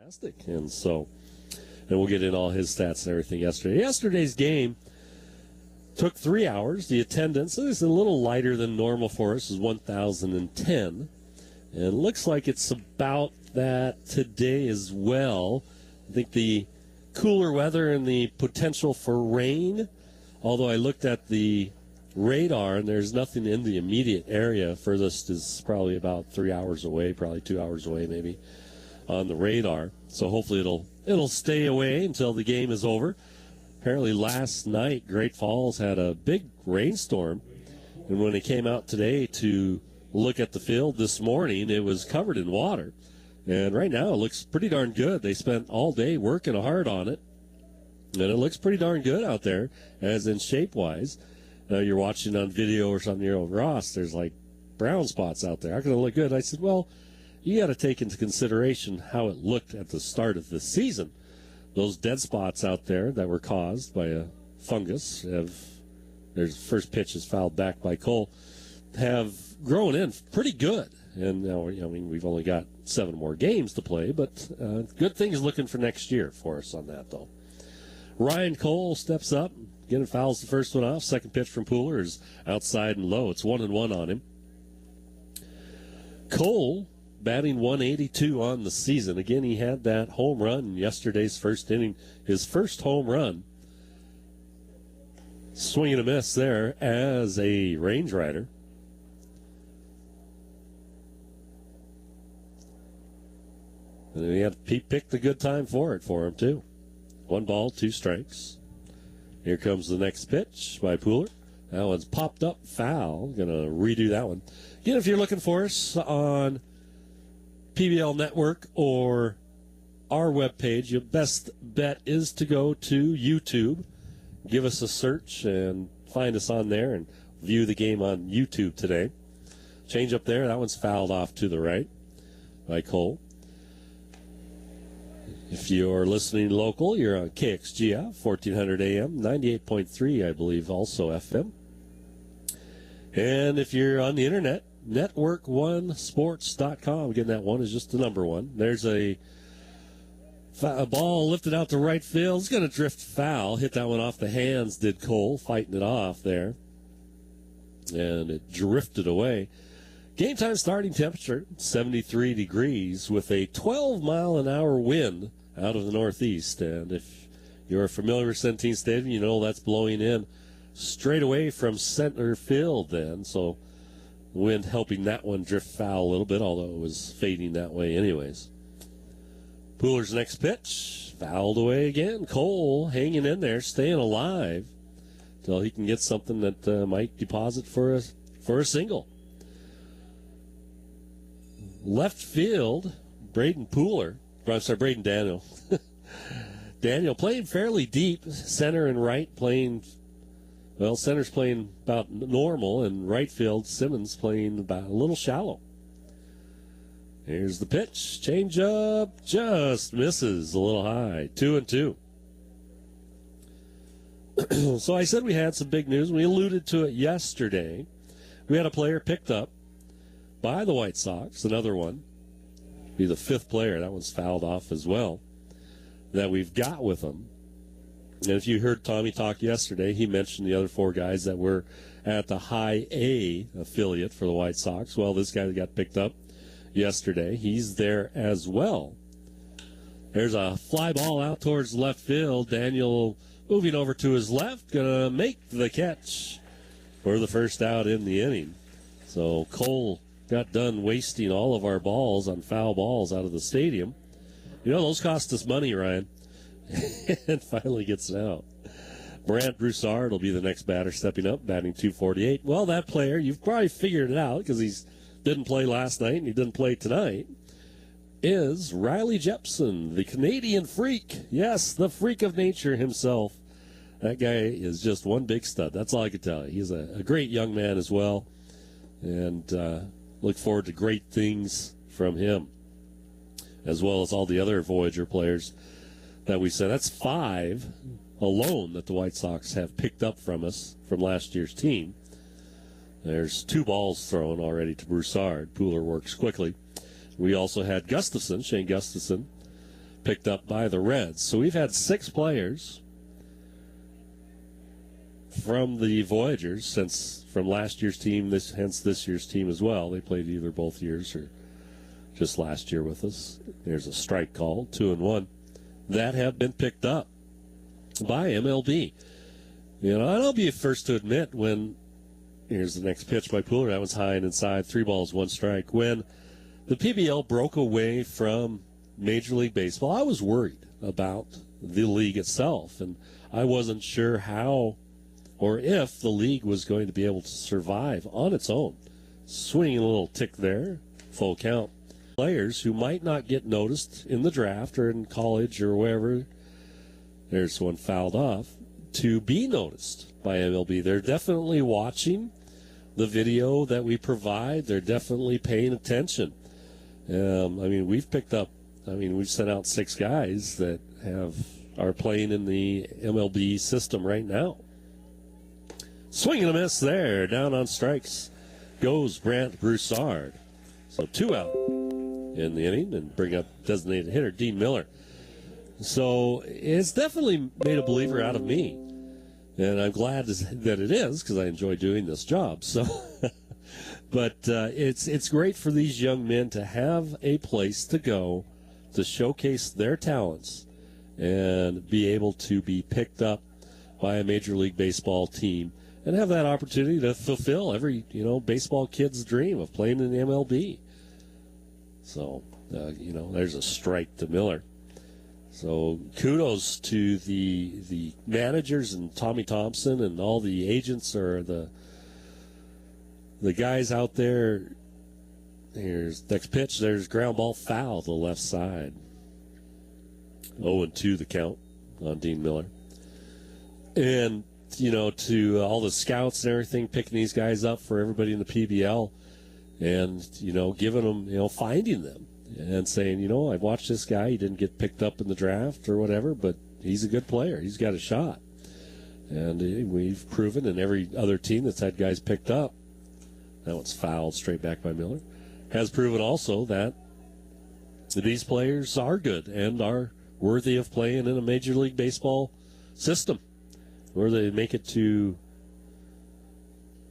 fantastic. And we'll get in all his stats and everything yesterday. Yesterday's game took 3 hours. The attendance is a little lighter than normal for us, is 1,010. And it looks like it's about that today as well. I think the cooler weather and the potential for rain, although I looked at the radar and there's nothing in the immediate area. Furthest is probably about 3 hours away, probably 2 hours away maybe on the radar. So hopefully it'll stay away until the game is over. Apparently last night Great Falls had a big rainstorm, and when they came out today to look at the field this morning, it was covered in water. And right now it looks pretty darn good. They spent all day working hard on it, and it looks pretty darn good out there, as in shape-wise. You're watching on video or something, you're over Ross, there's like brown spots out there. How can it look good? I said, well, you got to take into consideration how it looked at the start of the season. Those dead spots out there that were caused by a fungus their first pitch is fouled back by Cole, have grown in pretty good. And now, we've only got 7 more games to play, but good things looking for next year for us on that, though. Ryan Cole steps up, again fouls the first one off. Second pitch from Pooler is outside and low. It's 1-1 on him. Cole batting 182 on the season. Again, he had that home run in yesterday's first inning, his first home run. Swing and a miss there as a range rider. And he picked a good time for him, too. 1 ball, 2 strikes. Here comes the next pitch by Pooler. That one's popped up, foul. Going to redo that one. Again, if you're looking for us on PBL Network or our webpage, your best bet is to go to YouTube. Give us a search and find us on there and view the game on YouTube today. Change up there. That one's fouled off to the right by Cole. If you're listening local, you're on KXGF, 1400 AM, 98.3, I believe, also FM. And if you're on the internet, network1sports.com. Again, that one is just the number 1. There's a ball lifted out to right field. It's going to drift foul. Hit that one off the hands, did Cole, fighting it off there. And it drifted away. Game time starting temperature, 73 degrees with a 12-mile-an-hour wind out of the northeast. And if you're familiar with Centene Stadium, you know that's blowing in straight away from center field then. So wind helping that one drift foul a little bit, although it was fading that way anyways. Pooler's next pitch, fouled away again. Cole hanging in there, staying alive until he can get something that might deposit for a single. Left field, Braden Daniel. Daniel playing fairly deep. Center and right center's playing about normal, and right field, Simmons playing about a little shallow. Here's the pitch. Change up, just misses a little high. 2-2. So I said we had some big news. We alluded to it yesterday. We had a player picked up by the White Sox, another one, be the 5th player, that one's fouled off as well, that we've got with them. And if you heard Tommy talk yesterday, he mentioned the other 4 guys that were at the high A affiliate for the White Sox. Well, this guy that got picked up yesterday, he's there as well. There's a fly ball out towards left field. Daniel moving over to his left, going to make the catch for the first out in the inning. So Cole got done wasting all of our balls on foul balls out of the stadium. Those cost us money, Ryan. And finally gets it out. Brant Broussard will be the next batter stepping up, batting .248. Well, that player, you've probably figured it out because he didn't play last night and he didn't play tonight, is Riley Jepson, the Canadian freak. Yes, the freak of nature himself. That guy is just one big stud. That's all I can tell you. He's a great young man as well. And look forward to great things from him, as well as all the other Voyager players that we said. That's 5 alone that the White Sox have picked up from us from last year's team. There's 2 balls thrown already to Broussard. Pooler works quickly. We also had Gustafson, Shane Gustafson, picked up by the Reds. So we've had 6 players from the Voyagers from last year's team, hence this year's team as well. They played either both years or just last year with us. There's a strike call, 2-1, that have been picked up by MLB. And I'll be first to admit when, here's the next pitch by Pooler, that one's high and inside, 3 balls, 1 strike. When the PBL broke away from Major League Baseball, I was worried about the league itself, and I wasn't sure how or if the league was going to be able to survive on its own. Swinging a little tick there, full count. Players who might not get noticed in the draft or in college or wherever, there's one fouled off, to be noticed by MLB. They're definitely watching the video that we provide. They're definitely paying attention. We've sent out 6 guys that are playing in the MLB system right now. Swing and a miss there. Down on strikes goes Brant Broussard. So 2 out in the inning, and bring up designated hitter Dean Miller. So it's definitely made a believer out of me. And I'm glad that it is, because I enjoy doing this job. So, but it's great for these young men to have a place to go to showcase their talents and be able to be picked up by a Major League Baseball team and have that opportunity to fulfill every baseball kid's dream of playing in the MLB. So, there's a strike to Miller. So kudos to the managers and Tommy Thompson and all the agents or the guys out there. Here's next pitch. There's ground ball foul to the left side. 0-2 the count on Dean Miller. And, to all the scouts and everything, picking these guys up for everybody in the PBL and, giving them, finding them. And saying, I've watched this guy. He didn't get picked up in the draft or whatever, but he's a good player. He's got a shot. And we've proven in every other team that's had guys picked up, that one's fouled straight back by Miller, has proven also that these players are good and are worthy of playing in a Major League Baseball system, where they make it to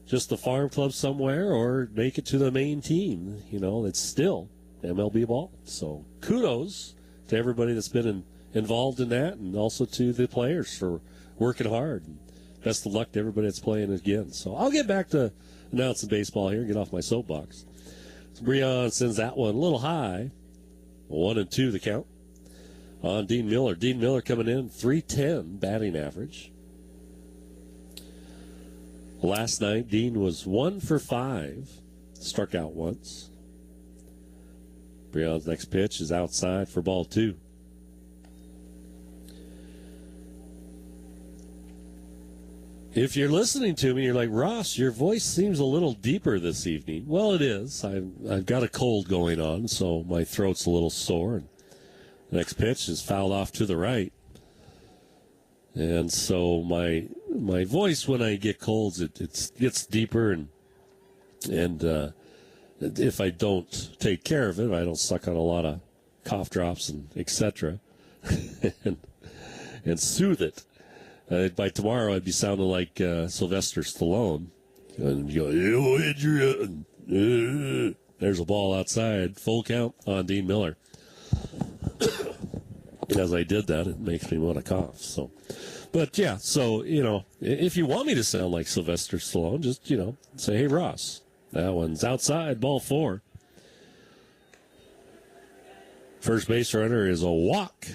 just the farm club somewhere or make it to the main team. It's still MLB ball. So kudos to everybody that's been involved in that, and also to the players for working hard. And best of luck to everybody that's playing again. So I'll get back to announcing baseball here and get off my soapbox. So Breon sends that one a little high. 1-2 the count on Dean Miller. Dean Miller coming in, .310 batting average. Last night, Dean was 1 for 5, struck out once. Breon's next pitch is outside for ball 2. If you're listening to me, you're like, Ross, your voice seems a little deeper this evening. Well, it is. I've got a cold going on, so my throat's a little sore. And the next pitch is fouled off to the right. And so my voice, when I get colds, it gets deeper, and if I don't take care of it, I don't suck on a lot of cough drops and etc. and soothe it. By tomorrow, I'd be sounding like Sylvester Stallone. And you go, "Ew, Adrian." There's a ball outside. Full count on Dean Miller. As I did that, it makes me want to cough. So, but yeah, so if you want me to sound like Sylvester Stallone, just say, "Hey, Ross, that one's outside, ball 4." First base runner is a walk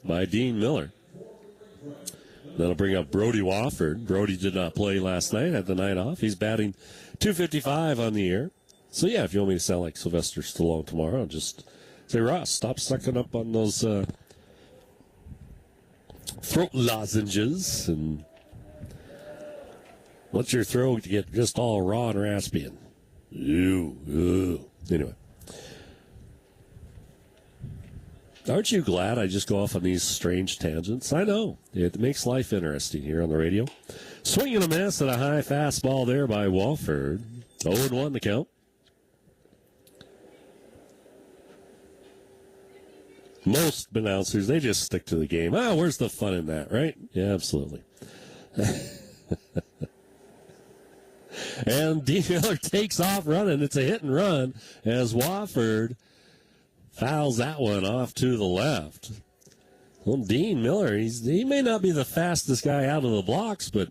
by Dean Miller. That'll bring up Brody Wofford. Brody did not play last night, had the night off. He's batting .255 on the year. So, yeah, if you want me to sound like Sylvester Stallone tomorrow, just say, Ross, stop sucking up on those throat lozenges and let your throat get just all raw and raspy. Anyway. Aren't you glad I just go off on these strange tangents? I know. It makes life interesting here on the radio. Swing and a miss at a high fastball there by Walford. 0-1 the count. Most announcers, they just stick to the game. Where's the fun in that, right? Yeah, absolutely. And Dean Miller takes off running. It's a hit and run as Wofford fouls that one off to the left. Well, Dean Miller, he may not be the fastest guy out of the blocks, but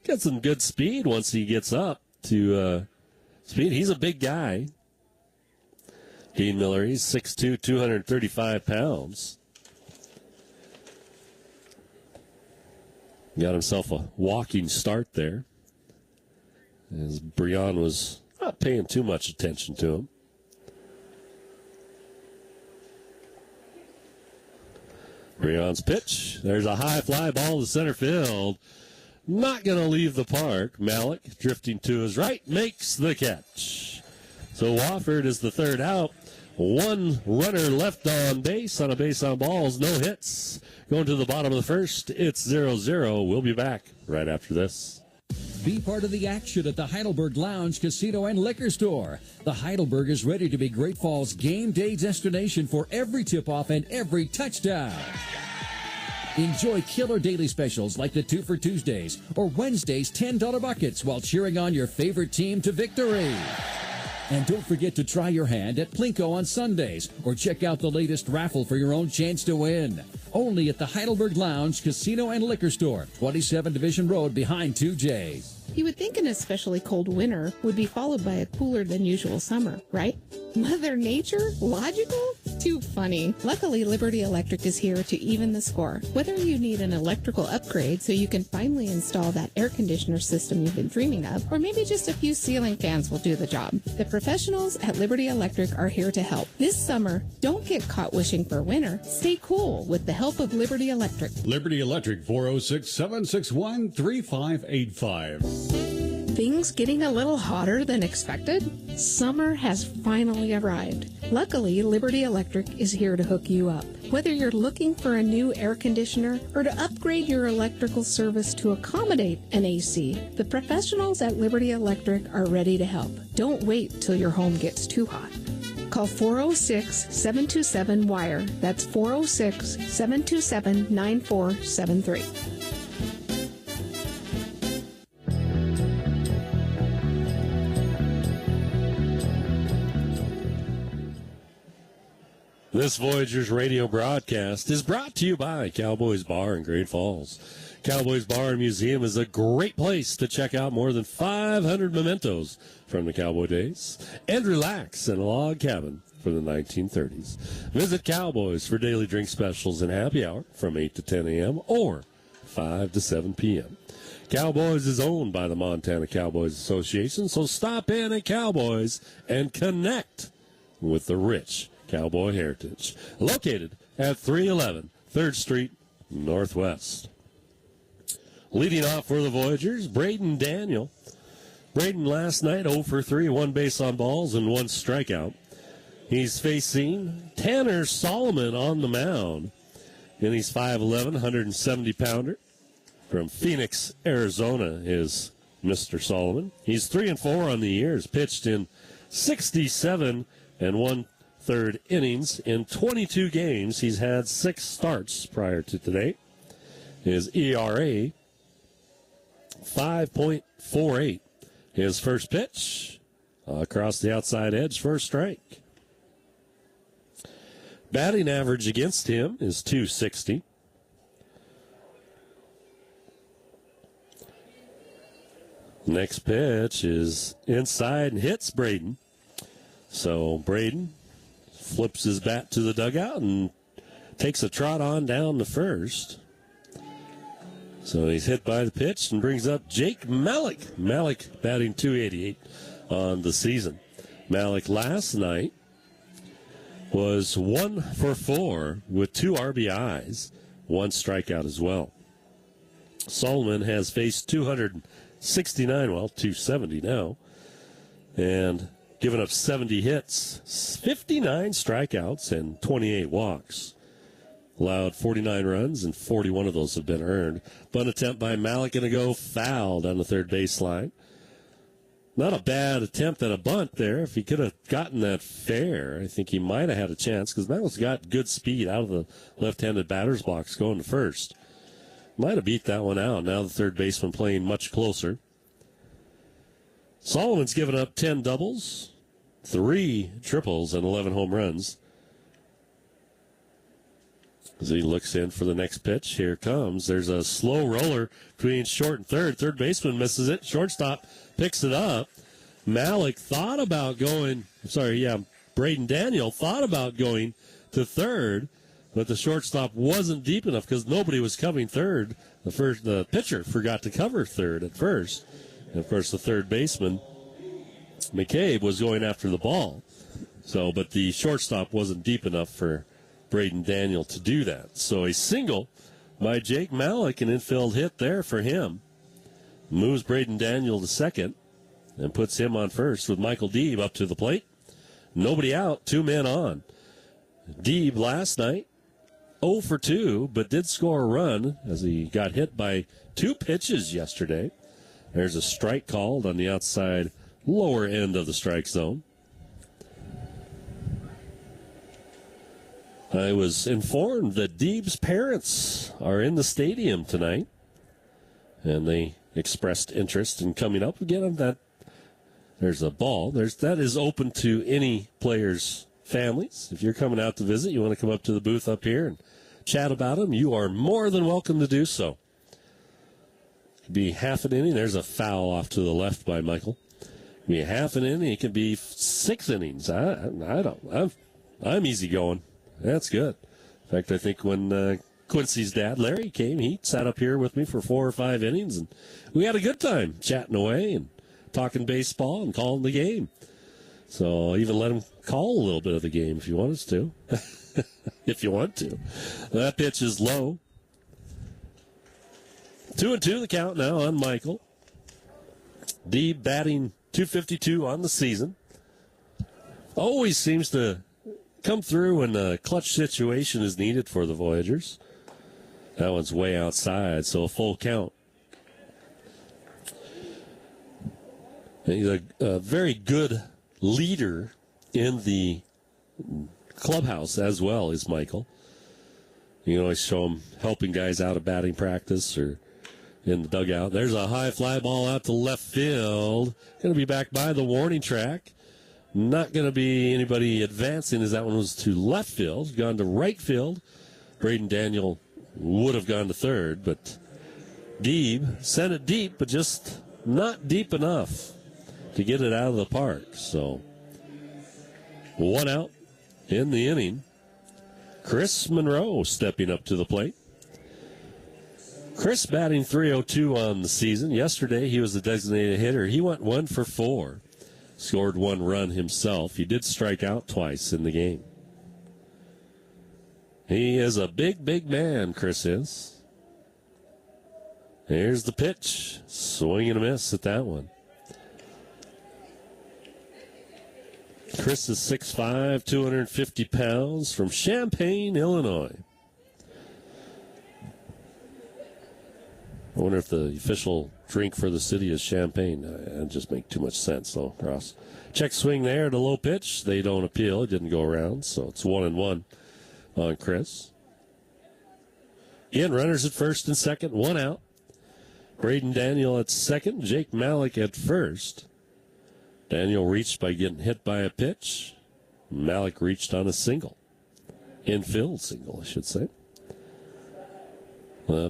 got some good speed once he gets up to speed. He's a big guy. Dean Miller, he's 6'2", 235 pounds. Got himself a walking start there, as Breon was not paying too much attention to him. Breon's pitch. There's a high fly ball to center field. Not going to leave the park. Malik, drifting to his right, makes the catch. So Wofford is the third out. One runner left on base on a base on balls. No hits. Going to the bottom of the first. It's 0-0. We'll be back right after this. Be part of the action at the Heidelberg Lounge Casino and Liquor Store. The Heidelberg is ready to be Great Falls game day destination for every tip-off and every touchdown. Enjoy killer daily specials like the 2 for Tuesdays or Wednesday's $10 buckets while cheering on your favorite team to victory. And don't forget to try your hand at Plinko on Sundays or check out the latest raffle for your own chance to win. Only at the Heidelberg Lounge Casino and Liquor Store, 27 Division Road behind 2J's. You would think an especially cold winter would be followed by a cooler than usual summer, right? Mother Nature? Logical? Too funny. Luckily, Liberty Electric is here to even the score. Whether you need an electrical upgrade so you can finally install that air conditioner system you've been dreaming of, or maybe just a few ceiling fans will do the job. The professionals at Liberty Electric are here to help. This summer, don't get caught wishing for winter. Stay cool with the help of Liberty Electric. Liberty Electric, 406-761-3585. Things getting a little hotter than expected? Summer has finally arrived. Luckily, Liberty Electric is here to hook you up. Whether you're looking for a new air conditioner or to upgrade your electrical service to accommodate an AC, the professionals at Liberty Electric are ready to help. Don't wait till your home gets too hot. Call 406-727-WIRE. That's 406-727-9473. This Voyagers radio broadcast is brought to you by Cowboys Bar in Great Falls. Cowboys Bar and Museum is a great place to check out more than 500 mementos from the Cowboy days and relax in a log cabin from the 1930s. Visit Cowboys for daily drink specials and happy hour from 8 to 10 a.m. or 5 to 7 p.m. Cowboys is owned by the Montana Cowboys Association, so stop in at Cowboys and connect with the rich Cowboy heritage. Located at 311 3rd Street Northwest. Leading off for the Voyagers, Braden Daniel. Braden last night 0 for 3, 1 base on balls and 1 strikeout. He's facing Tanner Solomon on the mound. And he's 5'11", 170-pounder. From Phoenix, Arizona is Mr. Solomon. He's 3-4 on the year. He's pitched in 67 and 1/3 innings. In 22 games, he's had 6 starts prior to today. His ERA, 5.48. His first pitch, across the outside edge for a strike. Batting average against him is .260. Next pitch is inside and hits Braden. So Braden flips his bat to the dugout and takes a trot on down to first. So he's hit by the pitch and brings up Jake Malik. Malik batting .288 on the season. Malik last night was 1 for 4 with 2 RBIs, 1 strikeout as well. Solomon has faced 269, 270 now, and given up 70 hits, 59 strikeouts, and 28 walks. Allowed 49 runs, and 41 of those have been earned. Bunt attempt by Malik going to go foul down the third baseline. Not a bad attempt at a bunt there. If he could have gotten that fair, I think he might have had a chance because Malik's got good speed out of the left-handed batter's box going to first. Might have beat that one out. Now the third baseman playing much closer. Solomon's given up 10 doubles, 3 triples, and 11 home runs. As he looks in for the next pitch, here comes. There's a slow roller between short and third. Third baseman misses it. Shortstop picks it up. Malik thought about going, Braden Daniel thought about going to third, but the shortstop wasn't deep enough because nobody was covering third. The pitcher forgot to cover third at first. And, of course, the third baseman, McCabe, was going after the ball. But the shortstop wasn't deep enough for Braden Daniel to do that. So a single by Jake Malik, an infield hit there for him. Moves Braden Daniel to second and puts him on first with Michael Deeb up to the plate. Nobody out, 2 men on. Deeb last night, 0 for 2, but did score a run as he got hit by 2 pitches yesterday. There's a strike called on the outside lower end of the strike zone. I was informed that Deeb's parents are in the stadium tonight, and they expressed interest in coming up again. There's a ball. That is open to any players' families. If you're coming out to visit, you want to come up to the booth up here and chat about them, you are more than welcome to do so. Could be half an inning. There's a foul off to the left by Michael. Could be half an inning. It could be 6 innings. I'm easy going. That's good. In fact, I think when Quincy's dad, Larry, came, he sat up here with me for 4 or 5 innings, and we had a good time chatting away and talking baseball and calling the game. So I'll even let him call a little bit of the game if you want us to. If you want to. That pitch is low. 2-2 the count now on Michael. Deeb batting .252 on the season. Always seems to come through when a clutch situation is needed for the Voyagers. That one's way outside, so a full count. And he's a very good leader in the clubhouse as well, is Michael. You always show him helping guys out of batting practice or in the dugout. There's a high fly ball out to left field. Going to be back by the warning track. Not going to be anybody advancing as that one was to left field. Gone to right field. Braden Daniel would have gone to third, but Deeb sent it deep, but just not deep enough to get it out of the park. So 1 out in the inning. Chris Monroe stepping up to the plate. Chris batting .302 on the season. Yesterday he was the designated hitter. He went 1 for 4. Scored 1 run himself. He did strike out twice in the game. He is a big, big man, Chris is. Here's the pitch. Swing and a miss at that one. Chris is 6'5", 250 pounds, from Champaign, Illinois. I wonder if the official drink for the city is champagne. That just make too much sense, though, Ross. Check swing there at a low pitch. They don't appeal. It didn't go around, so it's 1-1 on Chris. Again, runners at first and second, 1 out. Braden Daniel at second, Jake Malik at first. Daniel reached by getting hit by a pitch. Malik reached on a single. Infield single, I should say.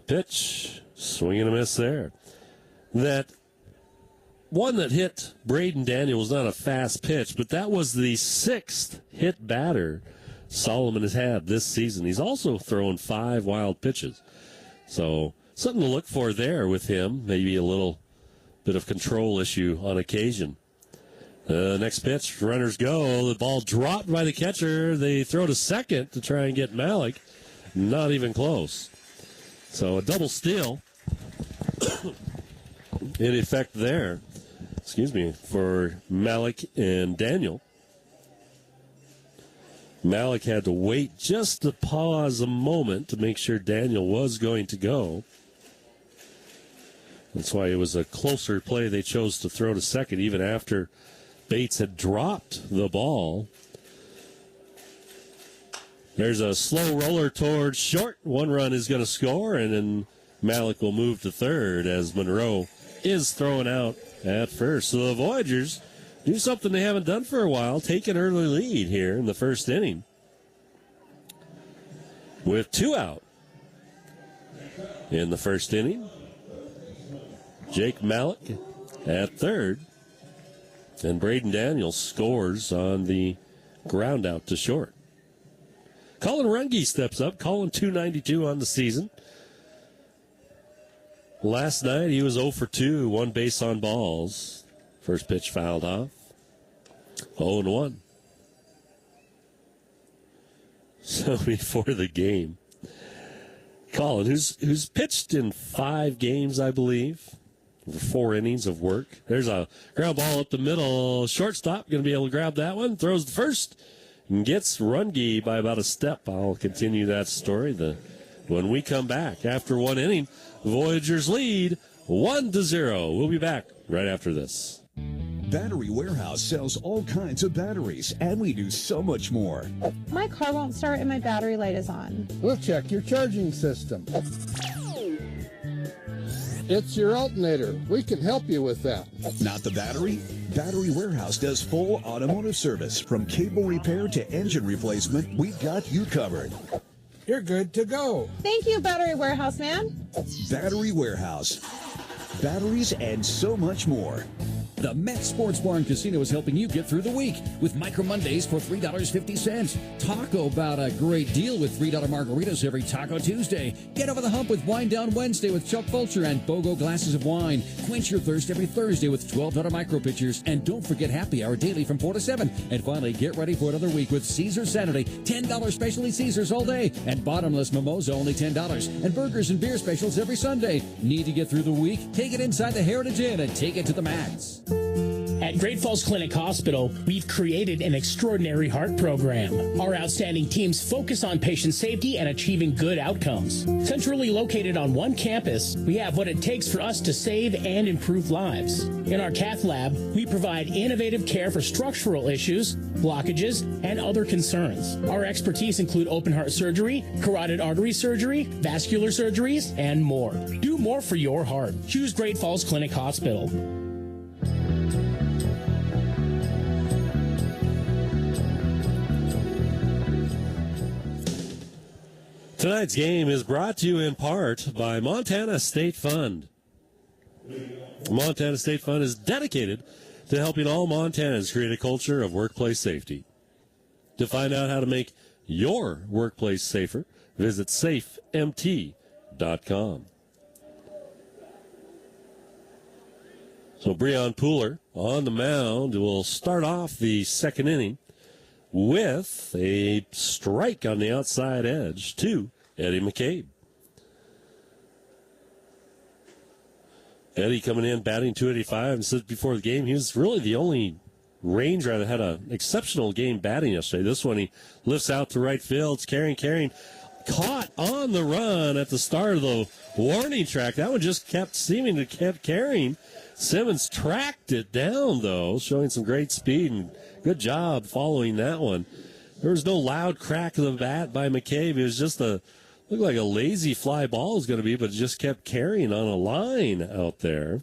Pitch, swing and a miss there. That one that hit Braden Daniel was not a fast pitch, but that was the 6th hit batter Solomon has had this season. He's also thrown 5 wild pitches. So something to look for there with him. Maybe a little bit of control issue on occasion. Next pitch, runners go. The ball dropped by the catcher. They throw to second to try and get Malik. Not even close. So a double steal in effect there. For Malik and Daniel. Malik had to wait just to pause a moment to make sure Daniel was going to go. That's why it was a closer play. They chose to throw to second even after Bates had dropped the ball. There's a slow roller towards short. One run is going to score, and then Malik will move to third as Monroe is throwing out at first. So the Voyagers do something they haven't done for a while, take an early lead here in the first inning with 2 out. In the first inning, Jake Malik at third, and Braden Daniels scores on the ground out to short. Colin Runge steps up. Colin, .292 on the season. Last night he was 0 for 2, 1 base on balls. First pitch fouled off. 0-1. So before the game, Colin, who's pitched in 5 games, I believe, for 4 innings of work. There's a ground ball up the middle. Shortstop going to be able to grab that one. Throws the first and gets Runge by about a step. I'll continue that story when we come back. After 1 inning, Voyagers lead 1-0. We'll be back right after this. Battery Warehouse sells all kinds of batteries, and we do so much more. My car won't start and my battery light is on. We'll check your charging system. It's your alternator. We can help you with that. Not the battery? Battery Warehouse does full automotive service. From cable repair to engine replacement, we've got you covered. You're good to go. Thank you, Battery Warehouse Man. Battery Warehouse. Batteries and so much more. The Met Sports Bar and Casino is helping you get through the week with Micro Mondays for $3.50. Taco about a great deal with $3 margaritas every Taco Tuesday. Get over the hump with Wine Down Wednesday with Chuck Fulcher and BOGO glasses of wine. Quench your thirst every Thursday with $12 micro pitchers. And don't forget Happy Hour daily from 4 to 7. And finally, get ready for another week with Caesar Saturday. $10 specialty Caesars all day. And bottomless mimosa only $10. And burgers and beer specials every Sunday. Need to get through the week? Take it inside the Heritage Inn and take it to the max. At Great Falls Clinic Hospital, we've created an extraordinary heart program. Our outstanding teams focus on patient safety and achieving good outcomes. Centrally located on one campus, we have what it takes for us to save and improve lives. In our cath lab, we provide innovative care for structural issues, blockages, and other concerns. Our expertise include open heart surgery, carotid artery surgery, vascular surgeries, and more. Do more for your heart. Choose Great Falls Clinic Hospital. Tonight's game is brought to you in part by Montana State Fund. Montana State Fund is dedicated to helping all Montanans create a culture of workplace safety. To find out how to make your workplace safer, visit safemt.com. So Breon Pooler on the mound will start off the second inning with a strike on the outside edge to Eddie McCabe. Eddie coming in, batting .285, and said before the game he was really the only Ranger that had an exceptional game batting yesterday. This one he lifts out to right field. It's carrying. Caught on the run at the start of the warning track. That one just kept seeming to keep carrying. Simmons tracked it down, though, showing some great speed, and good job following that one. There was no loud crack of the bat by McCabe. It was just looked like a lazy fly ball was going to be, but it just kept carrying on a line out there.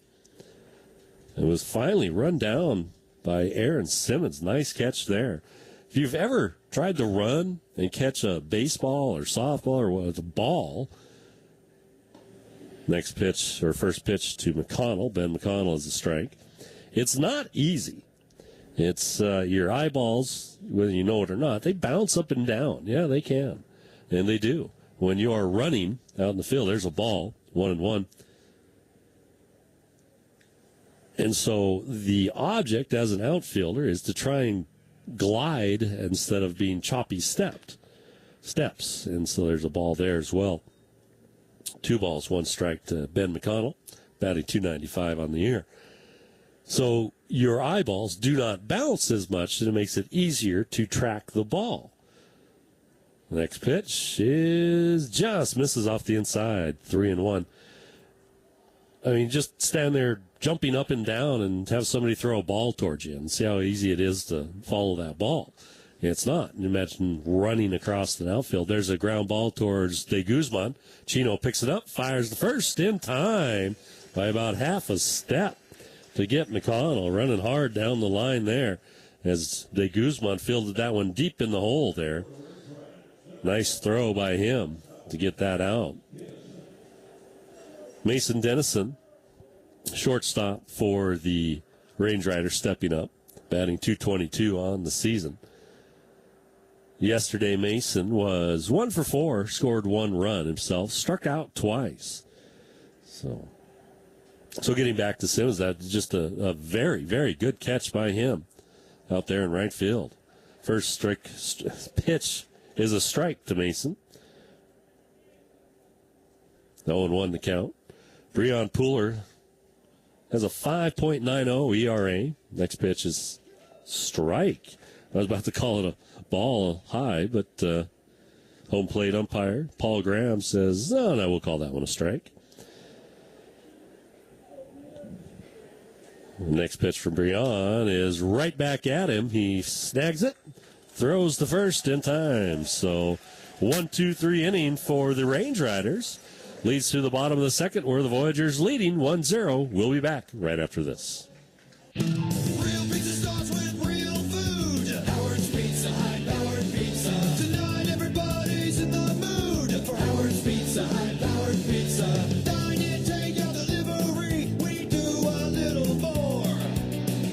It was finally run down by Aaron Simmons. Nice catch there. If you've ever tried to run and catch a baseball or softball or with a ball, next pitch or first pitch to McConnell. Ben McConnell is a strike. It's not easy. It's your eyeballs, whether you know it or not, they bounce up and down. Yeah, they can. And they do. When you are running out in the field, there's a ball, 1-1. And so the object as an outfielder is to try and glide instead of being choppy steps. And so there's a ball there as well. 2 balls, 1 strike to Ben McConnell, batting .295 on the year. So your eyeballs do not bounce as much, and it makes it easier to track the ball. The next pitch is just misses off the inside, 3-1. I mean, just stand there jumping up and down and have somebody throw a ball towards you and see how easy it is to follow that ball. It's not. Imagine running across the outfield. There's a ground ball towards De Guzman. Chino picks it up, fires the first in time by about half a step to get McConnell running hard down the line there as De Guzman fielded that one deep in the hole there. Nice throw by him to get that out. Mason Dennison, shortstop for the Range Riders, stepping up, batting .222 on the season. Yesterday, Mason was 1 for 4, scored 1 run himself, struck out twice. So getting back to Simmons, that's just a very, very good catch by him out there in right field. First pitch is a strike to Mason. 0-1 the count. Breon Pooler has a 5.90 ERA. Next pitch is strike. I was about to call it a ball high, but home plate umpire Paul Graham says, no, we'll call that one a strike. Next pitch from Breon is right back at him. He snags it, throws the first in time. So 1-2-3 inning for the Range Riders. Leads to the bottom of the second, where the Voyagers leading 1-0. We'll be back right after this. Real pizza starts with real food. Howard's Pizza Hut, Howard Pizza. Tonight everybody's in the mood for Howard's Pizza Hut, Howard Pizza. Dine in, take out delivery. We do a little more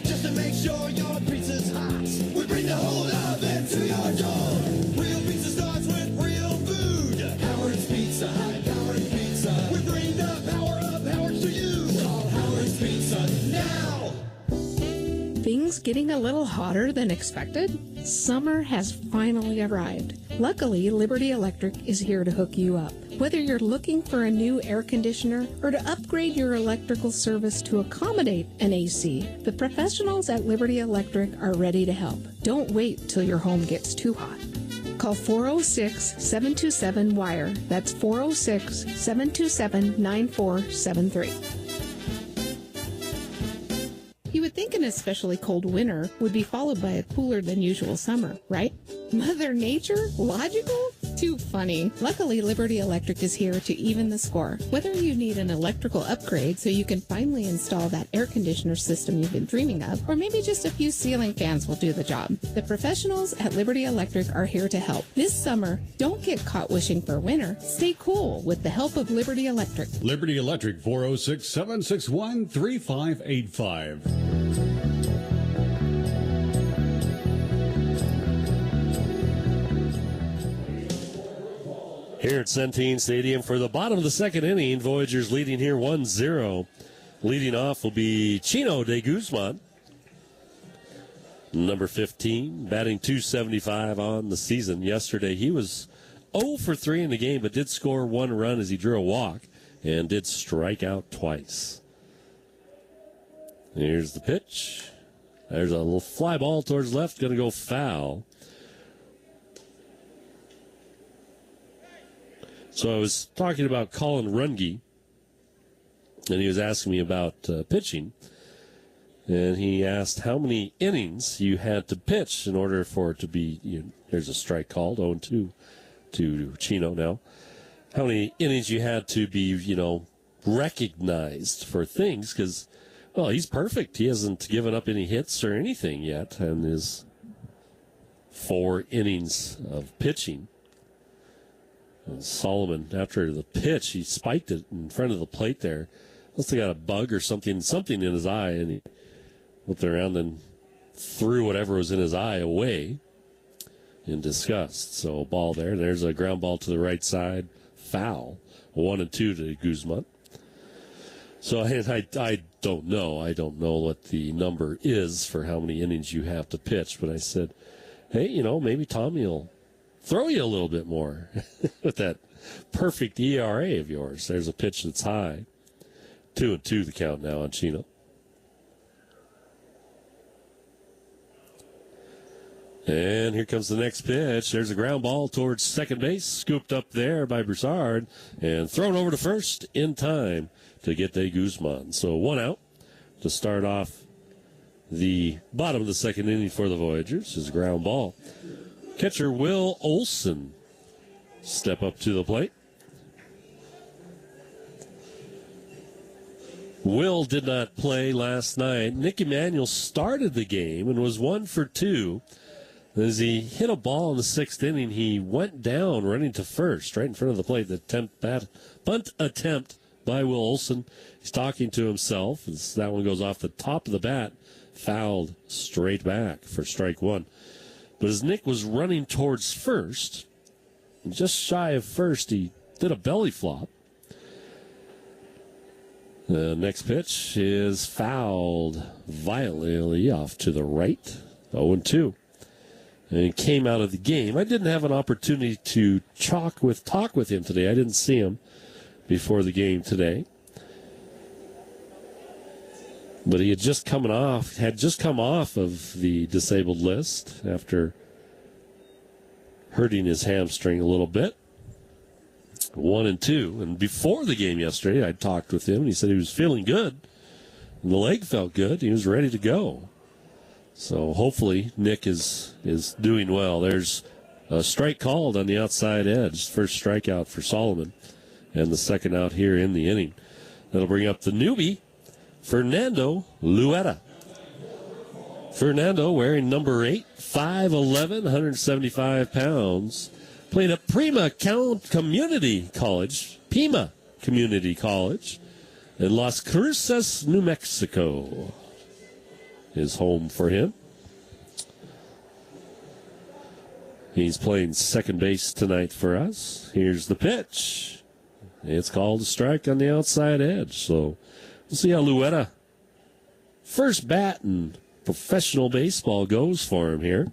just to make sure your pizza's hot. We bring the whole oven to your door. Real pizza starts with real food. Howard's Pizza Hut. We bring the power of Howard's to you. Call Howard's Pizza now. Things getting a little hotter than expected? Summer has finally arrived. Luckily, Liberty Electric is here to hook you up. Whether you're looking for a new air conditioner or to upgrade your electrical service to accommodate an AC, the professionals at Liberty Electric are ready to help. Don't wait till your home gets too hot. Call 406-727-WIRE. That's 406-727-9473. You would think an especially cold winter would be followed by a cooler than usual summer, right? Mother Nature? Logical? Too funny. Luckily, Liberty Electric is here to even the score. Whether you need an electrical upgrade so you can finally install that air conditioner system you've been dreaming of, or maybe just a few ceiling fans will do the job, the professionals at Liberty Electric are here to help. This summer, don't get caught wishing for winter. Stay cool with the help of Liberty Electric. Liberty Electric, 406-761-3585. Here at Centene Stadium for the bottom of the second inning, Voyagers leading here 1-0. Leading off will be Chino De Guzman, number 15, batting .275 on the season. Yesterday he was 0 for 3 in the game, but did score 1 run as he drew a walk and did strike out twice. Here's the pitch. There's a little fly ball towards left, going to go foul. So I was talking about Colin Runge, and he was asking me about pitching. And he asked how many innings you had to pitch in order for it to be, there's a strike called, 0-2 to Chino now. How many innings you had to be, recognized for things, because, well, he's perfect. He hasn't given up any hits or anything yet in his 4 innings of pitching. Solomon, after the pitch, he spiked it in front of the plate there. Must have got a bug or something in his eye, and he looked around and threw whatever was in his eye away in disgust. So a ball there. There's a ground ball to the right side. Foul. 1-2 to Guzman. So I don't know. I don't know what the number is for how many innings you have to pitch. But I said, hey, maybe Tommy will throw you a little bit more with that perfect ERA of yours. There's a pitch that's high. 2-2 the count now on Chino. And here comes the next pitch. There's a ground ball towards second base, scooped up there by Broussard, and thrown over to first in time to get De Guzman. So 1 out to start off the bottom of the second inning for the Voyagers. Is a ground ball. Catcher Will Olson step up to the plate. Will did not play last night. Nick Emanuel started the game and was 1 for 2. As he hit a ball in the sixth inning, he went down running to first, right in front of the plate. The bunt attempt by Will Olson. He's talking to himself. That one goes off the top of the bat, fouled straight back for strike one. But as Nick was running towards first, just shy of first, he did a belly flop. The next pitch is fouled violently off to the right, 0-2. And he came out of the game. I didn't have an opportunity to talk with him today. I didn't see him before the game today. But he had just come off of the disabled list after hurting his hamstring a little bit. 1-2. And before the game yesterday, I talked with him, and he said he was feeling good. And the leg felt good. He was ready to go. So hopefully Nick is doing well. There's a strike called on the outside edge. First strikeout for Solomon, and the second out here in the inning. That'll bring up the newbie, Fernando Luetta. Fernando, wearing number 8, 5'11", 175 pounds, played at Pima Community College in Las Cruces, New Mexico. Is home for him. He's playing second base tonight for us. Here's the pitch. It's called a strike on the outside edge. So we'll see how Luetta, first bat in professional baseball, goes for him here.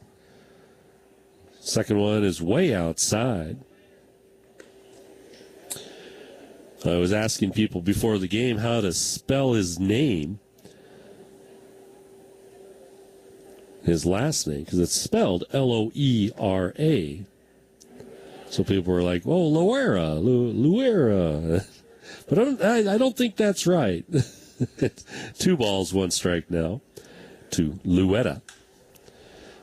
Second one is way outside. I was asking people before the game how to spell his name. His last name, because it's spelled Loera. So people were like, "Oh, Luera." But I don't think that's right. 2 balls, 1 strike now to Luetta.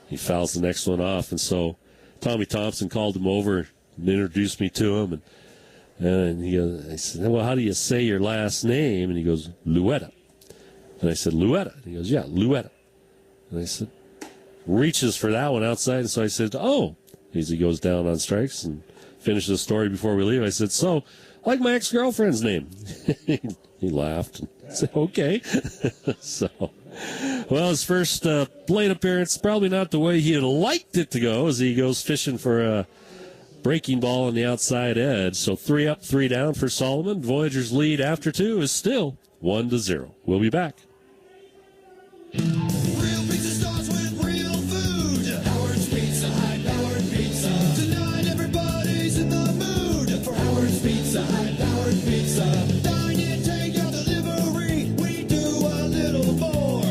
He fouls the next one off, and so Tommy Thompson called him over and introduced me to him, and he goes, I said, "Well, how do you say your last name?" And he goes, "Luetta." And I said, "Luetta." And he goes, "Yeah, Luetta." And I said, reaches for that one outside, and so I said, "Oh," as he goes down on strikes and finishes the story before we leave. I said, "So, I like my ex-girlfriend's name." He laughed and said, "Okay." So, well, his first plate appearance, probably not the way he had liked it to go, as he goes fishing for a breaking ball on the outside edge. So 3 up, 3 down for Solomon. Voyagers' lead after 2 is still 1-0. We'll be back. Real pizza starts with real food. Howard's Pizza, high-powered pizza. Tonight everybody's in the mood for Howard's Pizza, high-powered pizza. Dine in, take out delivery. We do a little more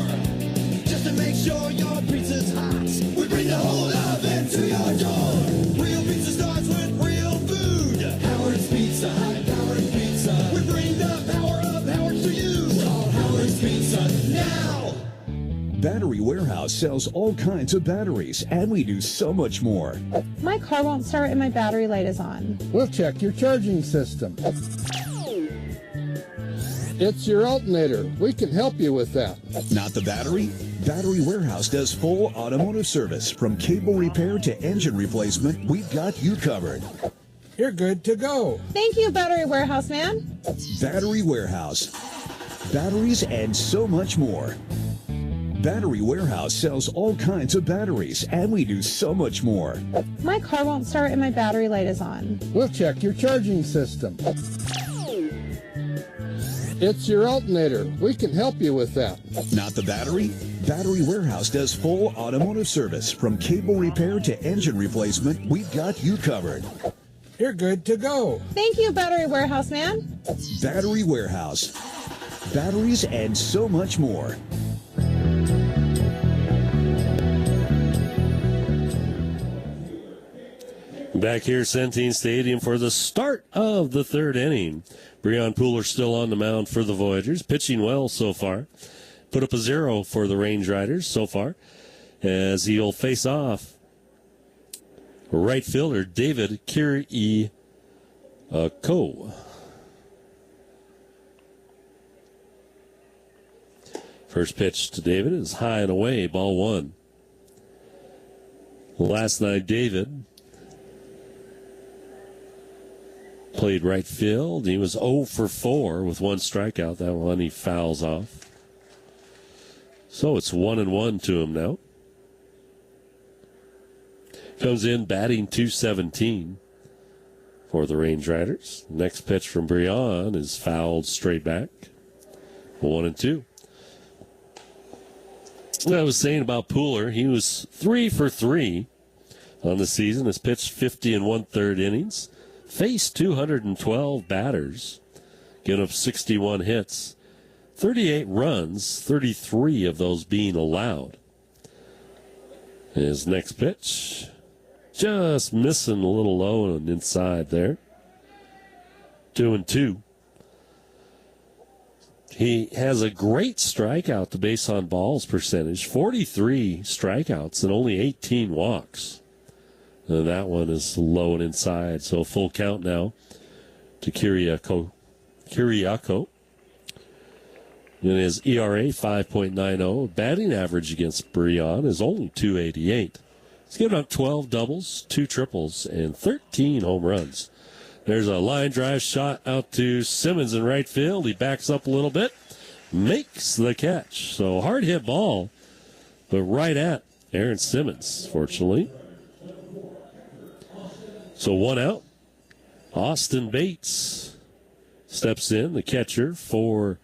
just to make sure your pizza's hot. We bring the whole oven to your door. Real pizza starts with real food. Howard's Pizza, high-powered pizza. We bring the power of Howard's to you. Call Howard's Pizza now. Battery Warehouse sells all kinds of batteries, and we do so much more. My car won't start and my battery light is on. We'll check your charging system. It's your alternator. We can help you with that. Not the battery? Battery Warehouse does full automotive service. From cable repair to engine replacement, we've got you covered. You're good to go. Thank you, Battery Warehouse Man. Battery Warehouse. Batteries and so much more. Battery Warehouse sells all kinds of batteries, and we do so much more. My car won't start and my battery light is on. We'll check your charging system. It's your alternator. We can help you with that. Not the battery? Battery Warehouse does full automotive service. From cable repair to engine replacement, we've got you covered. You're good to go. Thank you, Battery Warehouse Man. Battery Warehouse. Batteries and so much more. Back here, Centene Stadium for the start of the third inning. Breon Pooler still on the mound for the Voyagers, pitching well so far. Put up a 0 for the Range Riders so far, as he'll face off right fielder David Kiriako. First pitch to David is high and away, ball 1. Last night, David played right field. He was 0 for 4 with 1 strikeout. That one he fouls off. So it's 1-1 to him now. Comes in batting .217 for the Range Riders. Next pitch from Breon is fouled straight back. 1-2. I was saying about Pooler, he was 3 for 3 on the season. Has pitched 50 1/3 innings. Faced 212 batters. Given up 61 hits. 38 runs, 33 of those being allowed. His next pitch, just missing a little low and inside there. 2-2. He has a great strikeout to base on balls percentage, 43 strikeouts and only 18 walks. And that one is low and inside, so full count now to Kiriako. In his ERA, 5.90. Batting average against Breon is only .288. He's given up 12 doubles, 2 triples, and 13 home runs. There's a line drive shot out to Simmons in right field. He backs up a little bit, makes the catch. So hard hit ball, but right at Aaron Simmons, fortunately. So 1 out. Austin Bates steps in, the catcher for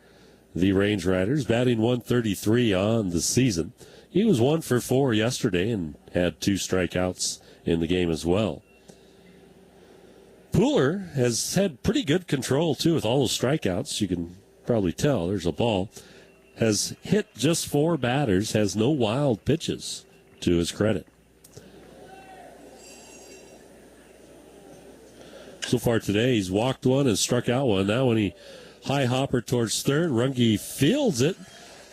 the Range Riders, batting .133 on the season. He was 1 for 4 yesterday and had 2 strikeouts in the game as well. Pooler has had pretty good control, too, with all those strikeouts. You can probably tell. There's a ball. Has hit just 4 batters, has no wild pitches, to his credit. So far today, he's walked 1 and struck out 1. Now when he high hopper towards third, Runge fields it,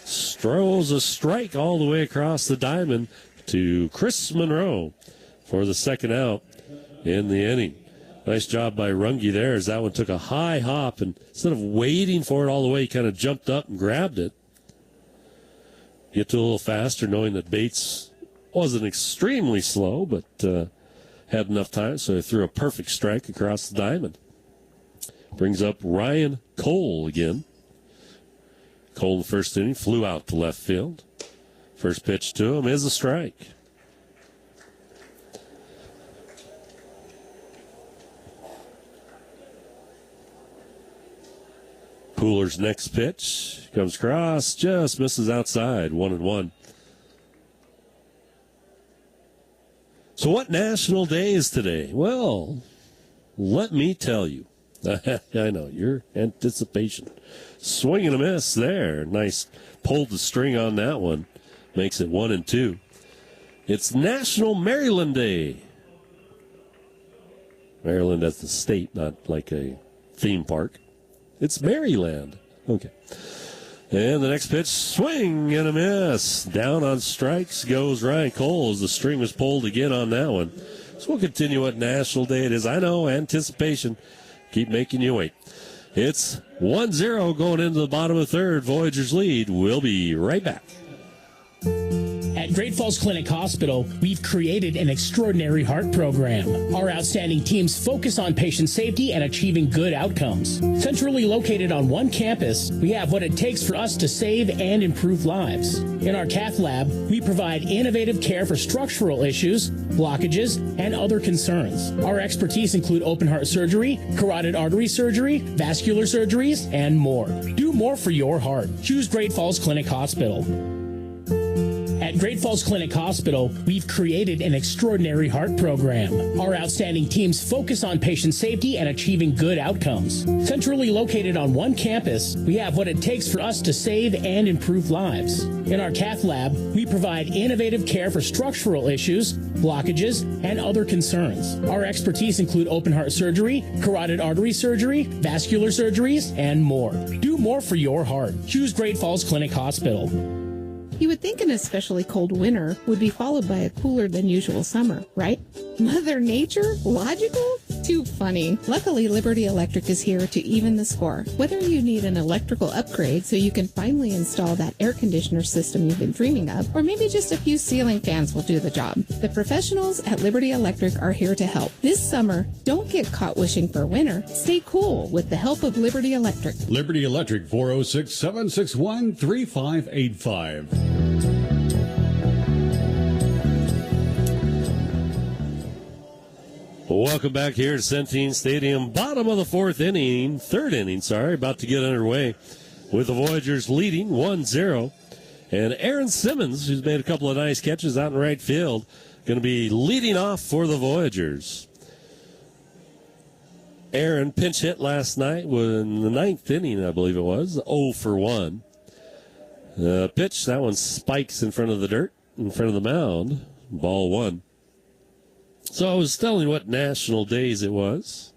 throws a strike all the way across the diamond to Chris Monroe for the second out in the inning. Nice job by Runge there, as that one took a high hop, and instead of waiting for it all the way, he kind of jumped up and grabbed it. Get to a little faster, knowing that Bates wasn't extremely slow, but had enough time, so he threw a perfect strike across the diamond. Brings up Ryan Cole again. Cole in the first inning flew out to left field. First pitch to him is a strike. Pooler's next pitch comes across, just misses outside, 1-1. So what national day is today? Well, let me tell you. I know, your anticipation. Swing and a miss there. Nice, pulled the string on that one. Makes it 1-2. It's National Maryland Day. Maryland as the state, not like a theme park. It's Maryland. Okay. And the next pitch, swing and a miss. Down on strikes goes Ryan Cole as the string was pulled again on that one. So we'll continue what National Day it is. I know, anticipation. Keep making you wait. It's 1-0 going into the bottom of the third. Voyagers lead. We'll be right back. At Great Falls Clinic Hospital, we've created an extraordinary heart program. Our outstanding teams focus on patient safety and achieving good outcomes. Centrally located on one campus, we have what it takes for us to save and improve lives. In our cath lab, we provide innovative care for structural issues, blockages, and other concerns. Our expertise include open heart surgery, carotid artery surgery, vascular surgeries, and more. Do more for your heart. Choose Great Falls Clinic Hospital. At At Great Falls Clinic Hospital, we've created an extraordinary heart program. Our outstanding teams focus on patient safety and achieving good outcomes. Centrally located on one campus, we have what it takes for us to save and improve lives. In our cath lab, we provide innovative care for structural issues, blockages, and other concerns. Our expertise include open heart surgery, carotid artery surgery, vascular surgeries, and more. Do more for your heart. Choose Great Falls Clinic Hospital. You would think an especially cold winter would be followed by a cooler than usual summer, right? Mother Nature? Logical? Too funny. Luckily, Liberty Electric is here to even the score. Whether you need an electrical upgrade so you can finally install that air conditioner system you've been dreaming of, or maybe just a few ceiling fans will do the job, the professionals at Liberty Electric are here to help. This summer, don't get caught wishing for winter. Stay cool with the help of Liberty Electric. Liberty Electric, 406-761-3585. Welcome back here to Centene Stadium. Bottom of the third inning, about to get underway with the Voyagers leading 1-0. And Aaron Simmons, who's made a couple of nice catches out in right field, going to be leading off for the Voyagers. Aaron pinch hit last night in the ninth inning, I believe it was, 0 for 1. Pitch, that one spikes in front of the dirt, in front of the mound, ball 1. So I was telling you what national days it was.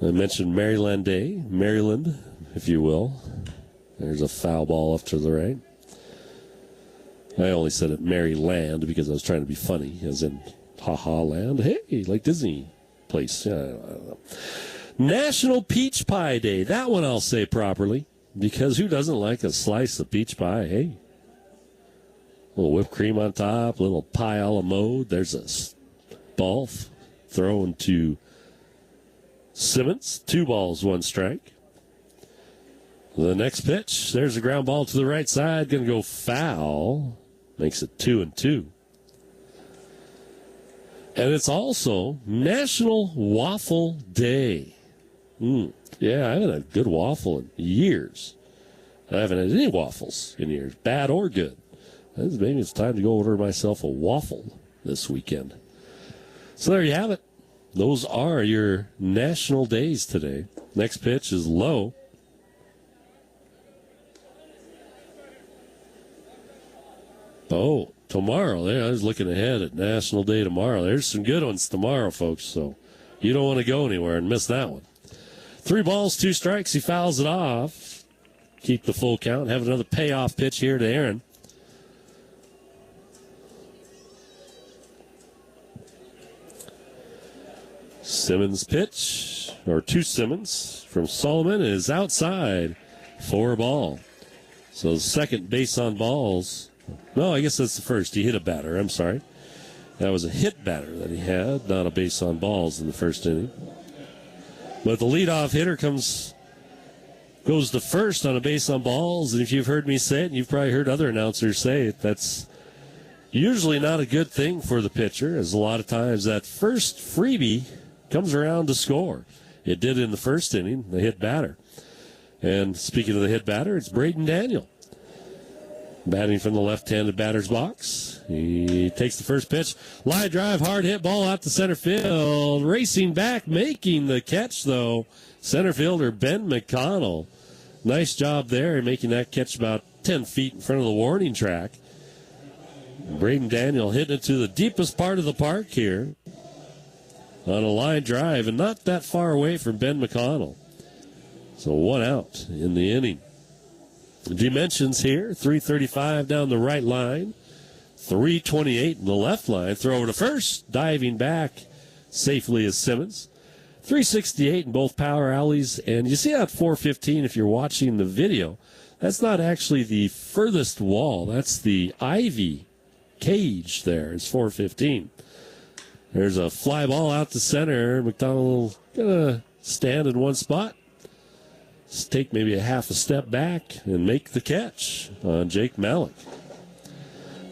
I mentioned Maryland Day, Maryland, if you will. There's a foul ball off to the right. I only said it Maryland because I was trying to be funny, as in ha-ha land. Hey, like Disney place. Yeah, I don't know. National Peach Pie Day. That one I'll say properly, because who doesn't like a slice of peach pie? Hey. A little whipped cream on top, a little pie a la mode. There's a ball thrown to Simmons. 2 balls, 1 strike. The next pitch, there's a ground ball to the right side. Going to go foul. Makes it 2-2. And it's also National Waffle Day. Yeah, I haven't had a good waffle in years. I haven't had any waffles in years, bad or good. Maybe it's time to go order myself a waffle this weekend. So there you have it. Those are your national days today. Next pitch is low. Oh, tomorrow. There, I was looking ahead at National Day tomorrow. There's some good ones tomorrow, folks. So you don't want to go anywhere and miss that one. 3 balls, 2 strikes. He fouls it off. Keep the full count. Have another payoff pitch here to Aaron. Simmons pitch, or to Simmons from Solomon, is outside for a ball. So second base on balls. No, I guess that's the first. He hit a batter. I'm sorry. That was a hit batter that he had, not a base on balls in the first inning. But the leadoff hitter goes to first on a base on balls. And if you've heard me say it, and you've probably heard other announcers say it, that's usually not a good thing for the pitcher, as a lot of times that first freebie comes around to score. It did in the first inning, the hit batter. And speaking of the hit batter, it's Braden Daniel. Batting from the left-handed batter's box. He takes the first pitch. Line drive, hard hit ball out to center field. Racing back, making the catch, though. Center fielder Ben McConnell. Nice job there, making that catch about 10 feet in front of the warning track. Braden Daniel hitting it to the deepest part of the park here on a line drive, and not that far away from Ben McConnell. So 1 out in the inning. The dimensions here, 335 down the right line, 328 in the left line. Throw over to first, diving back safely is Simmons. 368 in both power alleys, and you see that 415 if you're watching the video. That's not actually the furthest wall. That's the ivy cage there. It's 415. There's a fly ball out to center. McDonald going to stand in one spot. Just take maybe a half a step back and make the catch on Jake Malik.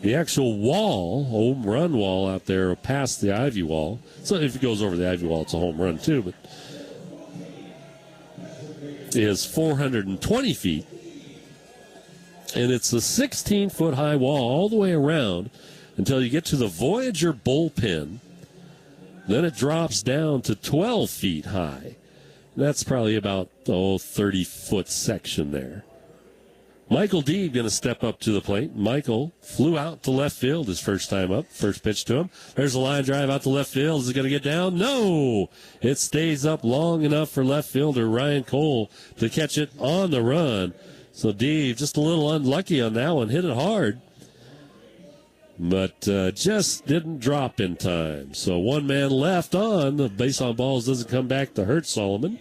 The actual wall, home run wall out there past the ivy wall. So if it goes over the ivy wall, it's a home run too, but is 420 feet. And it's a 16-foot high wall all the way around until you get to the Voyager bullpen. Then it drops down to 12 feet high. That's probably about, 30-foot section there. Michael Deeb going to step up to the plate. Michael flew out to left field his first time up. First pitch to him. There's a line drive out to left field. Is it going to get down? No! It stays up long enough for left fielder Ryan Cole to catch it on the run. So Deeb just a little unlucky on that one. Hit it hard. But just didn't drop in time. So one man left on. The base on balls doesn't come back to hurt Solomon.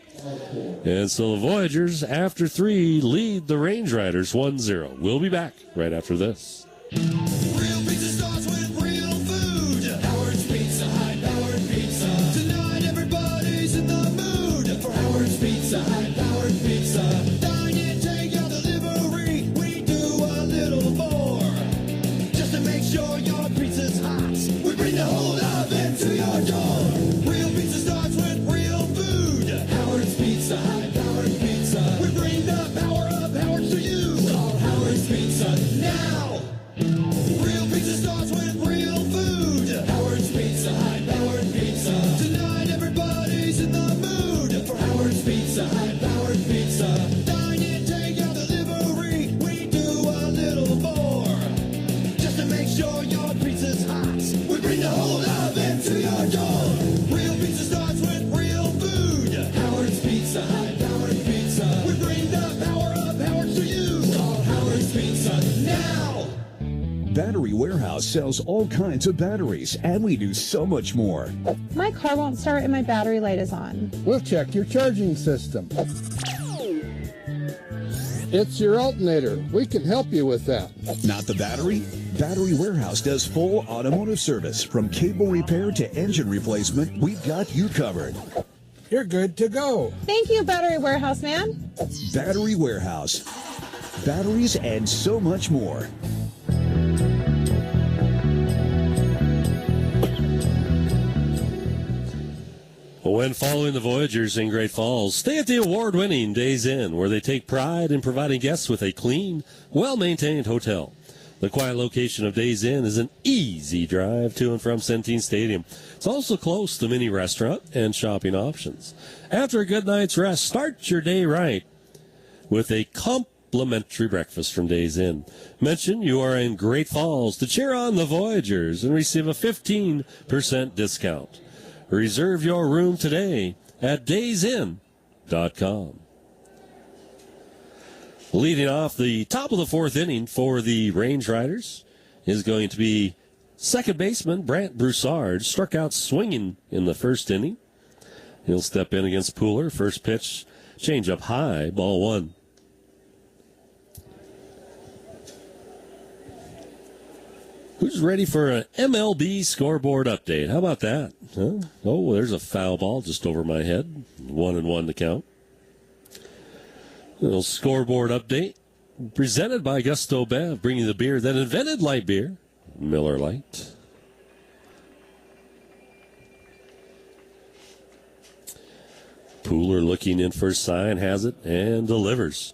And so the Voyagers, after 3, lead the Range Riders 1-0. We'll be back right after this. Real pizza starts with real food. Howard's Pizza, high-powered pizza. Tonight everybody's in the mood for Howard's Pizza, high-powered pizza. Dine in, take out delivery. We do a little more just to make sure your pizza's hot. We bring the whole oven to your door. Real pizza starts with real food. Howard's Pizza, high-powered pizza. We bring the power of Howard's to you. Call Howard's Pizza now. Real pizza starts with real food. Howard's Pizza, high-powered pizza. Tonight everybody's in the mood for Howard's Pizza, high-powered pizza. Dine in, take out delivery. We do a little more just to make sure your pizza's hot. We bring the whole oven to your door. Real pizza starts with real food. Howard's Pizza, high-powered pizza. We bring the power of Howard's to you. Call Howard's Pizza now. Battery Warehouse sells all kinds of batteries, and we do so much more. My car won't start and my battery light is on. We'll check your charging system. It's your alternator. We can help you with that. Not the battery? Battery Warehouse does full automotive service. From cable repair to engine replacement, we've got you covered. You're good to go. Thank you, Battery Warehouse Man. Battery Warehouse. Batteries and so much more. When following the Voyagers in Great Falls, stay at the award-winning Days Inn, where they take pride in providing guests with a clean, well-maintained hotel. The quiet location of Days Inn is an easy drive to and from Centene Stadium. It's also close to many restaurant and shopping options. After a good night's rest, start your day right with a complimentary breakfast from Days Inn. Mention you are in Great Falls to cheer on the Voyagers and receive a 15% discount. Reserve your room today at daysin.com. Leading off the top of the 4th inning for the Range Riders is going to be second baseman Brant Broussard. Struck out swinging in the first inning. He'll step in against Pooler. First pitch, change up high, ball 1. Who's ready for an MLB scoreboard update? How about that? Huh? Oh, there's a foul ball just over my head. 1-1 to count. A little scoreboard update presented by Gusto Bev, bringing the beer that invented light beer, Miller Lite. Pooler looking in for a sign, has it, and delivers.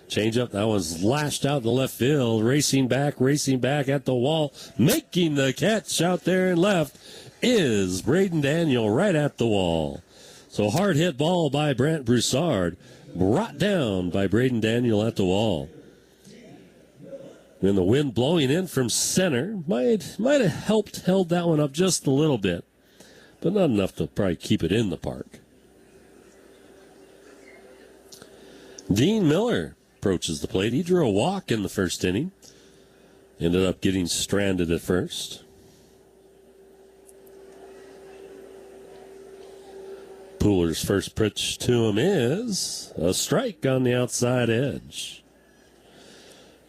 Change up, that one's lashed out in the left field, racing back at the wall, making the catch out there in left is Braden Daniel right at the wall. So hard hit ball by Brant Broussard, brought down by Braden Daniel at the wall. And the wind blowing in from center might have held that one up just a little bit, but not enough to probably keep it in the park. Dean Miller approaches the plate. He drew a walk in the first inning. Ended up getting stranded at first. Pooler's first pitch to him is a strike on the outside edge.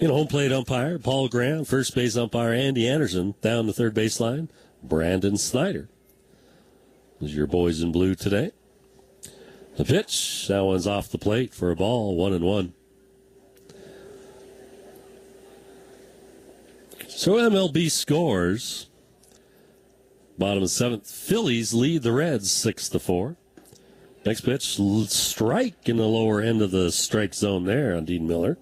Home plate umpire Paul Graham, first base umpire Andy Anderson, down the third baseline Brandon Snyder. Those are your boys in blue today. The pitch, that one's off the plate for a ball, 1-1. So MLB scores. Bottom of 7th, Phillies lead the Reds 6-4. Next pitch, strike in the lower end of the strike zone there on Dean Miller.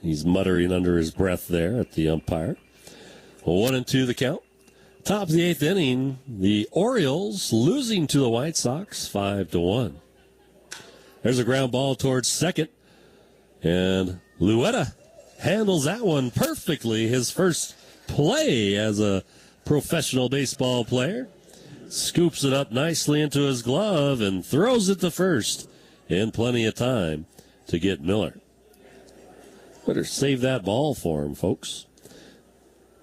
He's muttering under his breath there at the umpire. 1-2 the count. Top of the 8th inning, the Orioles losing to the White Sox 5-1. There's a ground ball towards second, and Luetta handles that one perfectly. His first play as a professional baseball player. Scoops it up nicely into his glove and throws it to first in plenty of time to get Miller. Better save that ball for him, folks.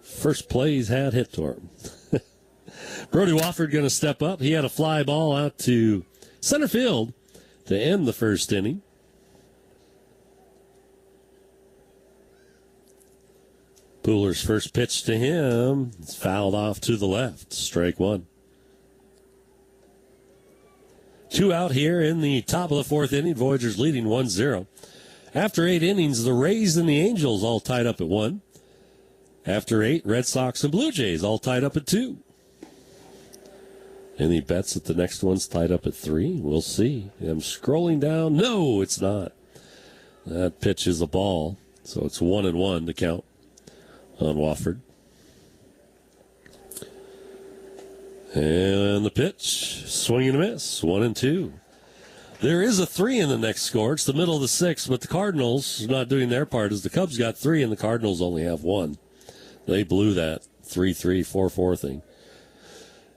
First play he's had hit to him. Brody Wofford going to step up. He had a fly ball out to center field to end the first inning. Pooler's first pitch to him. It's fouled off to the left. Strike one. 2 out here in the top of the 4th inning. Voyagers leading 1-0. After 8 innings, the Rays and the Angels all tied up at 1. After 8, Red Sox and Blue Jays all tied up at 2. Any bets that the next one's tied up at 3? We'll see. I'm scrolling down. No, it's not. That pitch is a ball, so it's 1-1 to count on Wofford. And the pitch, swing and a miss, 1-2. There is a 3 in the next score. It's the middle of the 6th, but the Cardinals are not doing their part as the Cubs got 3 and the Cardinals only have 1. They blew that 3-3, 4-4 thing.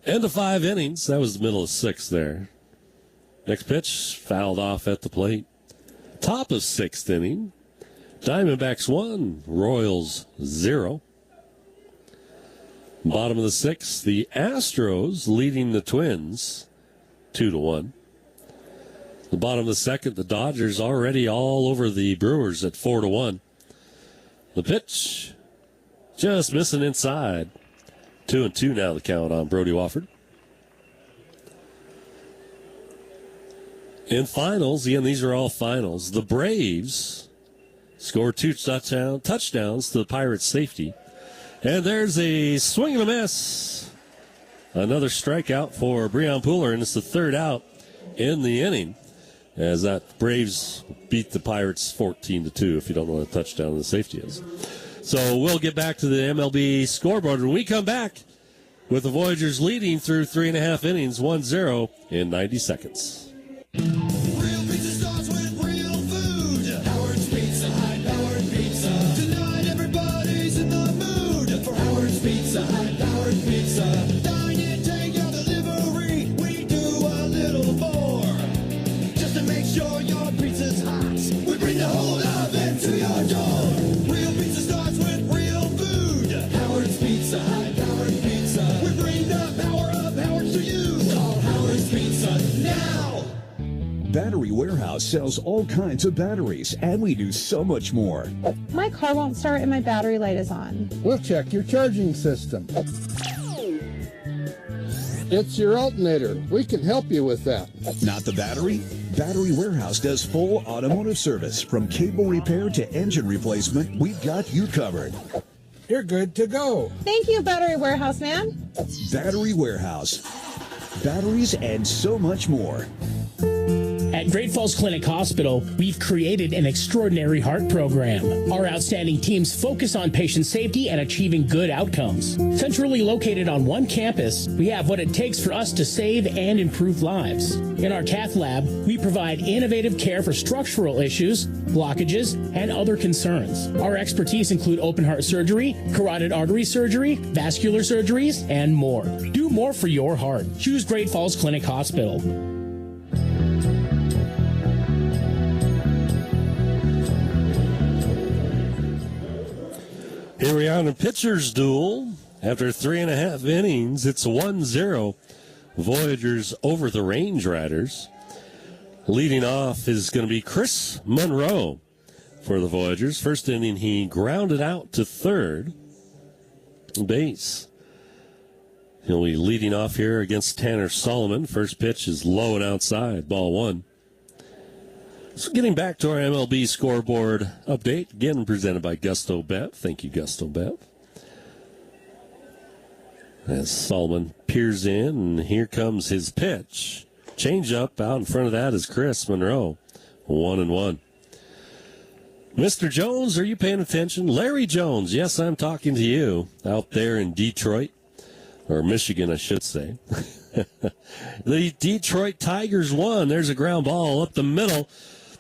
End of 5 innings. That was the middle of 6th there. Next pitch, fouled off at the plate. Top of 6th inning. Diamondbacks 1, Royals 0. Bottom of the 6th, the Astros leading the Twins 2-1. The bottom of the 2nd, the Dodgers already all over the Brewers at 4-1. The pitch, just missing inside. 2-2 now the count on Brody Wofford. In finals, again, these are all finals. The Braves scored 2 touchdowns to the Pirates' safety. And there's a swing and a miss. Another strikeout for Breon Pooler, and it's the 3rd out in the inning. As that Braves beat the Pirates 14-2, if you don't know what a touchdown and the safety is. So we'll get back to the MLB scoreboard when we come back with the Voyagers leading through 3.5 innings, 1-0 in 90 seconds. Real pizza starts with real food. Howard's Pizza Hut, Howard Pizza. Tonight everybody's in the mood for Howard's Pizza Hut, Howard Pizza. Dine in, take out delivery. We do a little more just to make sure your pizza's hot. We bring the whole oven to your door. Real pizza starts with real food. Howard's Pizza Hut, Howard Pizza. We bring the power of Howard's to you. Call Howard's Pizza now. Battery Warehouse sells all kinds of batteries, and we do so much more. My car won't start and my battery light is on. We'll check your charging system. It's your alternator. We can help you with that. Not the battery? Battery Warehouse does full automotive service. From cable repair to engine replacement, we've got you covered. You're good to go. Thank you, Battery Warehouse Man. Battery Warehouse. Batteries and so much more. At Great Falls Clinic Hospital, we've created an extraordinary heart program. Our outstanding teams focus on patient safety and achieving good outcomes. Centrally located on one campus, we have what it takes for us to save and improve lives. In our cath lab, we provide innovative care for structural issues, blockages, and other concerns. Our expertise include open heart surgery, carotid artery surgery, vascular surgeries, and more. Do more for your heart. Choose Great Falls Clinic Hospital. Here we are in a pitcher's duel. After 3.5 innings, it's 1-0. Voyagers over the Range Riders. Leading off is going to be Chris Monroe for the Voyagers. First inning, he grounded out to third base. He'll be leading off here against Tanner Solomon. First pitch is low and outside, ball 1. So getting back to our MLB scoreboard update, again presented by Gusto Bev. Thank you, Gusto Bev. As Solomon peers in, and here comes his pitch. Change up out in front of that is Chris Monroe. 1-1. Mr. Jones, are you paying attention? Larry Jones, yes, I'm talking to you out there in Detroit, or Michigan, I should say. The Detroit Tigers won. There's a ground ball up the middle,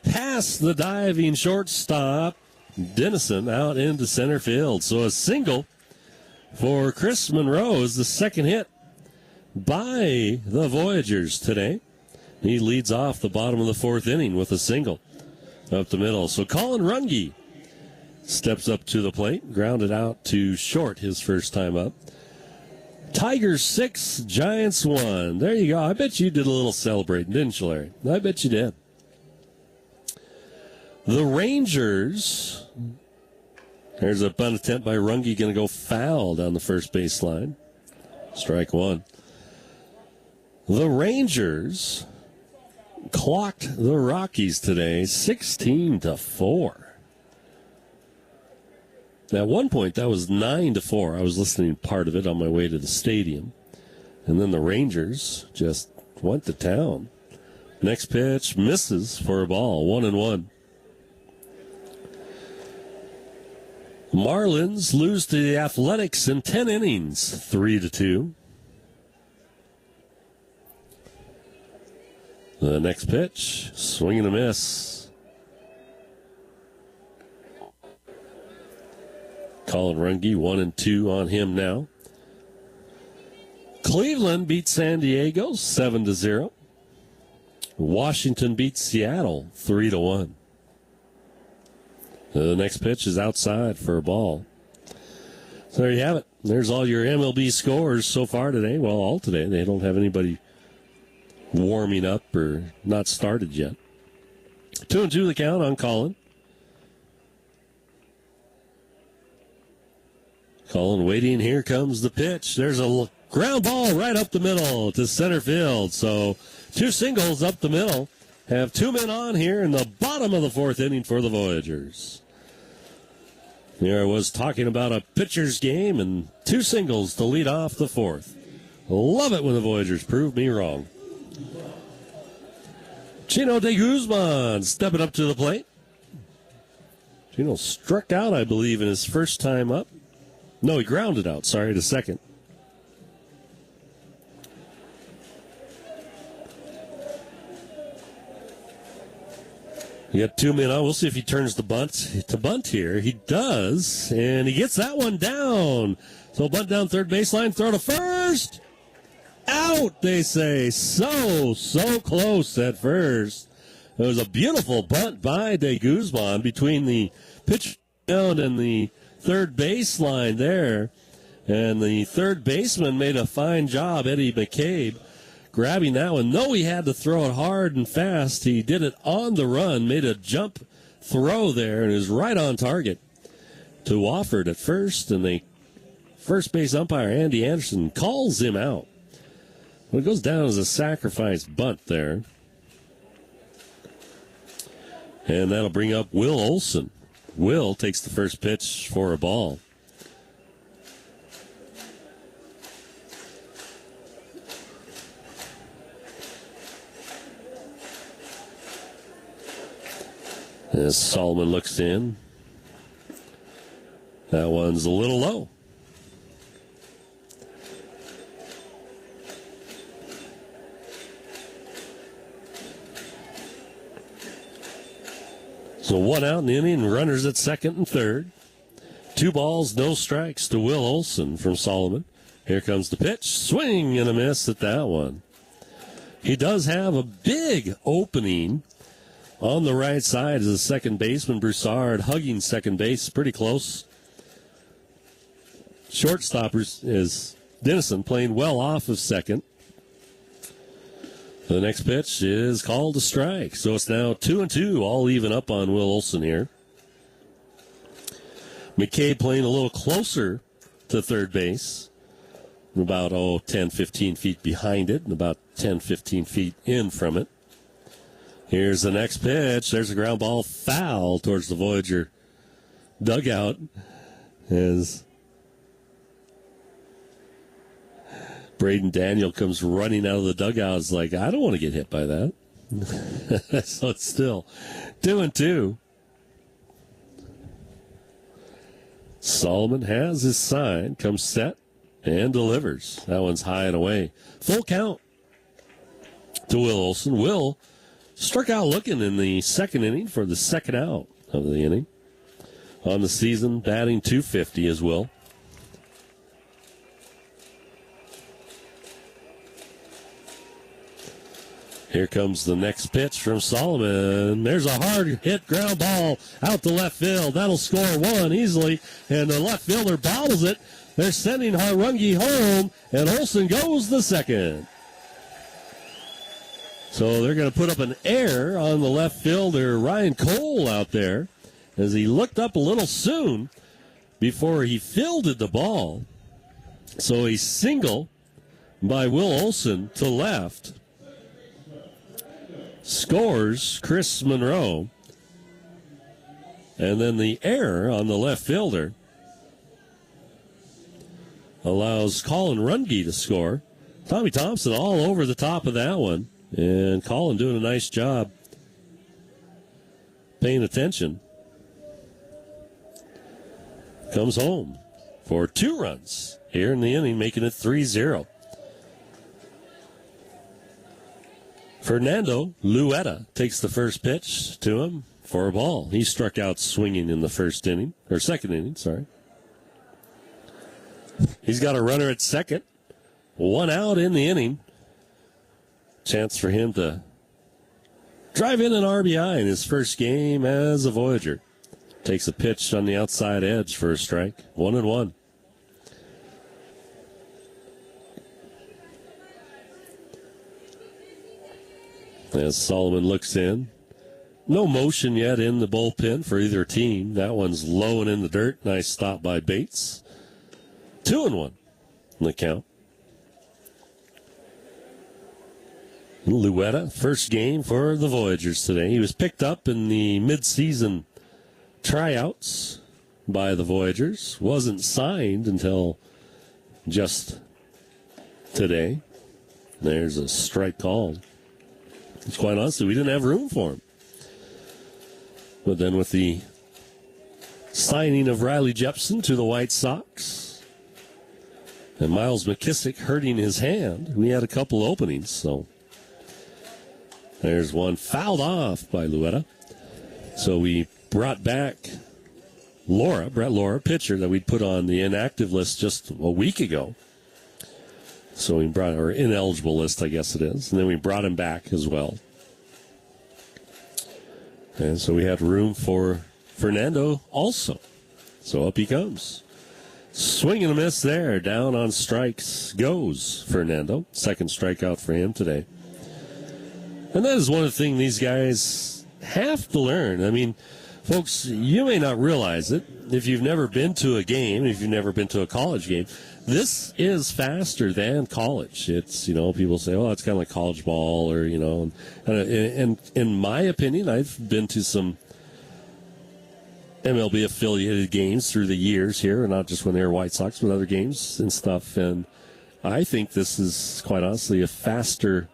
past the diving shortstop, Dennison, out into center field. So a single for Chris Monroe is the second hit by the Voyagers today. He leads off the bottom of the fourth inning with a single up the middle. So Colin Runge steps up to the plate, grounded out to short his first time up. Tigers 6, Giants 1. There you go. I bet you did a little celebrating, didn't you, Larry? I bet you did. The Rangers, there's a bunt attempt by Runge, going to go foul down the first baseline. Strike one. The Rangers clocked the Rockies today 16-4. At one point, that was 9-4. I was listening to part of it on my way to the stadium. And then the Rangers just went to town. Next pitch misses for a ball, 1-1. Marlins lose to the Athletics in 10 innings, 3-2. The next pitch, swing and a miss. Colin Runge, 1-2 on him now. Cleveland beats San Diego 7-0. Washington beats Seattle 3-1. The next pitch is outside for a ball. So there you have it. There's all your MLB scores so far today. Well, all today. They don't have anybody warming up or not started yet. 2-2 the count on Colin. Colin waiting. Here comes the pitch. There's a ground ball right up the middle to center field. So 2 singles up the middle. Have 2 men on here in the bottom of the fourth inning for the Voyagers. Here I was talking about a pitcher's game and 2 singles to lead off the fourth. Love it when the Voyagers prove me wrong. Chino de Guzman stepping up to the plate. Chino struck out, I believe, in his first time up. No, he grounded out, to second. You got 2 men on. We'll see if he turns the bunt here. He does, and he gets that one down. So bunt down third baseline, throw to first. Out, they say. So close at first. It was a beautiful bunt by De Guzman between the pitch mound and the third baseline there. And the third baseman made a fine job, Eddie McCabe, grabbing that one. Though he had to throw it hard and fast, he did it on the run, made a jump throw there, and is right on target to Wofford at first. And the first base umpire, Andy Anderson, calls him out. Well, it goes down as a sacrifice bunt there. And that'll bring up Will Olson. Will takes the first pitch for a ball. As Solomon looks in, that one's a little low. So 1 out in the inning, runners at second and third. 2 balls, no strikes to Will Olson from Solomon. Here comes the pitch. Swing and a miss at that one. He does have a big opening on the right side as a second baseman. Broussard hugging second base pretty close. Shortstop is Dennison playing well off of second. The next pitch is called a strike. So it's now 2-2, all even up on Will Olson here. McCabe playing a little closer to third base. About, 10, 15 feet behind it, and about 10, 15 feet in from it. Here's the next pitch. There's a ground ball foul towards the Voyager dugout. As Braden Daniel comes running out of the dugout. It's like, I don't want to get hit by that. So it's still 2-2. Solomon has his sign, comes set, and delivers. That one's high and away. Full count to Will Olson. Will struck out looking in the second inning for the second out of the inning. On the season, batting .250 as Will. Here comes the next pitch from Solomon. There's a hard hit ground ball out to left field. That'll score one easily, and the left fielder bobbles it. They're sending Harungi home, and Olson goes the second. So they're going to put up an error on the left fielder, Ryan Cole, out there, as he looked up a little soon before he fielded the ball. So a single by Will Olson to left. Scores Chris Monroe. And then the error on the left fielder allows Colin Runge to score. Tommy Thompson all over the top of that one. And Colin doing a nice job paying attention. Comes home for 2 runs here in the inning, making it 3-0. Fernando Luetta takes the first pitch to him for a ball. He struck out swinging in the second inning, sorry. He's got a runner at second. 1 out in the inning. Chance for him to drive in an RBI in his first game as a Voyager. Takes a pitch on the outside edge for a strike. 1-1. As Solomon looks in. No motion yet in the bullpen for either team. That one's low and in the dirt. Nice stop by Bates. 2-1 in the count. Luetta, first game for the Voyagers today. He was picked up in the midseason tryouts by the Voyagers. Wasn't signed until just today. There's a strike called. Quite honestly, we didn't have room for him. But then with the signing of Riley Jepson to the White Sox and Miles McKissick hurting his hand, we had a couple openings. So there's one fouled off by Luetta. So we brought back Brett Laura, pitcher that we'd put on the inactive list just a week ago. So we brought our ineligible list, I guess it is. And then we brought him back as well. And so we had room for Fernando also. So up he comes. Swing and a miss there. Down on strikes goes Fernando. Second strikeout for him today. And that is one of the things these guys have to learn. I mean, folks, you may not realize it if you've never been to a game, if you've never been to a college game. This is faster than college. It's, people say, oh, it's kind of like college ball or, and in my opinion, I've been to some MLB affiliated games through the years here, not just when they were White Sox, but other games and stuff. And I think this is quite honestly a faster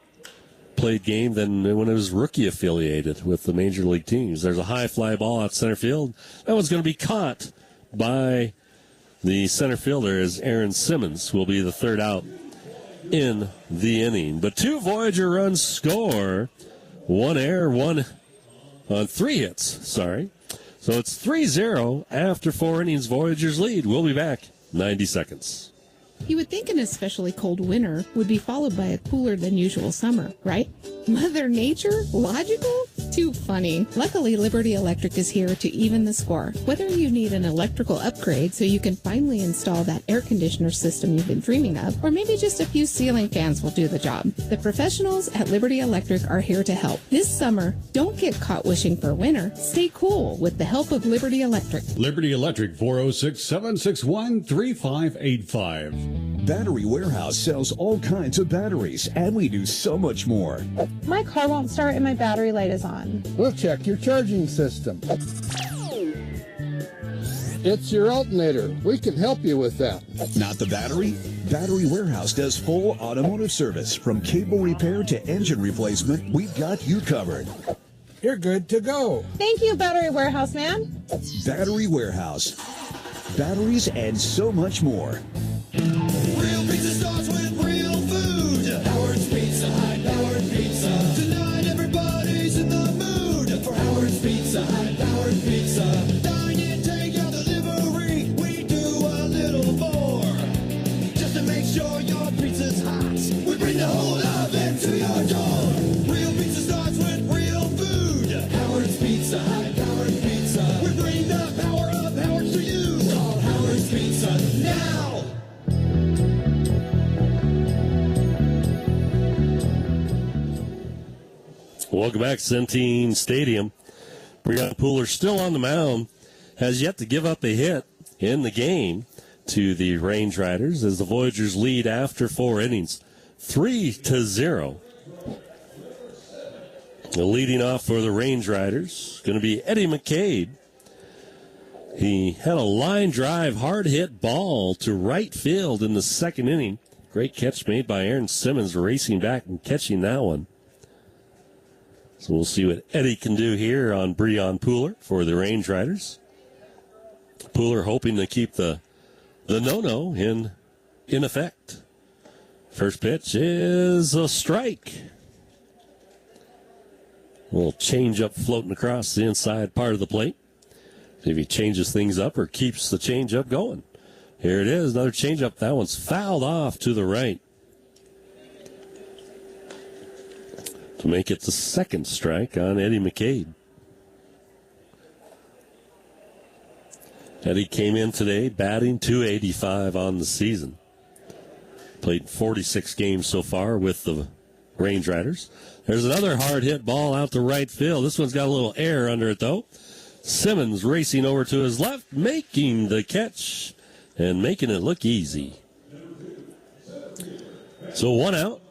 played game than when it was rookie affiliated with the major league teams. There's a high fly ball out center field. That one's going to be caught by the center fielder, as Aaron Simmons will be the third out in the inning. But 2 Voyager runs score. 1 error, 1 on 3 hits. Sorry. So it's 3-0 after 4 innings. Voyagers lead. We'll be back 90 seconds. You would think an especially cold winter would be followed by a cooler than usual summer, right? Mother Nature? Logical? Too funny. Luckily, Liberty Electric is here to even the score. Whether you need an electrical upgrade so you can finally install that air conditioner system you've been dreaming of, or maybe just a few ceiling fans will do the job. The professionals at Liberty Electric are here to help. This summer, don't get caught wishing for winter. Stay cool with the help of Liberty Electric. Liberty Electric, 406-761-3585. Battery Warehouse sells all kinds of batteries, and we do so much more. My car won't start and my battery light is on. We'll check your charging system. It's your alternator. We can help you with that. Not the battery? Battery Warehouse does full automotive service. From cable repair to engine replacement, we've got you covered. You're good to go. Thank you, Battery Warehouse Man. Battery Warehouse. batteries, and so much more. Real pizza starts with real food. Howard's Pizza Hut, Howard Pizza. Tonight everybody's in the mood for Howard's Pizza Hut, Howard Pizza. Dine in, take out delivery. We do a little more just to make sure your pizza's hot. We bring the whole oven to your door. Real pizza starts with real food. Howard's Pizza Hut, Howard Pizza. We bring the power of Howard's to you. Call Howard's Pizza now. Welcome back, Centene Stadium. Breon Pooler still on the mound, has yet to give up a hit in the game to the Range Riders as the Voyagers lead after 4 innings, 3-0. Leading off for the Range Riders, going to be Eddie McCabe. He had a line drive, hard hit ball to right field in the 2nd inning. Great catch made by Aaron Simmons, racing back and catching that one. So we'll see what Eddie can do here on Breon Pooler for the Range Riders. Pooler hoping to keep the no-no in effect. First pitch is a strike. A little change-up floating across the inside part of the plate. See if he changes things up or keeps the change-up going. Here it is, another change-up. That one's fouled off to the right. To make it the 2nd strike on Eddie McCabe. Eddie came in today batting .285 on the season. Played 46 games so far with the Range Riders. There's another hard hit ball out to right field. This one's got a little air under it, though. Simmons racing over to his left, making the catch and making it look easy. So 1 out.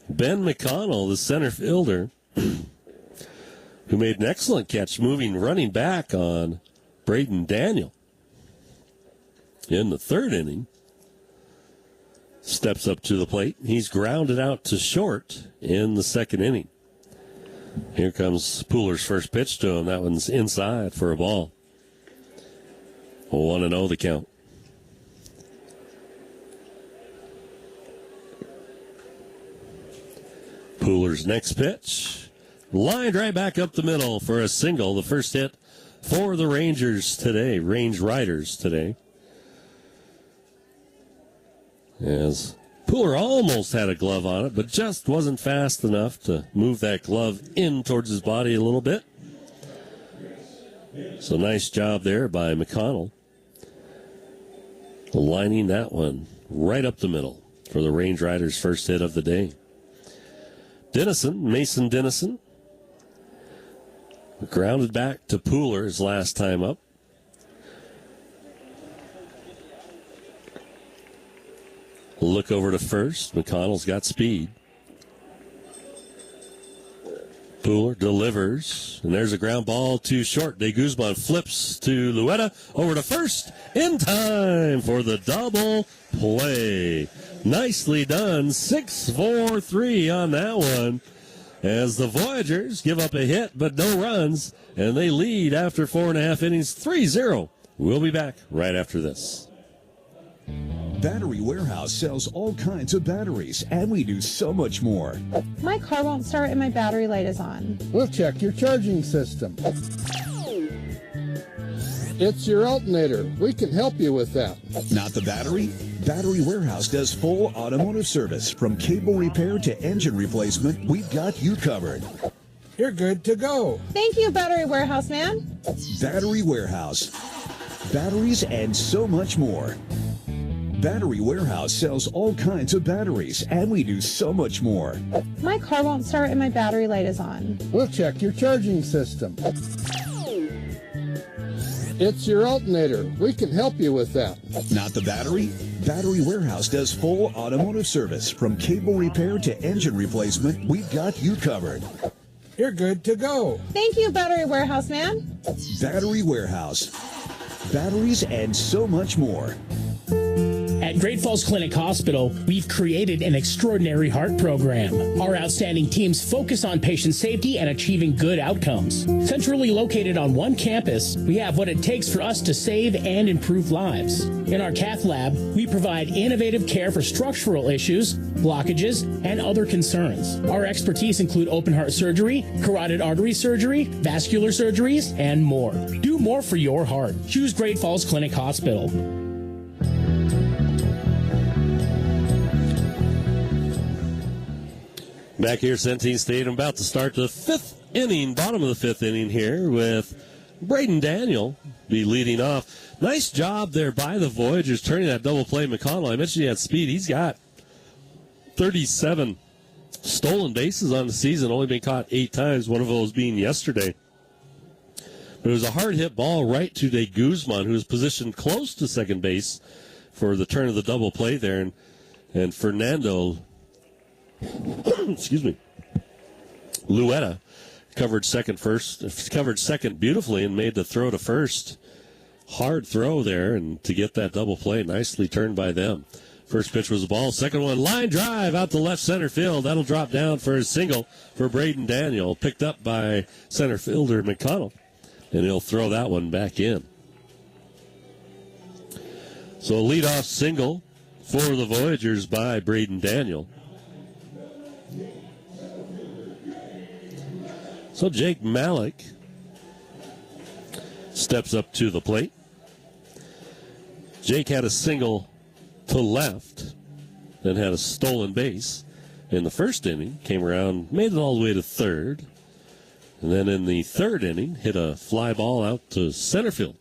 Ben McConnell, the center fielder, who made an excellent catch running back on Braden Daniel in the 3rd inning, steps up to the plate. He's grounded out to short in the 2nd inning. Here comes Pooler's first pitch to him. That one's inside for a ball. 1-0 the count. Pooler's next pitch, lined right back up the middle for a single. The first hit for the Rangers today, Range Riders today. As Pooler almost had a glove on it, but just wasn't fast enough to move that glove in towards his body a little bit. So nice job there by McConnell, lining that one right up the middle for the Range Riders' first hit of the day. Mason Dennison, grounded back to Pooler his last time up. Look over to first. McConnell's got speed. Pooler delivers, and there's a ground ball to short. De Guzman flips to Luetta over to first in time for the double play. Nicely done. 6-4-3 on that one as the Voyagers give up a hit but no runs, and they lead after 4.5 innings 3-0. We'll be back right after this. Battery Warehouse sells all kinds of batteries, and we do so much more. My car won't start and my battery light is on. We'll check your charging system. It's your alternator. We can help you with that. Not the battery? Battery Warehouse does full automotive service. From cable repair to engine replacement, we've got you covered. You're good to go. Thank you, Battery Warehouse Man. Battery Warehouse. Batteries and so much more. Battery Warehouse sells all kinds of batteries, and we do so much more. My car won't start and my battery light is on. We'll check your charging system. It's your alternator. We can help you with that. Not the battery? Battery Warehouse does full automotive service. From cable repair to engine replacement, we've got you covered. You're good to go. Thank you, Battery Warehouse Man. Battery Warehouse. Batteries and so much more. At Great Falls Clinic Hospital, we've created an extraordinary heart program. Our outstanding teams focus on patient safety and achieving good outcomes. Centrally located on one campus, we have what it takes for us to save and improve lives. In our cath lab, we provide innovative care for structural issues, blockages, and other concerns. Our expertise include open heart surgery, carotid artery surgery, vascular surgeries, and more. Do more for your heart. Choose Great Falls Clinic Hospital. Back here, Centene Stadium, about to start the fifth inning, bottom of the fifth inning here, with Braden Daniel be leading off. Nice job there by the Voyagers turning that double play. McConnell, I mentioned he had speed. He's got 37 stolen bases on the season, only been caught 8 times, one of those being yesterday. But it was a hard hit ball right to De Guzman, who was positioned close to second base for the turn of the double play there. And Fernando, excuse me, Luetta covered second beautifully and made the throw to first. Hard throw there, and to get that double play, nicely turned by them. First pitch was a ball. Second one, line drive out to left center field. That'll drop down for a single for Braden Daniel, picked up by center fielder McConnell, and he'll throw that one back in. So a leadoff single for the Voyagers by Braden Daniel. So Jake Malik steps up to the plate. Jake had a single to left, then had a stolen base in the first inning, came around, made it all the way to third, and then in the third inning, hit a fly ball out to center field.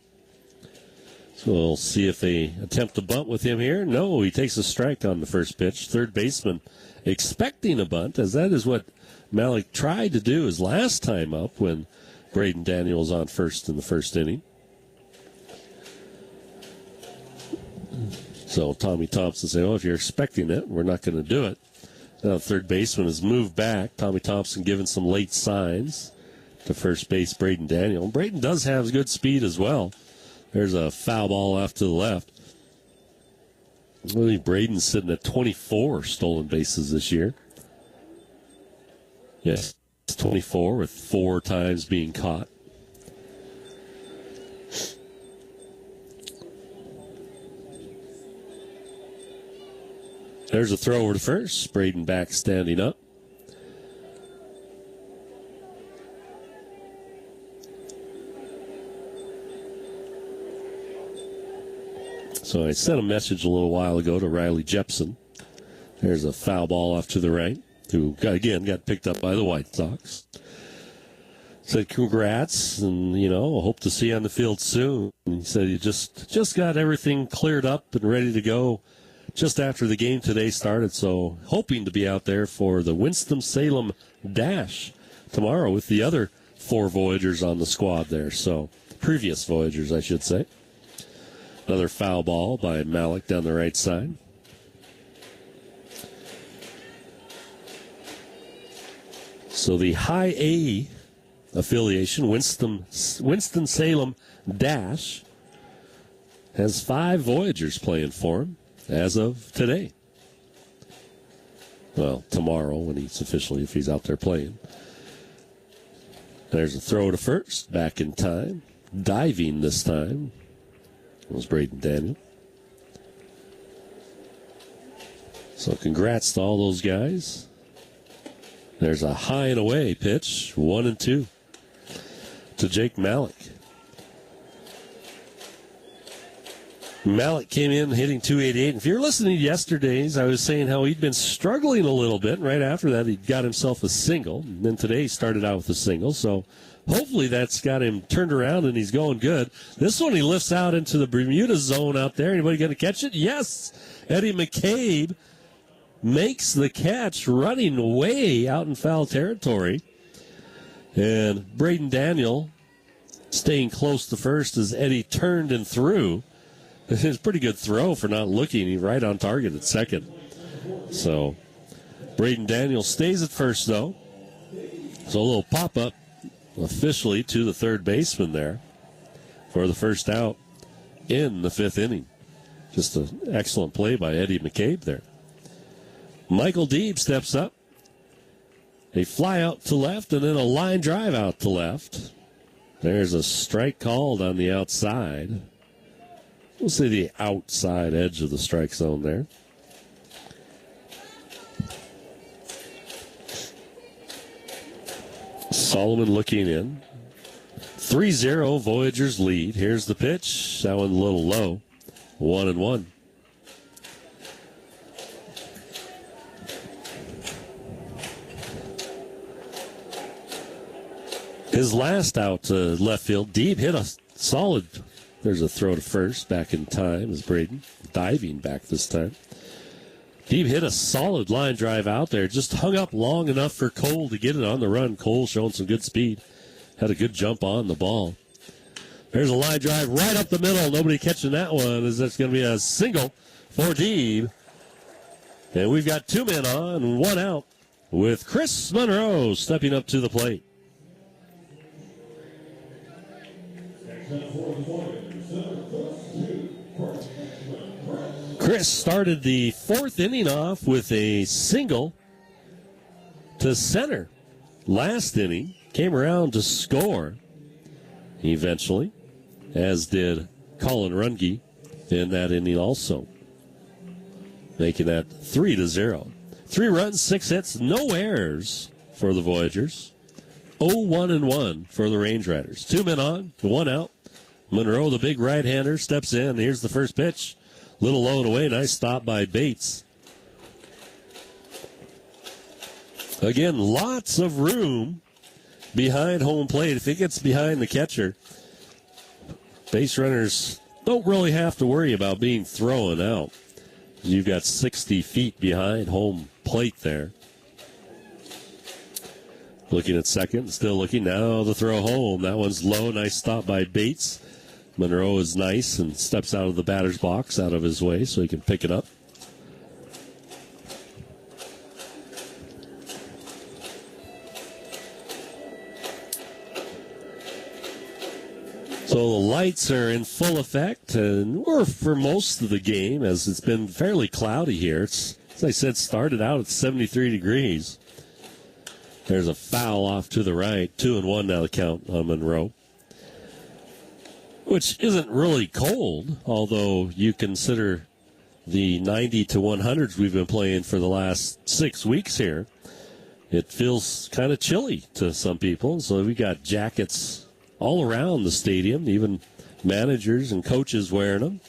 So we'll see if they attempt to bunt with him here. No, he takes a strike on the first pitch. Third baseman expecting a bunt, as that is what Malik tried to do his last time up when Braden Daniel was on first in the first inning. So Tommy Thompson said, if you're expecting it, we're not going to do it. Now the third baseman has moved back. Tommy Thompson giving some late signs to first base Braden Daniel. And Braden does have good speed as well. There's a foul ball off to the left. I believe Braden's sitting at 24 stolen bases this year. Yes, 24 with 4 times being caught. There's a throw over to first. Braden back standing up. So I sent a message a little while ago to Riley Jepson. There's a foul ball off to the right, who, again, got picked up by the White Sox. Said congrats, and, hope to see you on the field soon. And he said he just got everything cleared up and ready to go just after the game today started, so hoping to be out there for the Winston-Salem Dash tomorrow with the other 4 Voyagers on the squad there. So, previous Voyagers, I should say. Another foul ball by Malik down the right side. So the high A affiliation, Winston-Salem Dash, has 5 Voyagers playing for him as of today. Well, tomorrow when if he's out there playing. There's a throw to first, back in time. Diving this time was Braden Daniel. So congrats to all those guys. There's a high and away pitch, 1-2 to Jake Malik. Malik came in hitting .288. If you're listening to yesterday's, I was saying how he'd been struggling a little bit. Right after that, he got himself a single. And then today he started out with a single. So hopefully that's got him turned around and he's going good. This one he lifts out into the Bermuda zone out there. Anybody going to catch it? Yes. Eddie McCabe makes the catch, running way out in foul territory. And Braden Daniel staying close to first as Eddie turned and threw. It's a pretty good throw for not looking. He's right on target at second. So Braden Daniel stays at first, though. So a little pop-up officially to the third baseman there for the first out in the 5th inning. Just an excellent play by Eddie McCabe there. Michael Deeb steps up. A fly out to left and then a line drive out to left. There's a strike called on the outside. We'll say the outside edge of the strike zone there. Solomon looking in. 3-0 Voyagers lead. Here's the pitch. That one a little low. 1-1. His last out to left field. Deeb hit a solid. There's a throw to first. Back in time is Braden. Diving back this time. Deeb hit a solid line drive out there. Just hung up long enough for Cole to get it on the run. Cole showing some good speed. Had a good jump on the ball. There's a line drive right up the middle. Nobody catching that one. As that's going to be a single for Deeb. And we've got 2 men on, 1 out, with Chris Monroe stepping up to the plate. Chris started the 4th inning off with a single to center. Last inning, came around to score eventually, as did Colin Runge in that inning also, making that 3-0. 3 runs, 6 hits, no errors for the Voyagers. 0-1-1 for the Range Riders. 2 men on, 1 out. Monroe, the big right-hander, steps in. Here's the first pitch. Little low and away. Nice stop by Bates. Again, lots of room behind home plate. If it gets behind the catcher, base runners don't really have to worry about being thrown out. You've got 60 feet behind home plate there. Looking at second, still looking. Now the throw home. That one's low. Nice stop by Bates. Monroe is nice and steps out of the batter's box, out of his way, so he can pick it up. So the lights are in full effect, or for most of the game, as it's been fairly cloudy here. It's, as I said, started out at 73 degrees. There's a foul off to the right. 2-1 now the count on Monroe, which isn't really cold, although you consider the 90 to 100s we've been playing for the last 6 weeks here. It feels kind of chilly to some people, so we got jackets all around the stadium, even managers and coaches wearing them.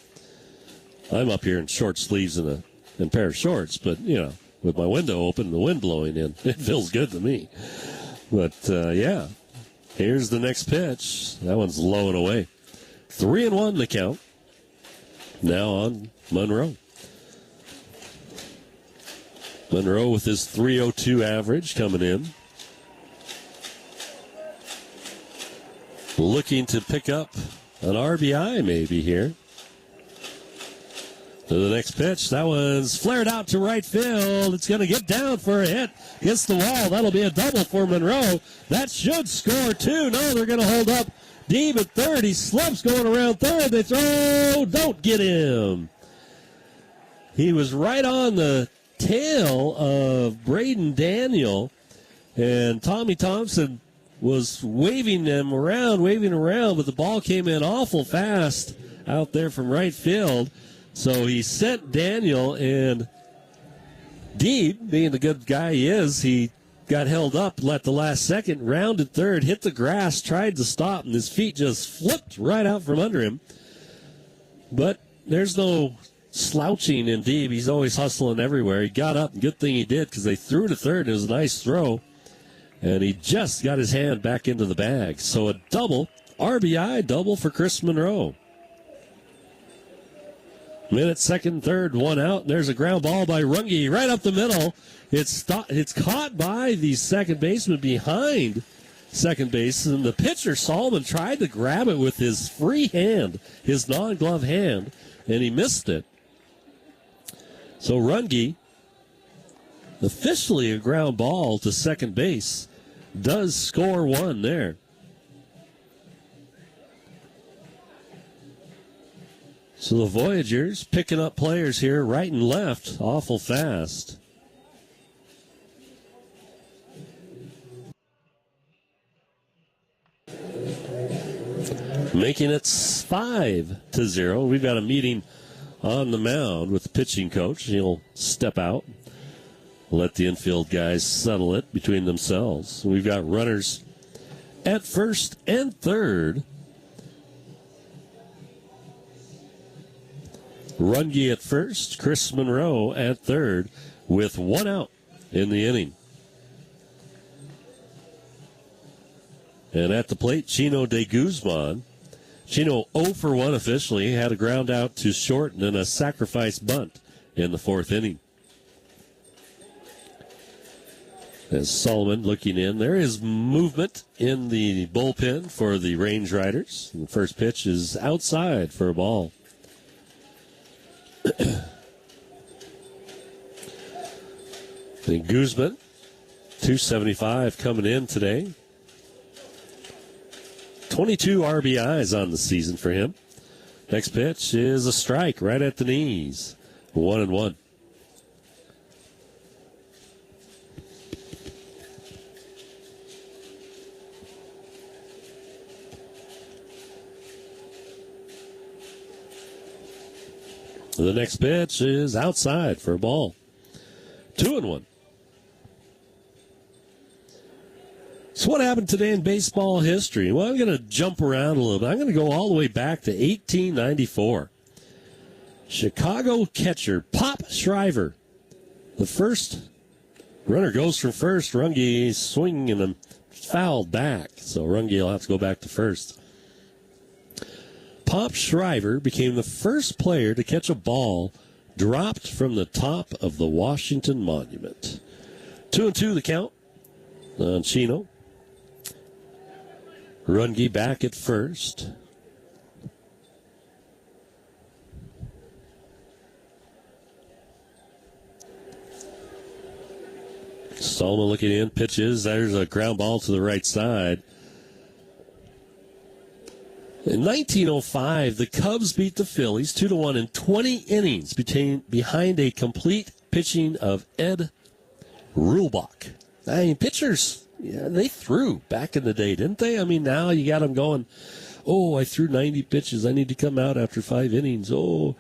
I'm up here in short sleeves and a pair of shorts, but, you know, with my window open and the wind blowing in, it feels good to me. But, yeah, here's the next pitch. That one's low and away. 3-1 the count. Now on Monroe. Monroe with his .302 average coming in. Looking to pick up an RBI maybe here. To the next pitch. That one's flared out to right field. It's going to get down for a hit. Gets the wall. That'll be a double for Monroe. That should score 2. No, they're going to hold up Deeb at third. He slumps going around third. They throw. Don't get him. He was right on the tail of Braden Daniel, and Tommy Thompson was waving around, but the ball came in awful fast out there from right field. So he sent Daniel, and Deeb, being the good guy he is, he got held up, let the last second, rounded third, hit the grass, tried to stop, and his feet just flipped right out from under him. But there's no slouching in Deeb. He's always hustling everywhere. He got up, and good thing he did, because they threw to third. It was a nice throw, and he just got his hand back into the bag. So a double, RBI double for Chris Monroe. Minute, second, third, 1 out. And there's a ground ball by Runge right up the middle. It's caught by the second baseman behind second base, and the pitcher, Solomon, tried to grab it with his free hand, his non-glove hand, and he missed it. So Runge, officially a ground ball to second base, does score 1 there. So the Voyagers picking up players here right and left awful fast. Making it 5-0. We've got a meeting on the mound with the pitching coach. He'll step out, let the infield guys settle it between themselves. We've got runners at first and third. Runge at first, Chris Monroe at third with one out in the inning. And at the plate, Chino de Guzman. Chino 0 for 1 officially, had a ground out to short and then a sacrifice bunt in the fourth inning. As Solomon looking in, there is movement in the bullpen for the Range Riders. The first pitch is outside for a ball. And Guzman, 275 coming in today. 22 RBIs on the season for him. Next pitch is a strike right at the knees. 1-1. The next pitch is outside for a ball. 2-1. So what happened today in baseball history? Well, I'm going to jump around a little bit. I'm going to go all the way back to 1894. Chicago catcher Pop Shriver. The first runner goes from first. Runge swinging and fouled back. So Runge will have to go back to first. Pop Shriver became the first player to catch a ball dropped from the top of the Washington Monument. 2-2 the count on Chino. Runge back at first. Stallman looking in, pitches. There's a ground ball to the right side. In 1905, the Cubs beat the Phillies 2-1 in 20 innings behind a complete pitching of Ed Rulbach. I mean, pitchers, yeah, they threw back in the day, didn't they? I mean, now you got them going, oh, I threw 90 pitches. I need to come out after 5 innings. Oh,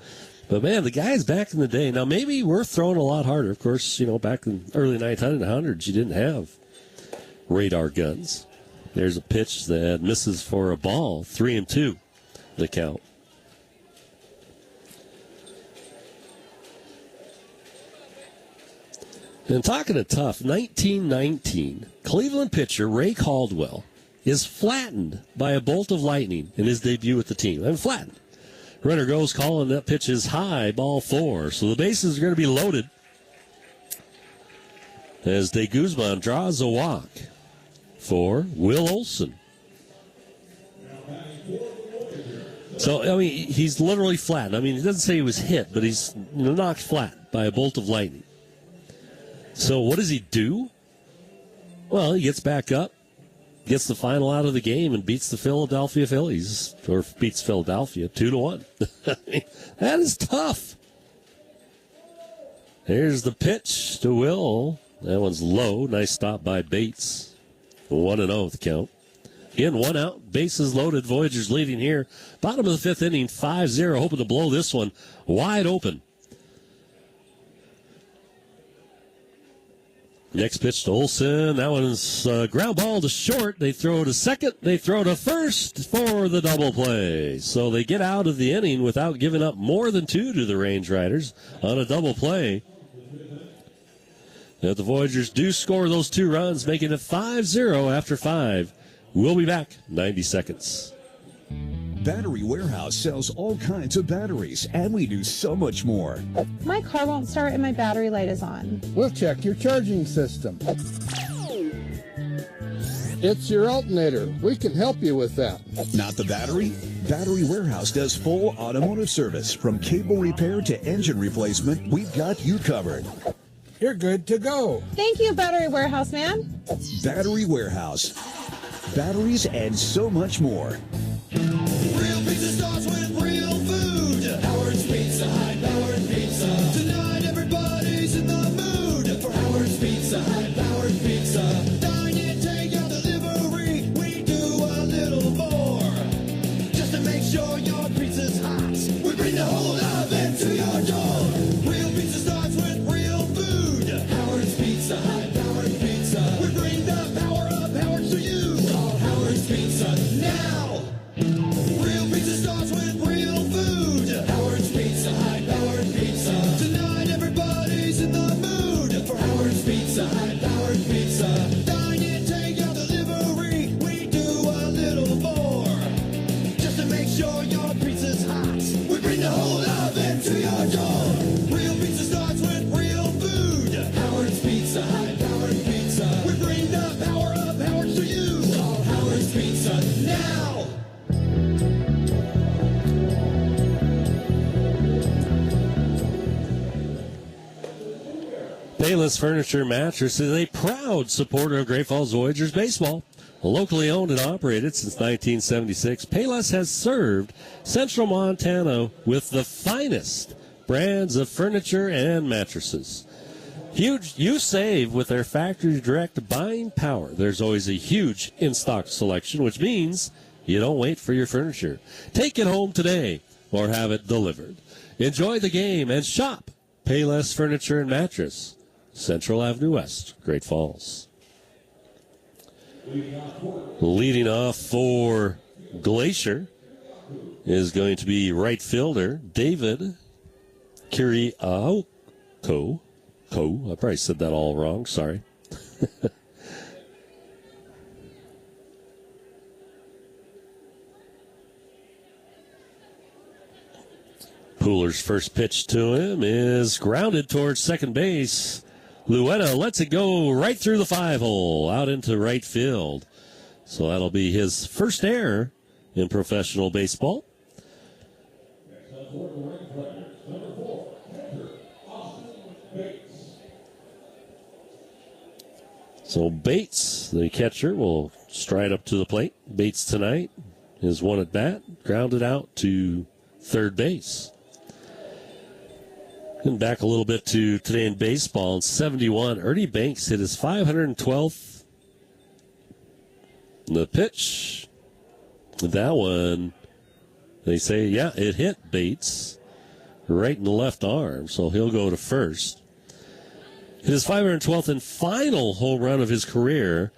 but man, the guys back in the day, now maybe we're throwing a lot harder. Of course, you know, back in early 1900s, you didn't have radar guns. There's a pitch that misses for a ball. 3-2 the count. And talking of tough, 1919, Cleveland pitcher Ray Caldwell is flattened by a bolt of lightning in his debut with the team. I'm flattened. Runner goes calling that pitch is high, ball 4. So the bases are going to be loaded as De Guzman draws a walk for Will Olson. So, I mean, he's literally flattened. I mean, he doesn't say he was hit, but he's knocked flat by a bolt of lightning. So what does he do? Well, he gets back up, gets the final out of the game, and beats the Philadelphia Phillies, or beats Philadelphia 2-1. I mean, that is tough. Here's the pitch to Will. That one's low. Nice stop by Bates. 1-0 the count. Again, 1 out, bases loaded. Voyagers leading here. Bottom of the 5th inning, 5-0, hoping to blow this one wide open. Next pitch to Olson. That one's ground ball to short. They throw to second. They throw to first for the double play. So they get out of the inning without giving up more than 2 to the Range Riders on a double play. Now the Voyagers do score those 2 runs, making it 5-0 after 5. We'll be back 90 seconds. Battery Warehouse sells all kinds of batteries, and we do so much more. My car won't start and my battery light is on. We'll check your charging system. It's your alternator. We can help you with that. Not the battery? Battery Warehouse does full automotive service. From cable repair to engine replacement, we've got you covered. You're good to go. Thank you, Battery Warehouse Man. Battery Warehouse. Batteries and so much more. Real pizza starts with real food. Payless Furniture Mattress is a proud supporter of Great Falls Voyagers baseball. Locally owned and operated since 1976, Payless has served Central Montana with the finest brands of furniture and mattresses. You save with their factory direct buying power. There's always a huge in-stock selection, which means you don't wait for your furniture. Take it home today or have it delivered. Enjoy the game and shop Payless Furniture and Mattress, Central Avenue West, Great Falls. Leading off for Glacier is going to be right fielder David Kiriako. I probably said that all wrong. Sorry. Pooler's first pitch to him is grounded towards second base. Luetta lets it go right through the 5-hole, out into right field. So that'll be his first error in professional baseball. So Bates, the catcher, will stride up to the plate. Bates tonight is one at bat, grounded out to third base. And back a little bit to today in baseball. In 71, Ernie Banks hit his 512th. The pitch, that one, they say, yeah, it hit Bates right in the left arm, so he'll go to first. Hit his 512th and final home run of his career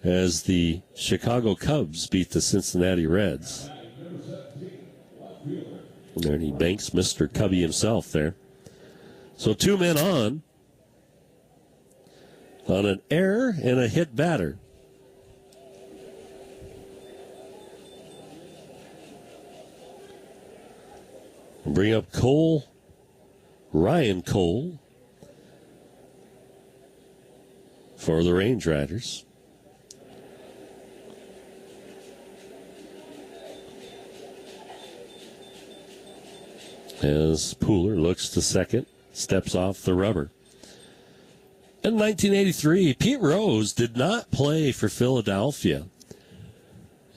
as the Chicago Cubs beat the Cincinnati Reds. Ernie Banks, Mr. Cubby himself there. So 2 men on an error and a hit batter. Bring up Cole, Ryan Cole, for the Range Riders. As Pooler looks to second, steps off the rubber. In 1983, Pete Rose did not play for Philadelphia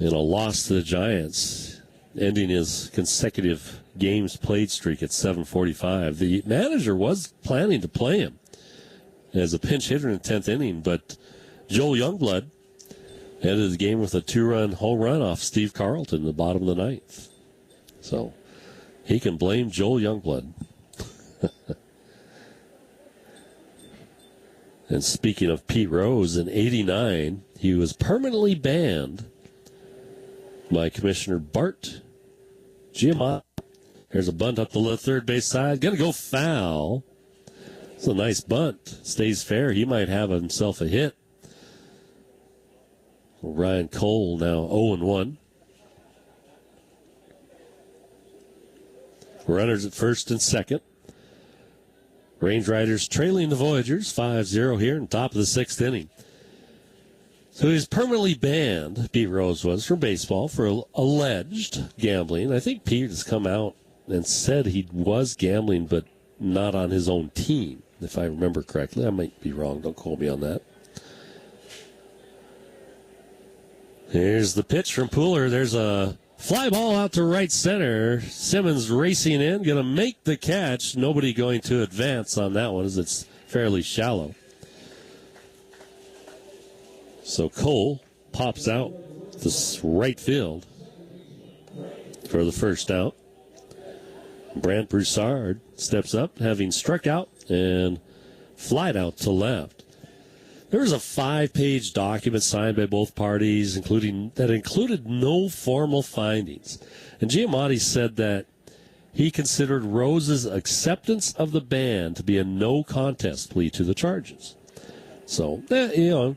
in a loss to the Giants, ending his consecutive games played streak at 745. The manager was planning to play him as a pinch hitter in the 10th inning, but Joel Youngblood ended the game with a 2-run home run off Steve Carlton in the bottom of the 9th. So he can blame Joel Youngblood. And speaking of Pete Rose, in 89, he was permanently banned by Commissioner Bart Giamatti. There's a bunt up the third base side. Going to go foul. It's a nice bunt. Stays fair. He might have himself a hit. Ryan Cole now 0-1. Runners at first and second. Range Riders trailing the Voyagers 5-0 here in top of the 6th inning. So he's permanently banned, Pete Rose was, from baseball for alleged gambling. I think Pete has come out and said he was gambling, but not on his own team, if I remember correctly. I might be wrong. Don't quote me on that. Here's the pitch from Pooler. There's a fly ball out to right center. Simmons racing in, going to make the catch. Nobody going to advance on that one as it's fairly shallow. So Cole pops out to right field for the first out. Brant Broussard steps up, having struck out and flied out to left. There was a 5-page document signed by both parties, included no formal findings. And Giamatti said that he considered Rose's acceptance of the ban to be a no-contest plea to the charges. So,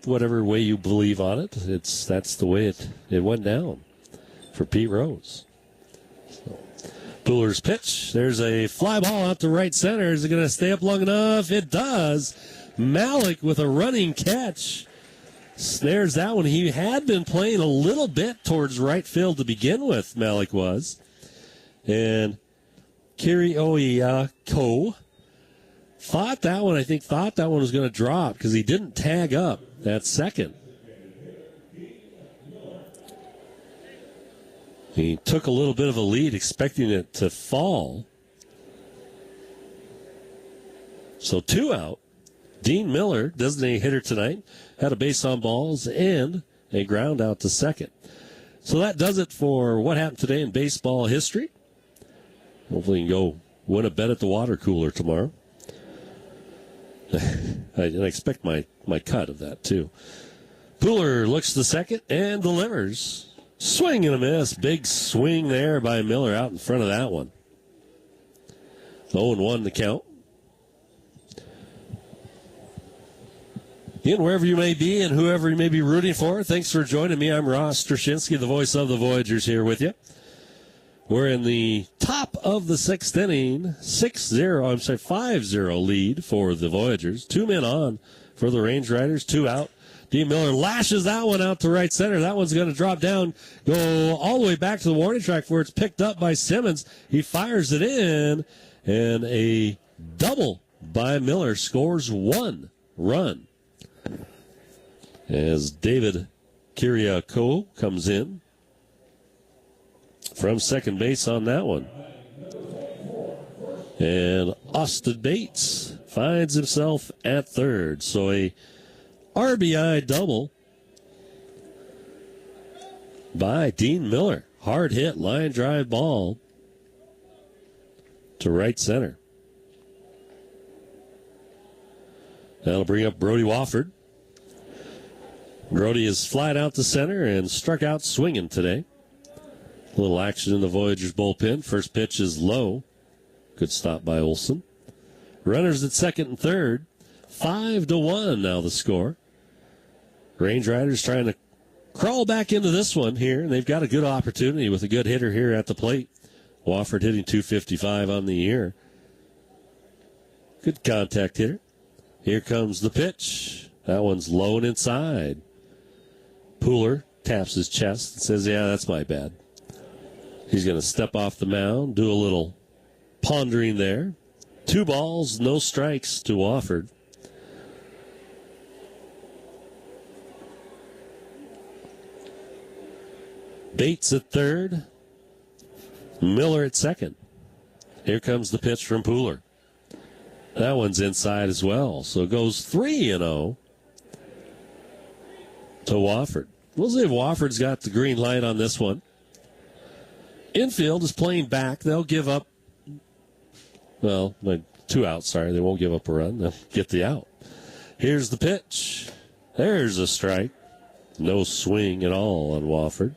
whatever way you believe on it, that's the way it went down for Pete Rose. So, Pooler's pitch. There's a fly ball out to right center. Is it going to stay up long enough? It does. Malik with a running catch snares that one. He had been playing a little bit towards right field to begin with, Malik was. And Kiriako thought that one was going to drop because he didn't tag up that second. He took a little bit of a lead, expecting it to fall. So 2 out. Dean Miller, designated hitter tonight, had a base on balls and a ground out to second. So that does it for what happened today in baseball history. Hopefully you can go win a bet at the water cooler tomorrow. I expect my cut of that, too. Pooler looks to second and delivers. Swing and a miss. Big swing there by Miller out in front of that one. 0-1 to count. Again, wherever you may be and whoever you may be rooting for, thanks for joining me. I'm Ross Strashinsky, the voice of the Voyagers, here with you. We're in the top of the 6th inning, 5-0 lead for the Voyagers. 2 men on for the Range Riders, 2 out. Dean Miller lashes that one out to right center. That one's going to drop down, go all the way back to the warning track where it's picked up by Simmons. He fires it in, and a double by Miller scores 1 run. As David Kiriakou comes in from second base on that one. And Austin Bates finds himself at third. So a RBI double by Dean Miller. Hard hit, line drive ball to right center. That'll bring up Brody Wofford. Brody is flat out to center and struck out swinging today. A little action in the Voyagers bullpen. First pitch is low. Good stop by Olson. Runners at second and third. 5-1 now the score. Range Riders trying to crawl back into this one here, and they've got a good opportunity with a good hitter here at the plate. Wofford hitting .255 on the year. Good contact hitter. Here comes the pitch. That one's low and inside. Pooler taps his chest and says, yeah, that's my bad. He's going to step off the mound, do a little pondering there. 2 balls, no strikes to Wofford. Bates at third. Miller at second. Here comes the pitch from Pooler. That one's inside as well. So it goes 3-0 to Wofford. We'll see if Wofford's got the green light on this one. Infield is playing back. They'll give up, 2 outs, sorry. They won't give up a run. They'll get the out. Here's the pitch. There's a strike. No swing at all on Wofford.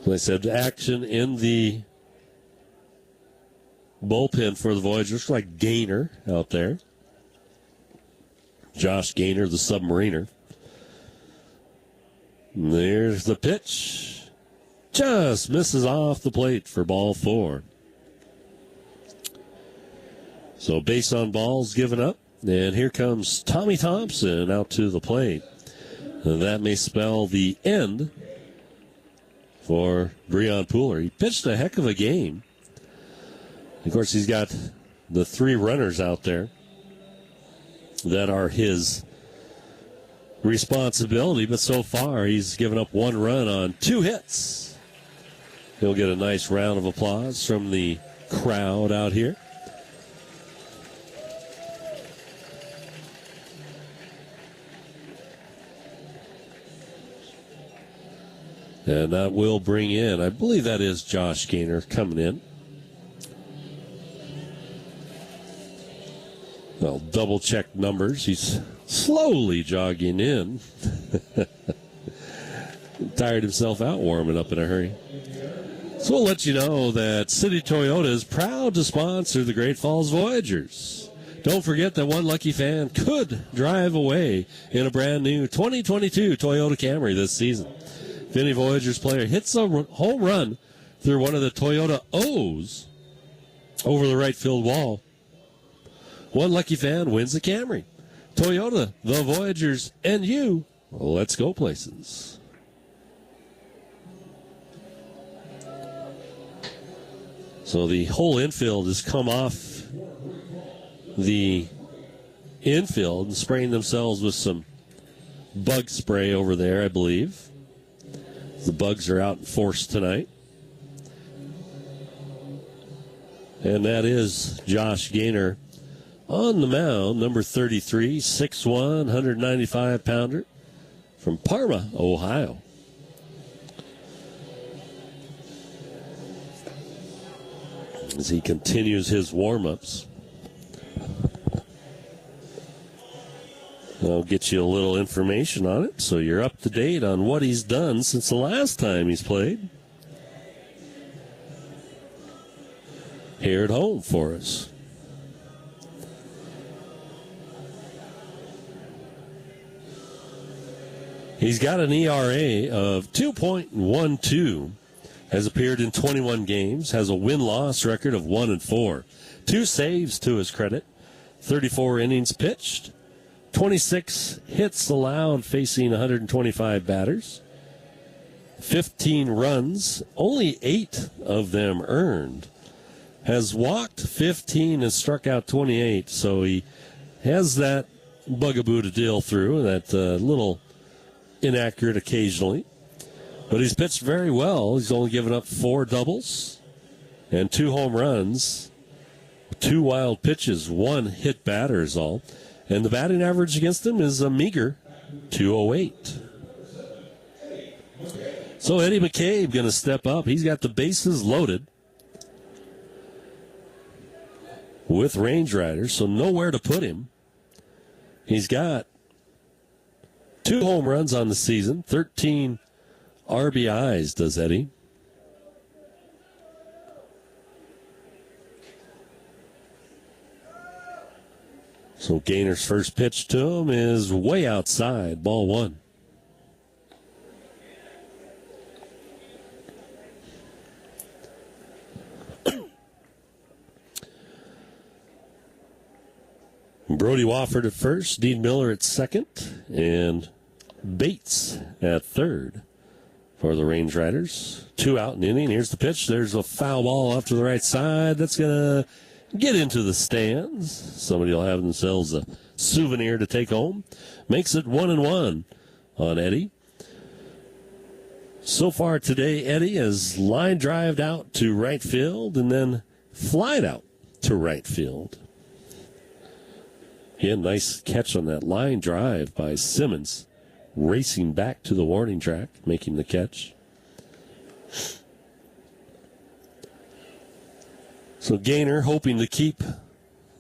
They said action in the bullpen for the Voyagers, like Gaynor out there. Josh Gaynor, the submariner. And there's the pitch. Just misses off the plate for ball 4. So base on balls given up. And here comes Tommy Thompson out to the plate. And that may spell the end for Breon Pooler. He pitched a heck of a game. Of course, he's got the 3 runners out there that are his responsibility, but so far he's given up 1 run on 2 hits. He'll get a nice round of applause from the crowd out here. And that will bring in, I believe that is Josh Gaynor coming in. Well, double check numbers. He's slowly jogging in. Tired himself out warming up in a hurry. So we'll let you know that City Toyota is proud to sponsor the Great Falls Voyagers. Don't forget that one lucky fan could drive away in a brand new 2022 Toyota Camry this season. If any Voyagers player hits a home run through one of the Toyota O's over the right field wall, one lucky fan wins the Camry. Toyota, the Voyagers, and you, let's go places. So the whole infield has come off the infield and spraying themselves with some bug spray over there, I believe. The bugs are out in force tonight. And that is Josh Gaynor on the mound, number 33, 6'1", 195-pounder from Parma, Ohio. As he continues his warm-ups. I'll get you a little information on it so you're up to date on what he's done since the last time he's played. Here at home for us. He's got an ERA of 2.12, has appeared in 21 games, has a win-loss record of 1-4. 2 saves to his credit, 34 innings pitched, 26 hits allowed facing 125 batters, 15 runs, only 8 of them earned. Has walked 15 and struck out 28, so he has that bugaboo to deal through, that little inaccurate occasionally. But he's pitched very well. He's only given up 4 doubles and 2 home runs, 2 wild pitches, 1 hit batter is all. And the batting average against him is a meager 208. So Eddie McCabe going to step up. He's got the bases loaded with Range Riders, so nowhere to put him. He's got 2 home runs on the season, 13 RBIs, does Eddie. So Gaynor's first pitch to him is way outside, ball 1. Brody Wofford at first, Dean Miller at second, and Bates at third for the Range Riders. 2 out in the inning. Here's the pitch. There's a foul ball off to the right side. That's going to get into the stands. Somebody will have themselves a souvenir to take home. Makes it 1-1 on Eddie. So far today, Eddie has line drived out to right field and then flied out to right field. Again, nice catch on that line drive by Simmons, racing back to the warning track, making the catch. So Gaynor hoping to keep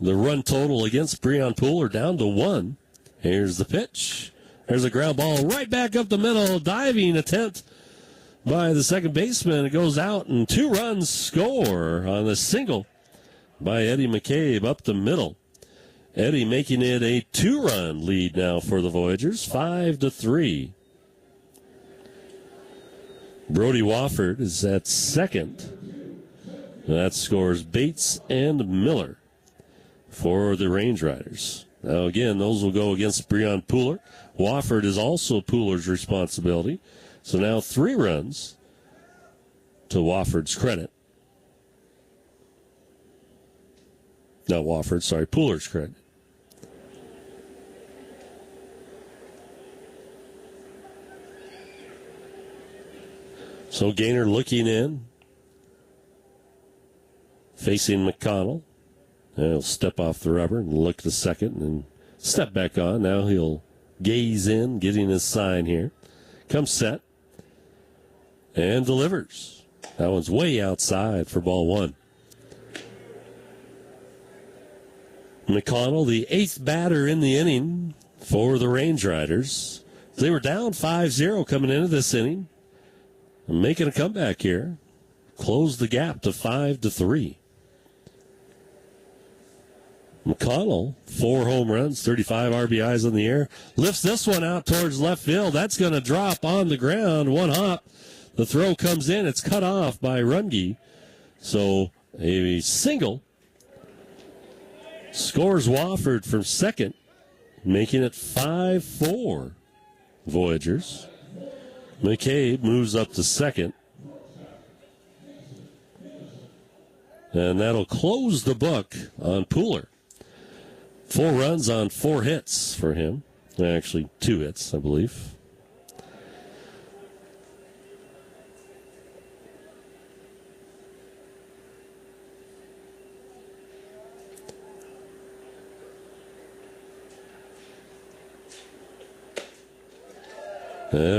the run total against Breon Pooler down to 1. Here's the pitch. There's a ground ball right back up the middle. Diving attempt by the second baseman. It goes out, and 2 runs score on a single by Eddie McCabe up the middle. Eddie making it a 2-run lead now for the Voyagers, 5-3. Brody Wofford is at second. That scores Bates and Miller for the Range Riders. Now, again, those will go against Breon Pooler. Wofford is also Pooler's responsibility. So now 3 runs to Wofford's credit. Not Wofford, sorry, Pooler's credit. So Gaynor looking in, facing McConnell. And he'll step off the rubber and look to second and step back on. Now he'll gaze in, getting his sign here. Comes set and delivers. That one's way outside for ball 1. McConnell, the 8th batter in the inning for the Range Riders. They were down 5-0 coming into this inning. Making a comeback here. Close the gap to 5-3. McConnell, 4 home runs, 35 RBIs in the air. Lifts this one out towards left field. That's going to drop on the ground. 1 hop. The throw comes in. It's cut off by Runge. So a single. Scores Wofford from second, making it 5-4 Voyagers. McCabe moves up to second. And that'll close the book on Pooler. 4 runs on 4 hits for him. Actually, 2 hits, I believe.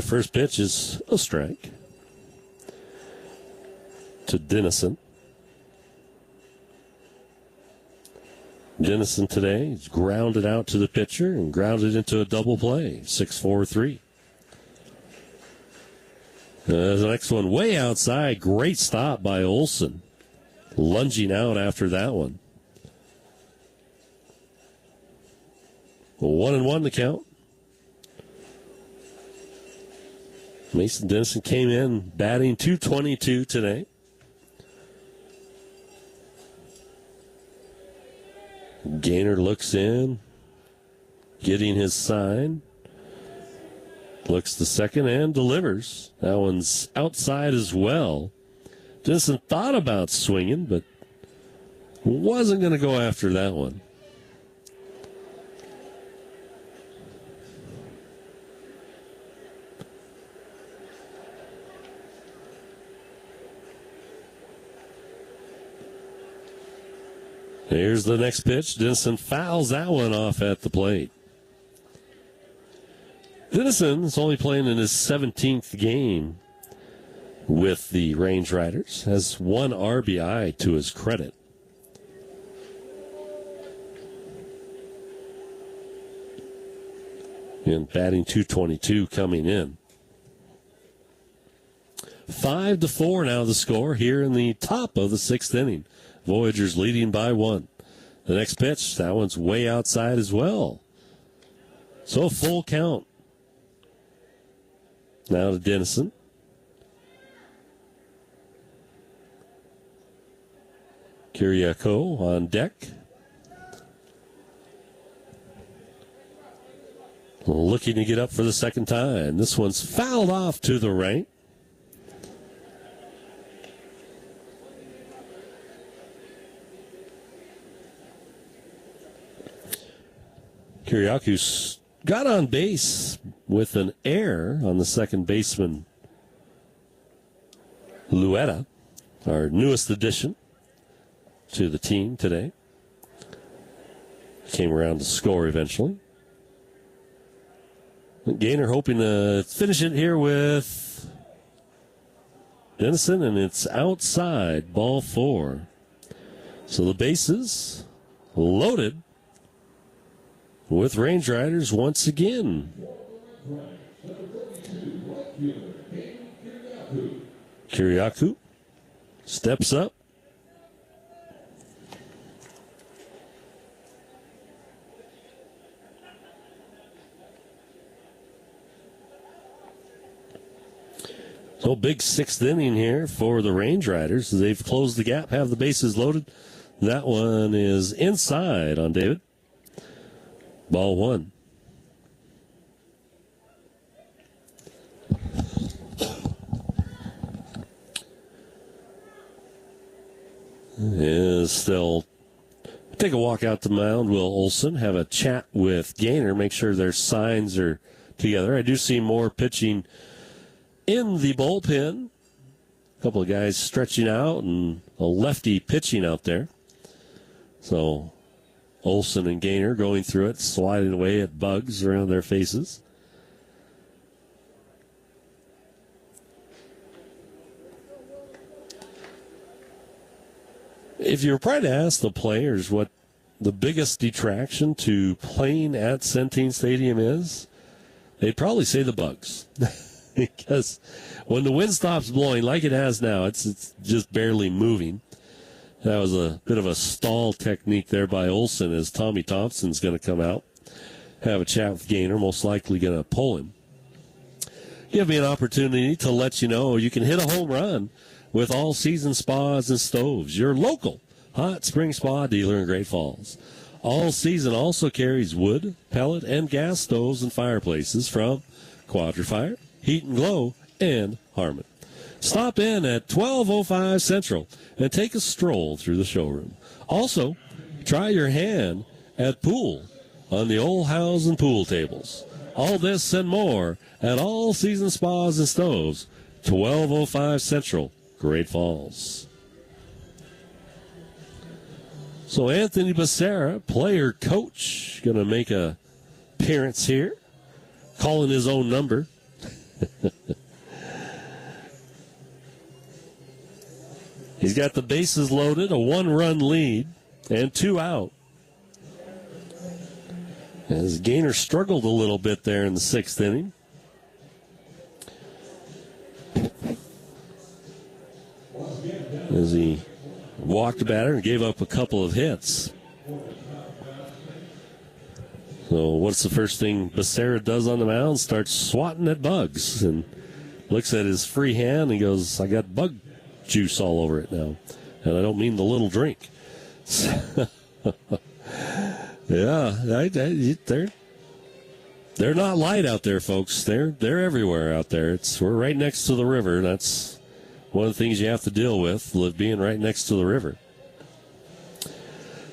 First pitch is a strike to Dennison. Dennison today is grounded out to the pitcher and grounded into a double play, 6-4-3. The next one way outside, great stop by Olson. Lunging out after that one. 1-1 the count. Mason Dennison came in batting .222 today. Gaynor looks in, getting his sign. Looks the second and delivers. That one's outside as well. Dennison thought about swinging, but wasn't going to go after that one. Here's the next pitch. Dennison fouls that one off at the plate. Dennison is only playing in his 17th game with the Range Riders. Has 1 RBI to his credit. And batting .222 coming in. 5-4 now the score here in the top of the 6th inning. Voyagers leading by 1. The next pitch, that one's way outside as well. So full count. Now to Dennison. Kiriakou on deck. Looking to get up for the second time. This one's fouled off to the right. Kiriakou got on base with an error on the second baseman, Luetta, our newest addition to the team today. Came around to score eventually. Gaynor hoping to finish it here with Dennison, and it's outside, ball 4. So the bases loaded with Range Riders once again. Kiriakou steps up. So big 6th inning here for the Range Riders. They've closed the gap, have the bases loaded. That one is inside on David. Ball 1. Is still take a walk out to mound. Will Olson have a chat with Gaynor, make sure their signs are together. I do see more pitching in the bullpen. A couple of guys stretching out and a lefty pitching out there. So Olson and Gaynor going through it, sliding away at bugs around their faces. If you were probably to ask the players what the biggest detraction to playing at Centene Stadium is, they'd probably say the bugs. Because when the wind stops blowing like it has now, it's just barely moving. That was a bit of a stall technique there by Olson, as Tommy Thompson's going to come out, have a chat with Gaynor, most likely going to pull him. Give me an opportunity to let you know you can hit a home run with All Season Spas and Stoves, your local hot spring spa dealer in Great Falls. All Season also carries wood, pellet, and gas stoves and fireplaces from Quadra Fire, Heat and Glow, and Harmon. Stop in at 1205 Central and take a stroll through the showroom. Also, try your hand at pool on the Old House pool tables. All this and more at All Season Spas and Stoves, 1205 Central, Great Falls. So Anthony Becerra, player coach, going to make a appearance here, calling his own number. He's got the bases loaded, a 1-run lead, and 2 out. As Gaynor struggled a little bit there in the 6th inning. As he walked the batter and gave up a couple of hits. So what's the first thing Becerra does on the mound? Starts swatting at bugs and looks at his free hand and goes, I got bug juice all over it now. And I don't mean the little drink. Yeah, they're not light out there, folks. They're everywhere out there. We're right next to the river. That's one of the things you have to deal with, being right next to the river.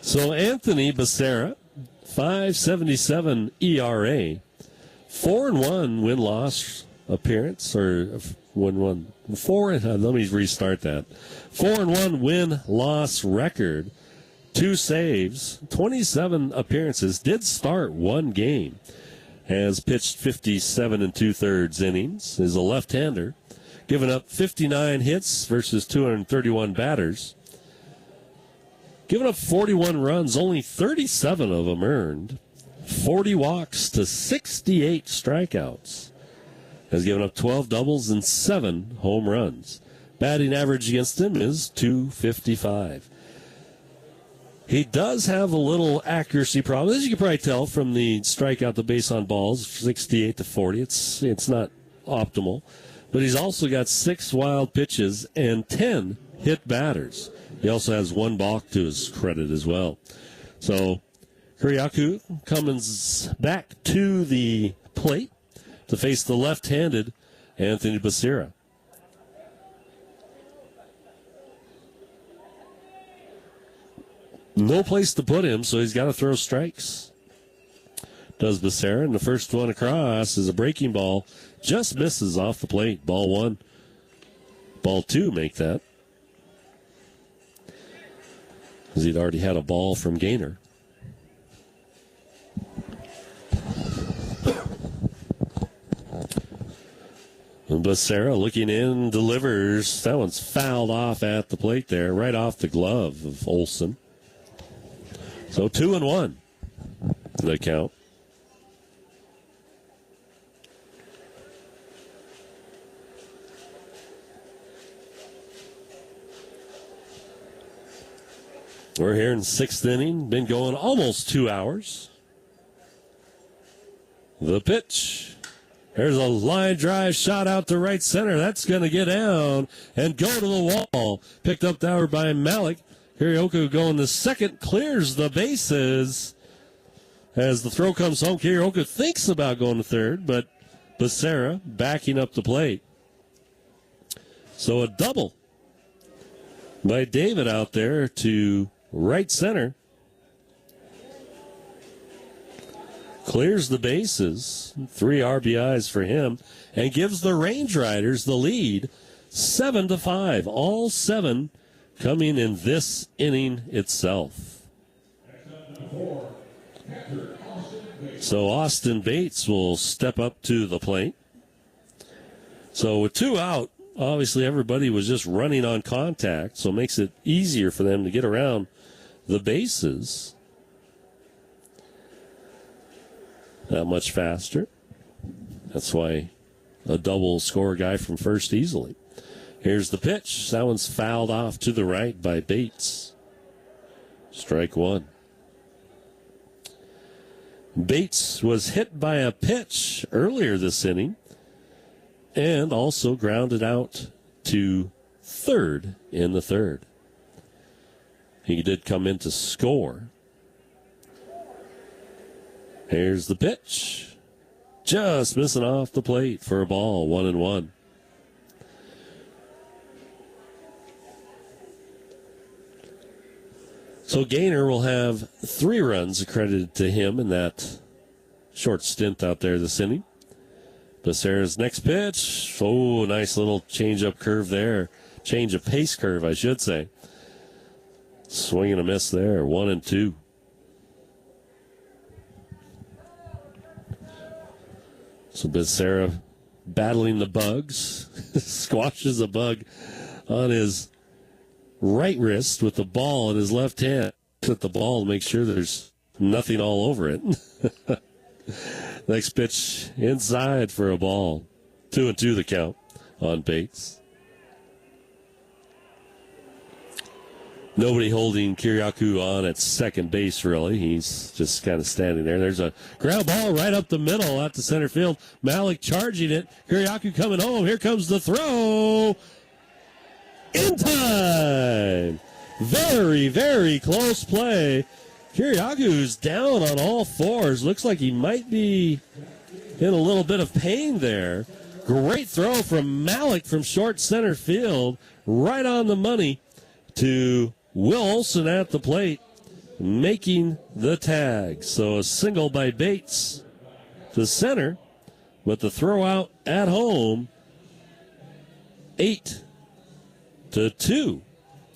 So Anthony Becerra, 5.77 ERA, 4-1 win-loss appearance, or win-1, 4. Let me restart that. 4-1 win-loss record, 2 saves, 27 appearances. Did start 1 game. Has pitched 57 2/3 innings. Is a left-hander. Given up 59 hits versus 231 batters. Given up 41 runs, only 37 of them earned. 40 walks to 68 strikeouts. Has given up 12 doubles and 7 home runs. Batting average against him is .255. He does have a little accuracy problem. As you can probably tell from the strikeout to base on balls, 68 to 40. It's not optimal. But he's also got 6 wild pitches and 10 hit batters. He also has 1 balk to his credit as well. So Kuriaku comes back to the plate to face the left-handed Anthony Becerra. No place to put him, so he's got to throw strikes. Does Becerra, and the first one across is a breaking ball. Just misses off the plate. Ball 1. Ball 2 make that. Because he'd already had a ball from Gaynor. And Becerra looking in, delivers. That one's fouled off at the plate there, right off the glove of Olsen. So 2-1, the count. We're here in the 6th inning. Been going almost 2 hours. The pitch. There's a line drive shot out to right center. That's going to get down and go to the wall. Picked up there by Malik. Kirioka going to second, clears the bases. As the throw comes home, Kirioka thinks about going to third, but Becerra backing up the plate. So a double by David out there to right center. Clears the bases, 3 RBIs for him, and gives the Range Riders the lead, 7-5. All 7 coming in this inning itself. So Austin Bates will step up to the plate. So with 2 out, obviously everybody was just running on contact, so it makes it easier for them to get around the bases. That much faster. That's why a double score guy from first easily. Here's the pitch. That one's fouled off to the right by Bates. Strike 1. Bates was hit by a pitch earlier this inning and also grounded out to third in the 3rd. He did come in to score. Here's the pitch. Just missing off the plate for a ball, 1-1. So Gaynor will have 3 runs accredited to him in that short stint out there this inning. Becerra's next pitch. Oh, nice little change-up curve there. Change of pace curve, I should say. Swing and a miss there. 1-2. So Becerra battling the bugs. Squashes a bug on his right wrist with the ball in his left hand. At the ball to make sure there's nothing all over it. Next pitch inside for a ball. 2-2 the count on Bates. Nobody holding Kiriakou on at second base, really. He's just kind of standing there. There's a ground ball right up the middle out to center field. Malik charging it. Kiriakou coming home. Here comes the throw. In time. Very, very close play. Kiriakou's down on all fours. Looks like he might be in a little bit of pain there. Great throw from Malik from short center field. Right on the money to Will Olson at the plate, making the tag. So a single by Bates to center, but the throw out at home, 8-2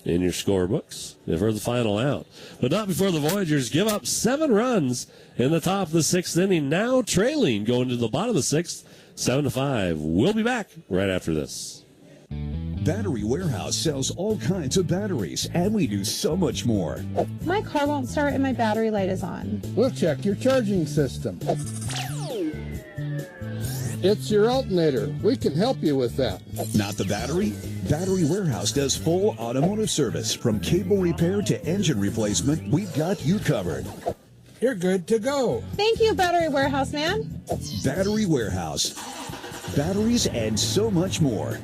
in your scorebooks for the final out. But not before the Voyagers give up 7 runs in the top of the 6th inning, now trailing going to the bottom of the 6th, 7-5. We'll be back right after this. Battery Warehouse sells all kinds of batteries, and we do so much more. My car won't start and my battery light is on. We'll check your charging system. It's your alternator. We can help you with that. Not the battery? Battery Warehouse does full automotive service. From cable repair to engine replacement, we've got you covered. You're good to go. Thank you, Battery Warehouse Man. Battery Warehouse. Batteries and so much more.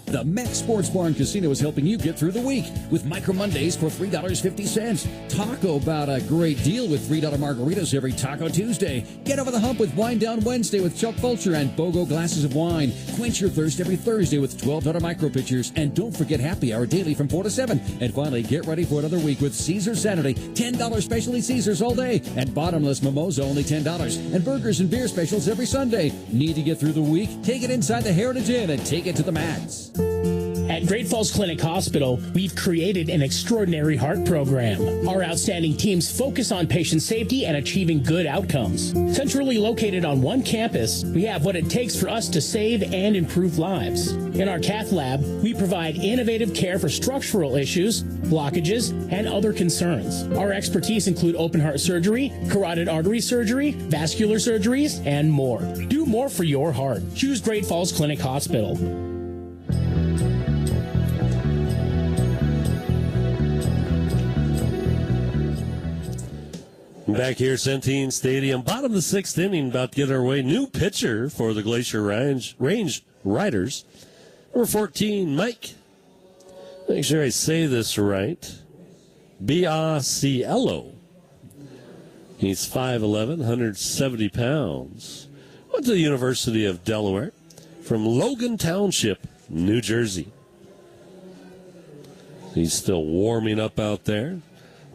The Met Sports Bar and Casino is helping you get through the week with Micro Mondays for $3.50. Taco about a great deal with $3 margaritas every Taco Tuesday. Get over the hump with Wine Down Wednesday with Chuck Fulcher and BOGO glasses of wine. Quench your thirst every Thursday with $12 micro pitchers. And don't forget happy hour daily from 4 to 7. And finally, get ready for another week with Caesar Saturday. $10 specialty Caesars all day. And bottomless mimosa only $10. And burgers and beer specials every Sunday. Need to get through the week? Take it inside the Heritage Inn and take it to the max. At Great Falls Clinic Hospital, we've created an extraordinary heart program. Our outstanding teams focus on patient safety and achieving good outcomes. Centrally located on one campus, we have what it takes for us to save and improve lives. In our cath lab, we provide innovative care for structural issues, blockages, and other concerns. Our expertise include open heart surgery, carotid artery surgery, vascular surgeries, and more. Do more for your heart. Choose Great Falls Clinic Hospital. Back here, Centene Stadium, bottom of the 6th inning, about to get our way. New pitcher for the Glacier Range Riders. Number 14, Mike. Make sure I say this right. Biasiello. He's 5'11", 170 pounds. Went to the University of Delaware from Logan Township, New Jersey. He's still warming up out there.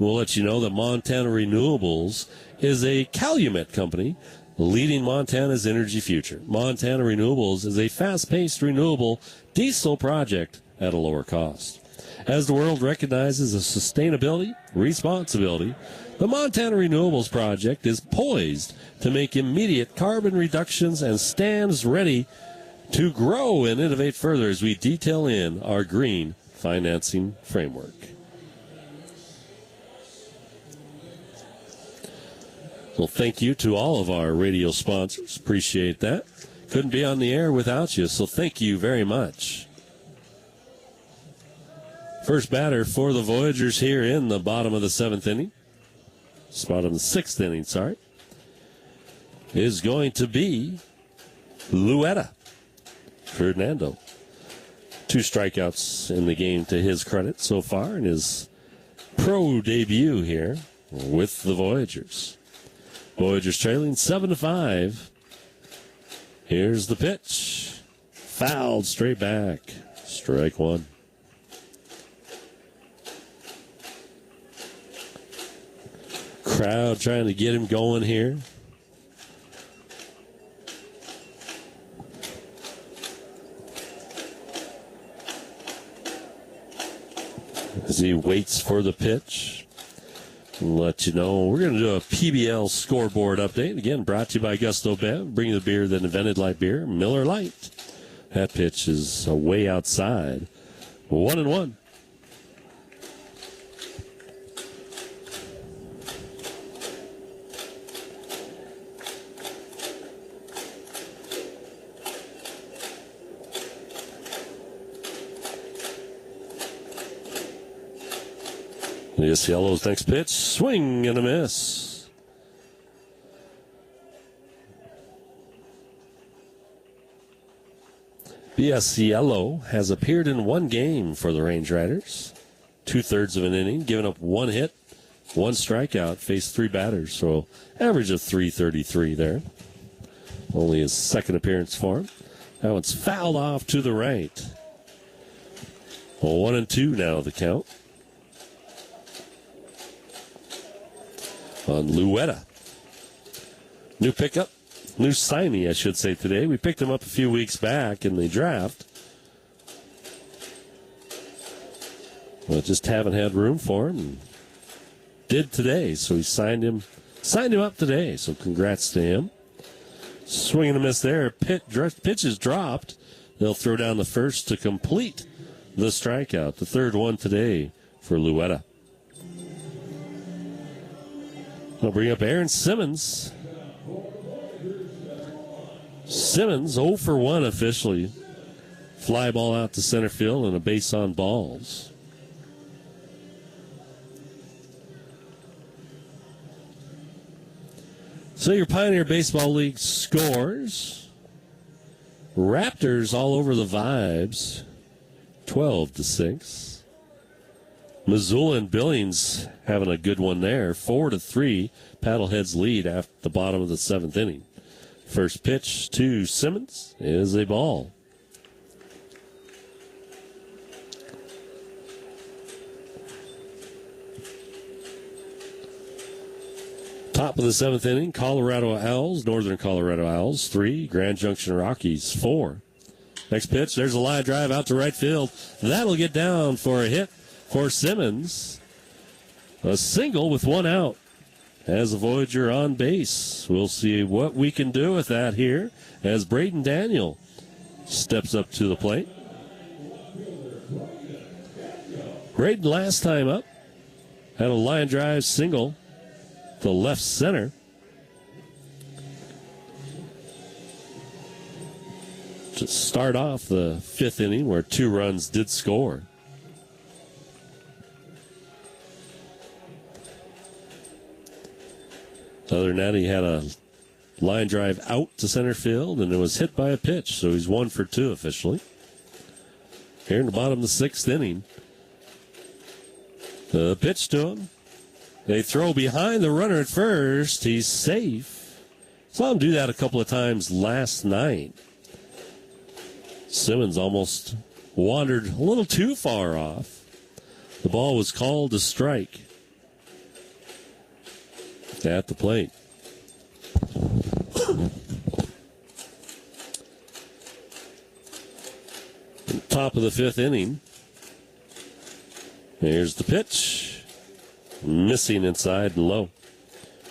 We'll let you know that Montana Renewables is a Calumet company leading Montana's energy future. Montana Renewables is a fast-paced renewable diesel project at a lower cost. As the world recognizes the sustainability, responsibility, the Montana Renewables project is poised to make immediate carbon reductions and stands ready to grow and innovate further as we detail in our green financing framework. Well, thank you to all of our radio sponsors. Appreciate that. Couldn't be on the air without you, so thank you very much. First batter for the Voyagers here in the bottom of the 7th inning. Bottom of the 6th inning, sorry. Is going to be Luetta Fernando. 2 strikeouts in the game to his credit so far in his pro debut here with the Voyagers. Voyagers trailing 7-5. Here's the pitch. Fouled straight back. Strike 1. Crowd trying to get him going here. As he waits for the pitch. We'll let you know. We're going to do a PBL scoreboard update. Again, brought to you by Gusto Bev. Bring the beer that invented light beer, Miller Lite. That pitch is way outside. 1-1. This Yellow's next pitch, swing and a miss. BS Yellow has appeared in one game for the Range Riders. 2/3 of an inning, giving up one hit, one strikeout, faced 3 batters, so average of .333 there. Only his second appearance for him. That one's fouled off to the right. Well, 1-2 now the count. On Luetta. New pickup, new signee, I should say, today. We picked him up a few weeks back in the draft. Well, just haven't had room for him. And did today, so we signed him up today. So congrats to him. Swing and a miss there. Pitch is dropped. They'll throw down the first to complete the strikeout. The third one today for Luetta. I'll bring up Aaron Simmons. Simmons 0 for 1 officially. Fly ball out to center field and a base on balls. So your Pioneer Baseball League scores. Raptors all over the Vibes. 12-6. Missoula and Billings having a good one there. 4-3. Paddleheads lead after the bottom of the 7th inning. First pitch to Simmons is a ball. Top of the 7th inning, Colorado Owls, Northern Colorado Owls 3, Grand Junction Rockies 4. Next pitch, there's a line drive out to right field. That'll get down for a hit for Simmons. A single with 1 out. Has a Voyager on base. We'll see what we can do with that here as Braden Daniel steps up to the plate. Braden last time up had a line drive single to left center. To start off the 5th inning where 2 runs did score. Other than that, he had a line drive out to center field, and it was hit by a pitch, so he's 1 for 2 officially. Here in the bottom of the 6th inning, the pitch to him. They throw behind the runner at first. He's safe. Saw him do that a couple of times last night. Simmons almost wandered a little too far off. The ball was called a strike. At the plate. Top of the 5th inning. Here's the pitch. Missing inside and low.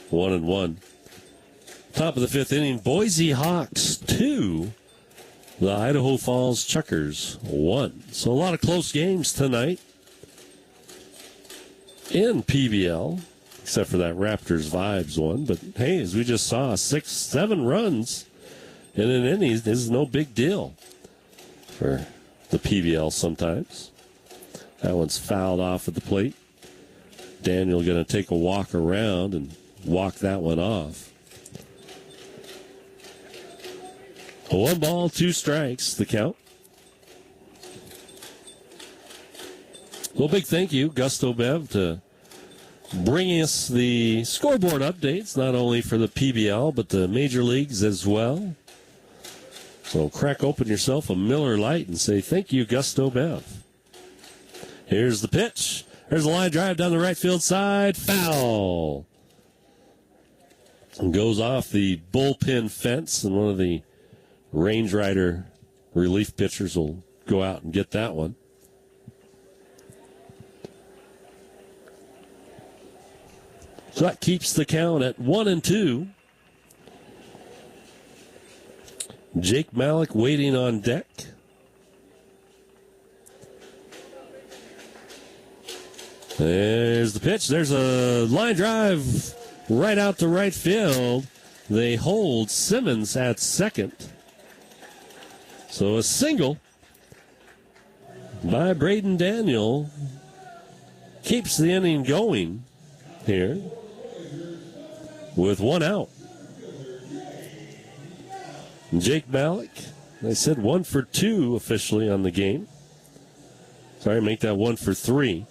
1-1. Top of the 5th inning. Boise Hawks 2. The Idaho Falls Chuckers 1. So a lot of close games tonight in PBL. Except for that Raptors Vibes one. But, hey, as we just saw, 6-7 runs in an inning is no big deal for the PBL sometimes. That one's fouled off at the plate. Daniel going to take a walk around and walk that one off. 1 ball, 2 strikes, the count. Well, big thank you, Gusto Bev, to bringing us the scoreboard updates, not only for the PBL, but the major leagues as well. So crack open yourself a Miller Lite and say thank you, Gusto Bev. Here's the pitch. There's a line drive down the right field side. Foul. goes off the bullpen fence, and one of the Range Rider relief pitchers will go out and get that one. So that keeps the count at 1-2. Jake Malik waiting on deck. There's the pitch. There's a line drive right out to right field. They hold Simmons at second. So a single by Braden Daniel keeps the inning going here with one out. Jake Malik, they said 1 for 2 officially on the game. Sorry, make that 1 for 3.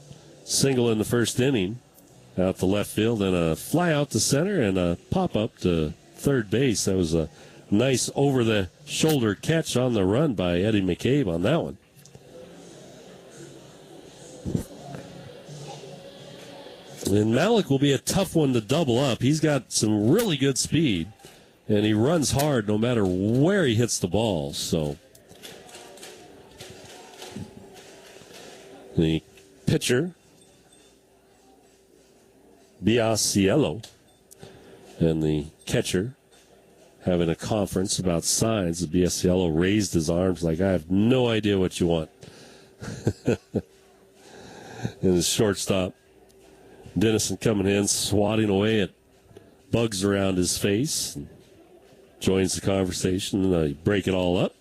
Single in the first inning out to left field, and a fly out to center and a pop up to third base. That was a nice over-the-shoulder catch on the run by Eddie McCabe on that one. And Malik will be a tough one to double up. He's got some really good speed, and he runs hard no matter where he hits the ball. So the pitcher, Biasiello, and the catcher having a conference about signs. Biasiello raised his arms like, I have no idea what you want. And his shortstop, Dennison, coming in, swatting away at bugs around his face. Joins the conversation, and they break it all up.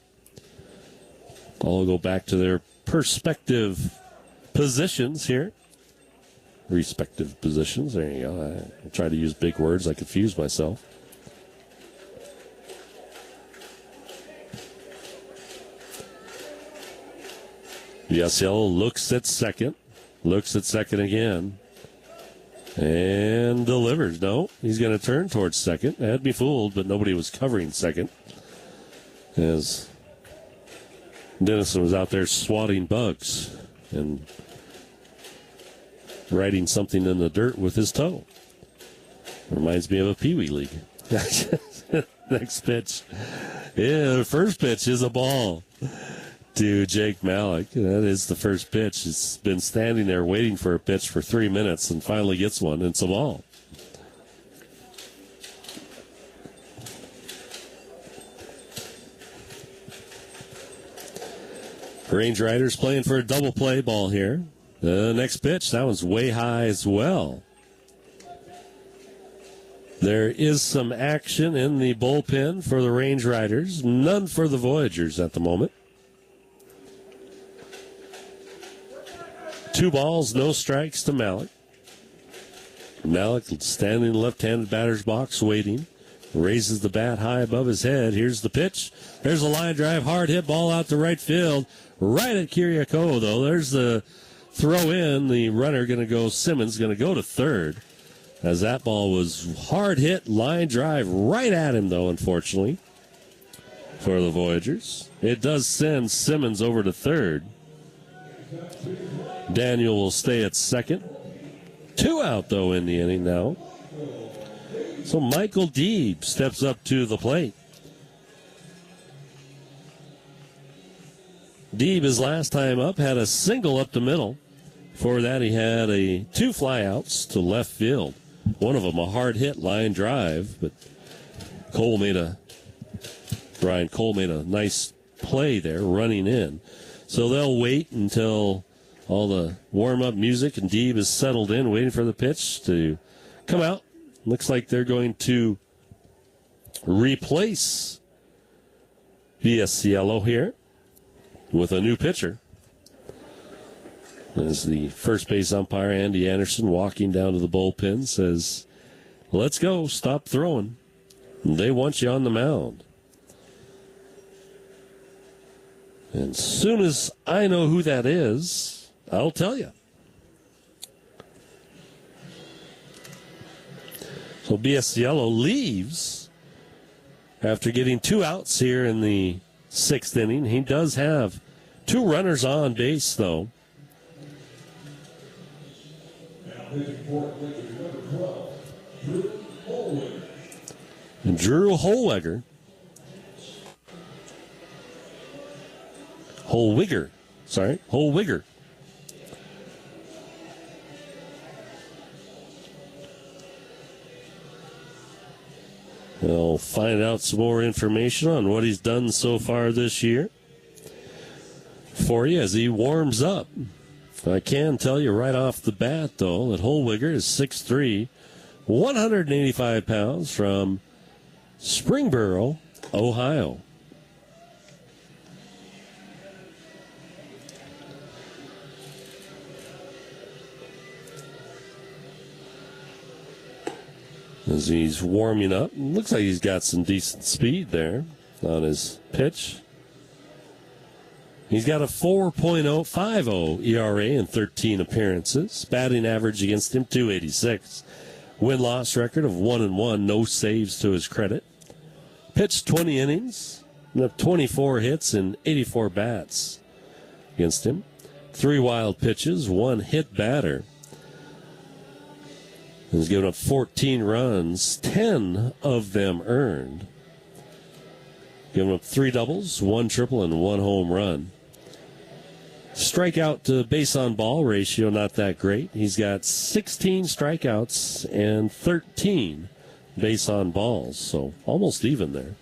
All go back to their perspective positions here. Respective positions. There you go. I try to use big words. I confuse myself. Biasiello looks at second. Looks at second again. And delivers. No, he's going to turn towards second. I had me fooled, but nobody was covering second. As Dennison was out there swatting bugs and writing something in the dirt with his toe. Reminds me of a Pee Wee League. Next pitch. Yeah, the first pitch is a ball to Jake Malik. That is the first pitch. He's been standing there waiting for a pitch for 3 minutes and finally gets one. It's a ball. Range Riders playing for a double play ball here. The next pitch, that one's way high as well. There is some action in the bullpen for the Range Riders. None for the Voyagers at the moment. 2 balls, no strikes to Malik. Malik standing in the left-handed batter's box waiting. Raises the bat high above his head. Here's the pitch. There's a line drive, hard hit ball out to right field. Right at Kiriakou, though. There's the throw in. The runner going to go, Simmons going to go to third. As that ball was hard hit, line drive right at him, though, unfortunately, for the Voyagers. It does send Simmons over to third. Daniel will stay at second. 2 out, though, in the inning now. So Michael Deeb steps up to the plate. Deeb, his last time up, had a single up the middle. For that, he had 2 flyouts to left field. One of them a hard hit line drive, but Brian Cole made a nice play there running in. So they'll wait until all the warm-up music and Deeb is settled in, waiting for the pitch to come out. Looks like they're going to replace Biasiello here with a new pitcher. As the first base umpire, Andy Anderson, walking down to the bullpen, says, let's go, stop throwing. They want you on the mound. And as soon as I know who that is, I'll tell you. So Biasiello leaves after getting 2 outs here in the 6th inning. He does have 2 runners on base, though. And Drew Holwigger. Holwigger. We'll find out some more information on what he's done so far this year for you as he warms up. I can tell you right off the bat, though, that Holwigger is 6'3", 185 pounds from Springboro, Ohio. As he's warming up, looks like he's got some decent speed there on his pitch. He's got a 4.050 ERA in 13 appearances. Batting average against him, .286. Win-loss record of 1-1, no saves to his credit. Pitched 20 innings, 24 hits and 84 bats against him. 3 wild pitches, 1 hit batter. He's given up 14 runs, 10 of them earned. Given up 3 doubles, 1 triple, and 1 home run. Strikeout to base on ball ratio, not that great. He's got 16 strikeouts and 13 base on balls, so almost even there.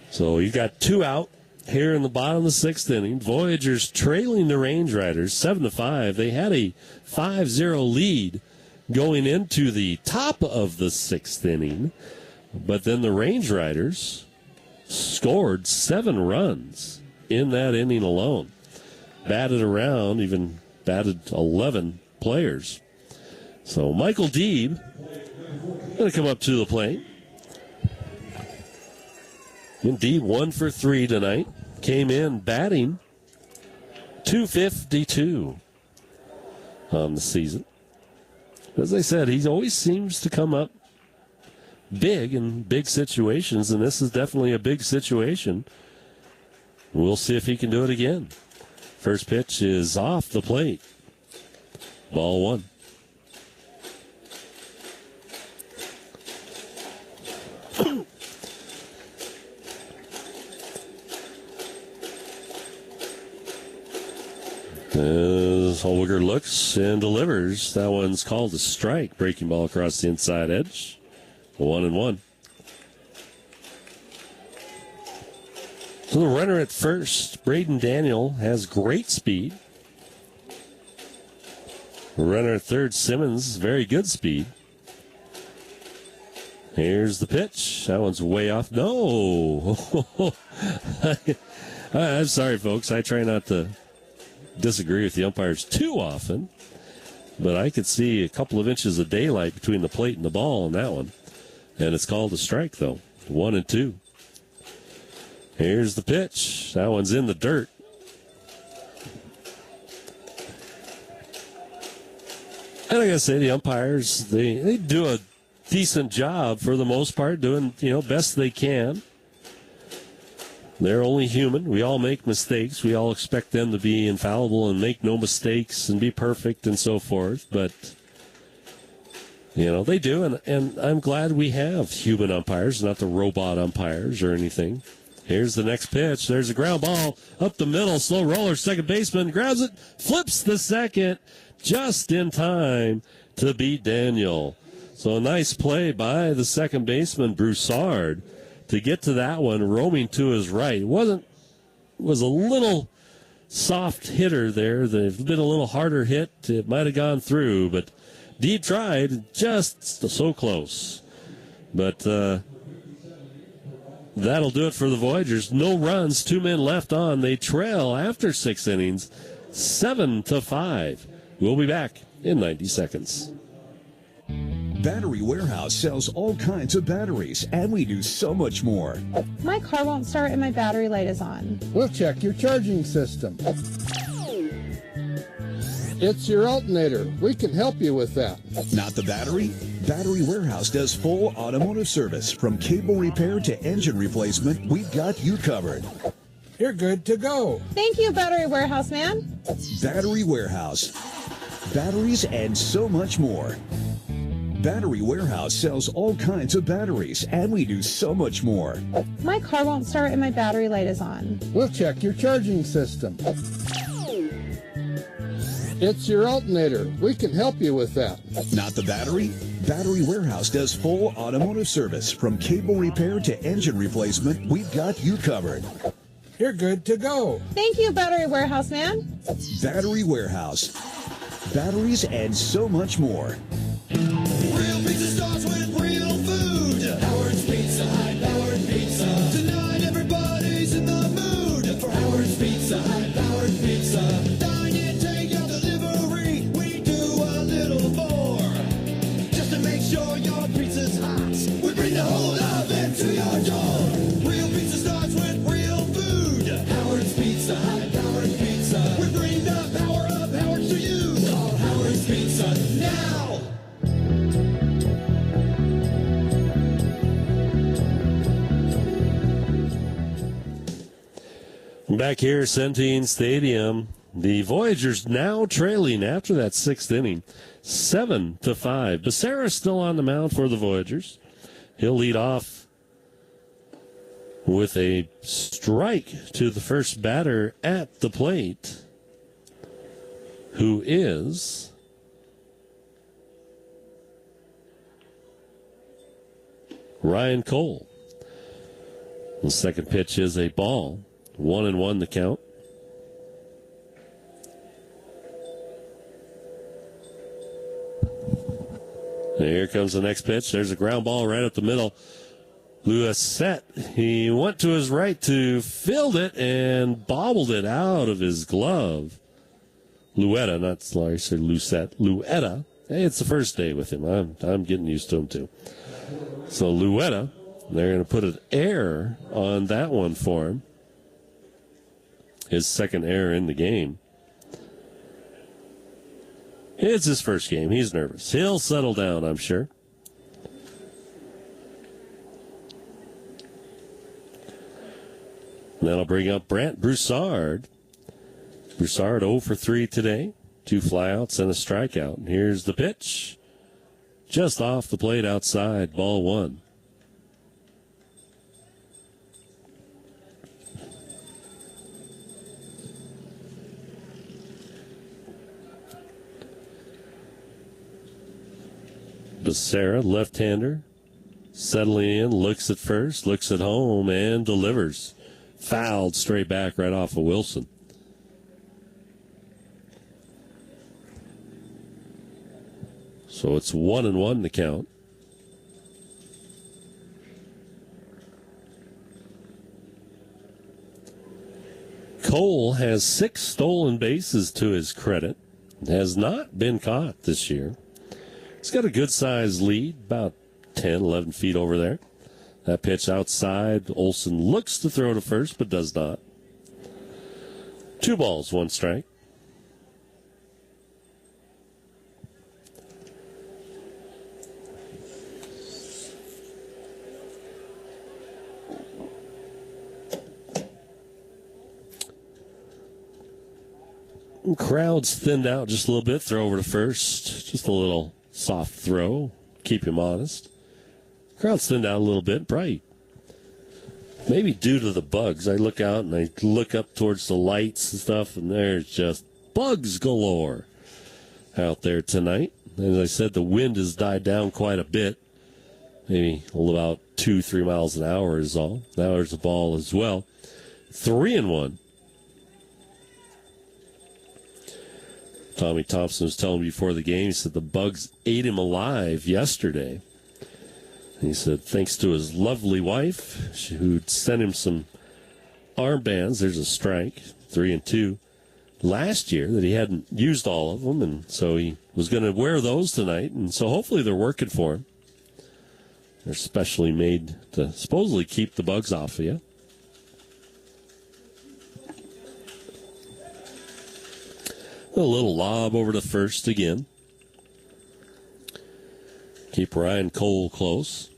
So you've got 2 out here in the bottom of the 6th inning. Voyagers trailing the Range Riders 7-5. They had a 5-0 lead going into the top of the 6th inning, but then the Range Riders scored 7 runs in that inning alone. Batted around, even batted 11 players. So Michael Deeb going to come up to the plate. Indeed, 1 for 3 tonight. Came in batting .252 on the season. As I said, he always seems to come up big in big situations, and this is definitely a big situation. We'll see if he can do it again. First pitch is off the plate. Ball 1. As Holwigger looks and delivers, that one's called a strike. Breaking ball across the inside edge. 1-1. So the runner at first, Braden Daniel, has great speed. The runner at third, Simmons, very good speed. Here's the pitch. That one's way off. No! I'm sorry, folks. I try not to disagree with the umpires too often, but I could see a couple of inches of daylight between the plate and the ball on that one. And it's called a strike, though. 1-2. Here's the pitch. That one's in the dirt. And like I say, the umpires, they do a decent job for the most part, doing, best they can. They're only human. We all make mistakes. We all expect them to be infallible and make no mistakes and be perfect and so forth. But, they do. And I'm glad we have human umpires, not the robot umpires or anything. Here's the next pitch. There's a ground ball up the middle. Slow roller. Second baseman grabs it, flips the second just in time to beat Daniel. So a nice play by the second baseman, Broussard, to get to that one, roaming to his right. It was a little soft hitter there. They've been a little harder hit. It might have gone through, but Deeb tried, just so close. But that'll do it for the Voyagers. No runs, 2 men left on. They trail after 6 innings, 7-5. We'll be back in 90 seconds. Battery Warehouse sells all kinds of batteries, and we do so much more. My car won't start and my battery light is on. We'll check your charging system. It's your alternator. We can help you with that. Not the battery? Battery Warehouse does full automotive service. From cable repair to engine replacement, we've got you covered. You're good to go. Thank you, Battery Warehouse Man. Battery Warehouse. Batteries and so much more. Battery Warehouse sells all kinds of batteries, and we do so much more. My car won't start and my battery light is on. We'll check your charging system. It's your alternator. We can help you with that. Not the battery? Battery Warehouse does full automotive service. From cable repair to engine replacement, we've got you covered. You're good to go. Thank you, Battery Warehouse Man. Battery Warehouse. Batteries and so much more. Real pizza starts with real food. Howard's Pizza Hut, Howard Pizza. Tonight everybody's in the mood for Howard's Pizza Hut, Howard Pizza. Dine in, take out delivery. We do a little more. Just to make sure your pizza's hot, we bring the whole oven to your door. Real pizza starts with real food. Howard's Pizza Hut, Howard Pizza. We bring the power of Howard to you. Call Howard's Pizza now. Back here, Centene Stadium, the Voyagers now trailing after that sixth inning, 7-5. Becerra still on the mound for the Voyagers. He'll lead off with a strike to the first batter at the plate, who is Ryan Cole. The second pitch is a ball. 1-1 the count. And here comes the next pitch. There's a ground ball right up the middle. Louisette, he went to his right to field it and bobbled it out of his glove. Luetta, not sorry, say Lucette. Luetta. Hey, it's the first day with him. I'm getting used to him too. So Luetta, they're going to put an error on that one for him. His second error in the game. It's his first game. He's nervous. He'll settle down, I'm sure. And that'll bring up Brant Broussard. Broussard 0 for 3 today. 2 flyouts and a strikeout. And here's the pitch. Just off the plate outside. Ball 1. Becerra, left-hander, settling in, looks at first, looks at home, and delivers. Fouled straight back right off of Wilson. So it's 1-1 the count. Cole has 6 stolen bases to his credit. Has not been caught this year. He's got a good-sized lead, about 10, 11 feet over there. That pitch outside. Olsen looks to throw to first, but does not. 2 balls, 1 strike. Crowd's thinned out just a little bit. Throw over to first. Just a little soft throw. Keep him honest. Crowd's thinned out a little bit. Probably maybe due to the bugs. I look out and I look up towards the lights and stuff, and there's just bugs galore out there tonight. As I said, the wind has died down quite a bit. Maybe about 2-3 miles an hour is all. Now there's a ball as well. 3-1. Tommy Thompson was telling me before the game, he said the bugs ate him alive yesterday. He said thanks to his lovely wife, who'd sent him some armbands. There's a strike, 3-2. Last year that he hadn't used all of them, and so he was going to wear those tonight, and so hopefully they're working for him. They're specially made to supposedly keep the bugs off of you. A little lob over to first again. Keep Ryan Cole close.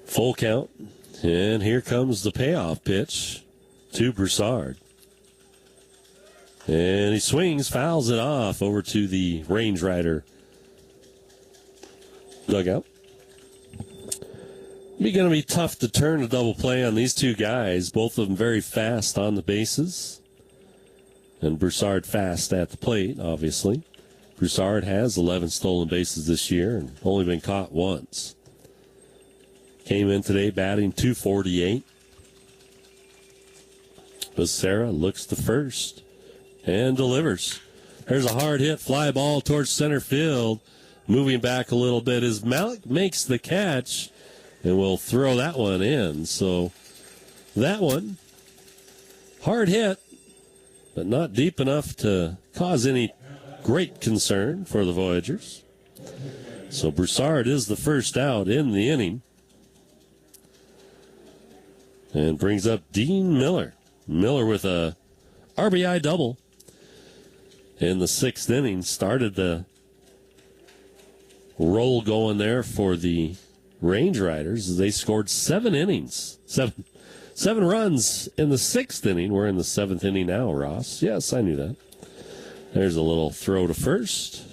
Full count. And here comes the payoff pitch to Broussard. And he swings, fouls it off over to the Range Rider dugout. It's going to be tough to turn a double play on these two guys, both of them very fast on the bases. And Broussard fast at the plate, obviously. Broussard has 11 stolen bases this year and only been caught once. Came in today batting .248. Becerra looks to first and delivers. There's a hard hit fly ball towards center field. Moving back a little bit as Malik makes the catch and will throw that one in. So that one, hard hit, but not deep enough to cause any great concern for the Voyagers. So Broussard is the first out in the inning. And brings up Dean Miller. Miller with a RBI double in the sixth inning. Started the roll going there for the Range Riders. They scored 7 innings. Seven runs in the sixth inning. We're in the seventh inning now, Ross. Yes, I knew that. There's a little throw to first.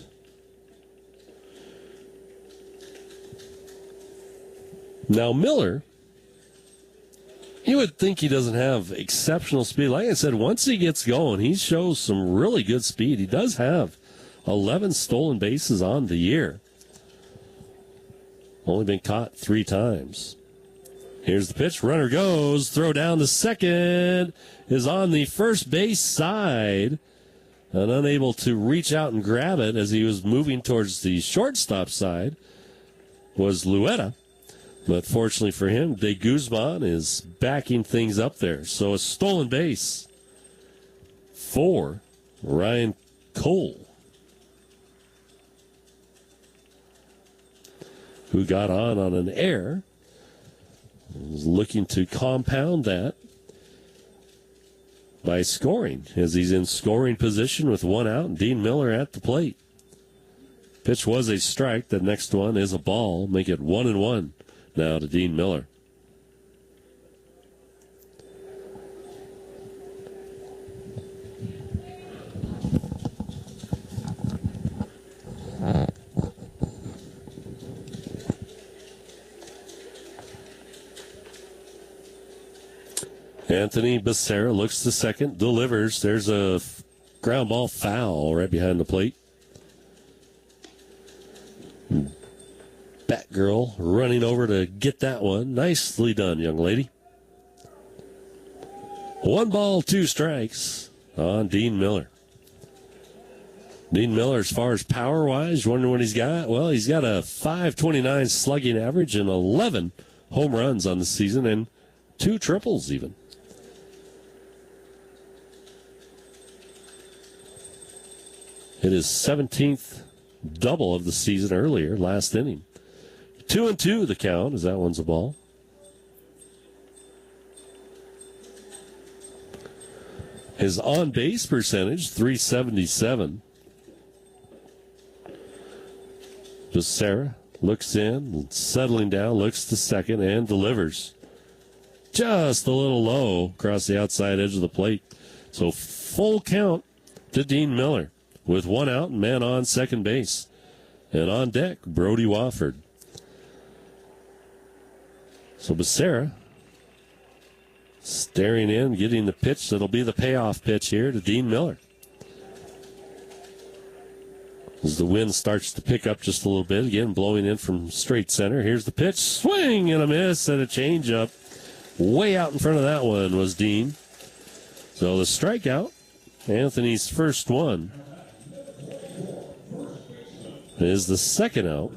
Now Miller, you would think he doesn't have exceptional speed. Like I said, once he gets going, he shows some really good speed. He does have 11 stolen bases on the year. Only been caught 3 times. Here's the pitch. Runner goes. Throw down to second. Is on the first base side. And unable to reach out and grab it as he was moving towards the shortstop side was Luetta. But fortunately for him, De Guzman is backing things up there. So a stolen base for Ryan Cole, who got on an error. Was looking to compound that by scoring as he's in scoring position with 1 out and Dean Miller at the plate. Pitch was a strike. The next one is a ball. Make it 1-1 now to Dean Miller. Anthony Becerra looks to second, delivers. There's a ground ball foul right behind the plate. Batgirl running over to get that one. Nicely done, young lady. 1 ball, 2 strikes on Dean Miller. Dean Miller, as far as power-wise, you wonder what he's got? Well, he's got a .529 slugging average and 11 home runs on the season and 2 triples even. It is 17th double of the season earlier, last inning. 2-2 the count, as that one's a ball. His on-base percentage, .377. Becerra looks in, settling down, looks to second, and delivers. Just a little low across the outside edge of the plate. So full count to Dean Miller with 1 out and man on second base. And on deck, Brody Wofford. So Becerra staring in, getting the pitch that'll be the payoff pitch here to Dean Miller. As the wind starts to pick up just a little bit, again blowing in from straight center. Here's the pitch, swing and a miss and a changeup. Way out in front of that one was Dean. So the strikeout, Anthony's first one, is the second out.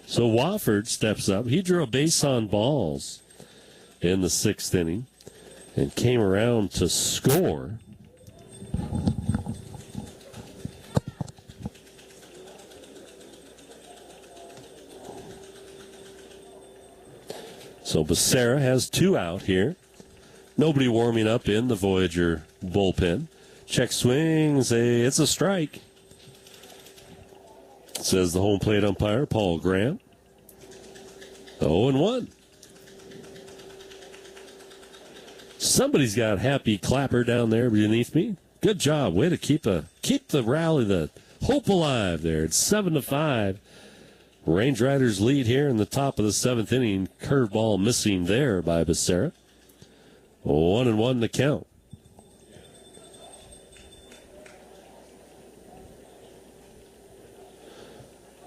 So Wofford steps up. He drew a base on balls in the 6th inning and came around to score. So Becerra has 2 out here. Nobody warming up in the Voyager bullpen. Check swings. It's a strike, says the home plate umpire, Paul Graham. 0-1. Somebody's got Happy Clapper down there beneath me. Good job. Way to keep the rally, the hope alive there. It's 7-5. Range Riders lead here in the top of the 7th inning. Curveball missing there by Becerra. 1-1 to count.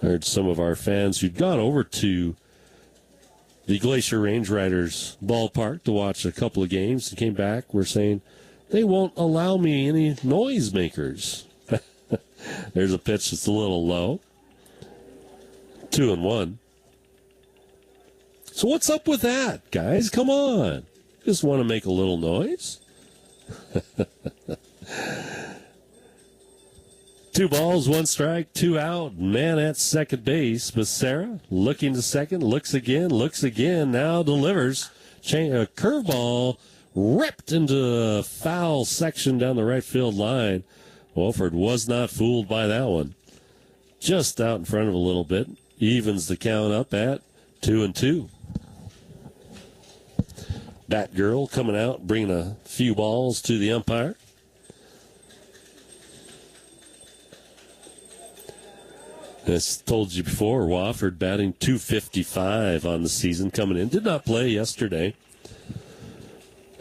Heard some of our fans who'd gone over to the Glacier Range Riders ballpark to watch a couple of games and came back were saying they won't allow me any noisemakers. There's a pitch that's a little low. 2-1. So what's up with that, guys? Come on. Just want to make a little noise. 2 balls, 1 strike, 2 out. Man at second base. Becerra looking to second, looks again, now delivers. A curveball ripped into the foul section down the right field line. Wolford was not fooled by that one. Just out in front of a little bit. Evens the count up at 2-2. Batgirl coming out, bringing a few balls to the umpire. As told you before, Wofford batting .255 on the season coming in. Did not play yesterday.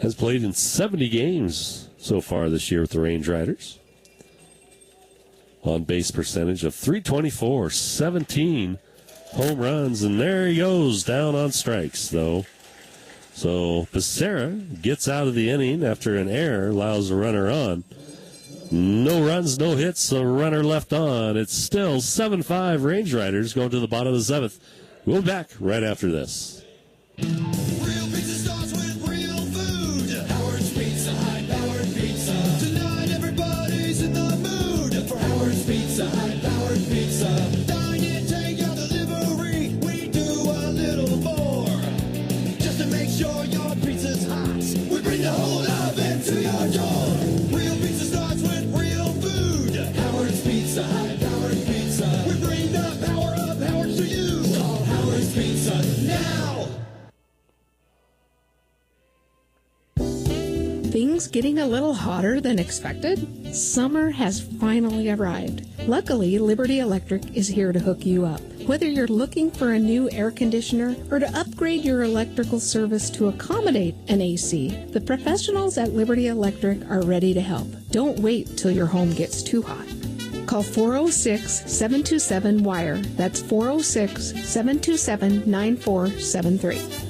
Has played in 70 games so far this year with the Range Riders. On base percentage of .324, 17 home runs, and there he goes down on strikes, though. So Becerra gets out of the inning after an error, allows a runner on. No runs, no hits, a runner left on. It's still 7-5 Range Riders going to the bottom of the 7th. We'll be back right after this. Real pizza starts with real food. Howard's Pizza, high-powered pizza. Tonight everybody's in the mood for Howard's Pizza, high-powered pizza. Dine in, take out delivery. We do a little more just to make sure your pizza's hot. We bring the whole oven to your door. Real pizza starts with real food. Howard's Pizza, high-powered pizza. We bring the power of Howard's to you. Call Howard's Pizza now. Things getting a little hotter than expected? Summer has finally arrived. Luckily, Liberty Electric is here to hook you up. Whether you're looking for a new air conditioner or to upgrade your electrical service to accommodate an AC, the professionals at Liberty Electric are ready to help. Don't wait till your home gets too hot. Call 406-727-WIRE. That's 406-727-9473.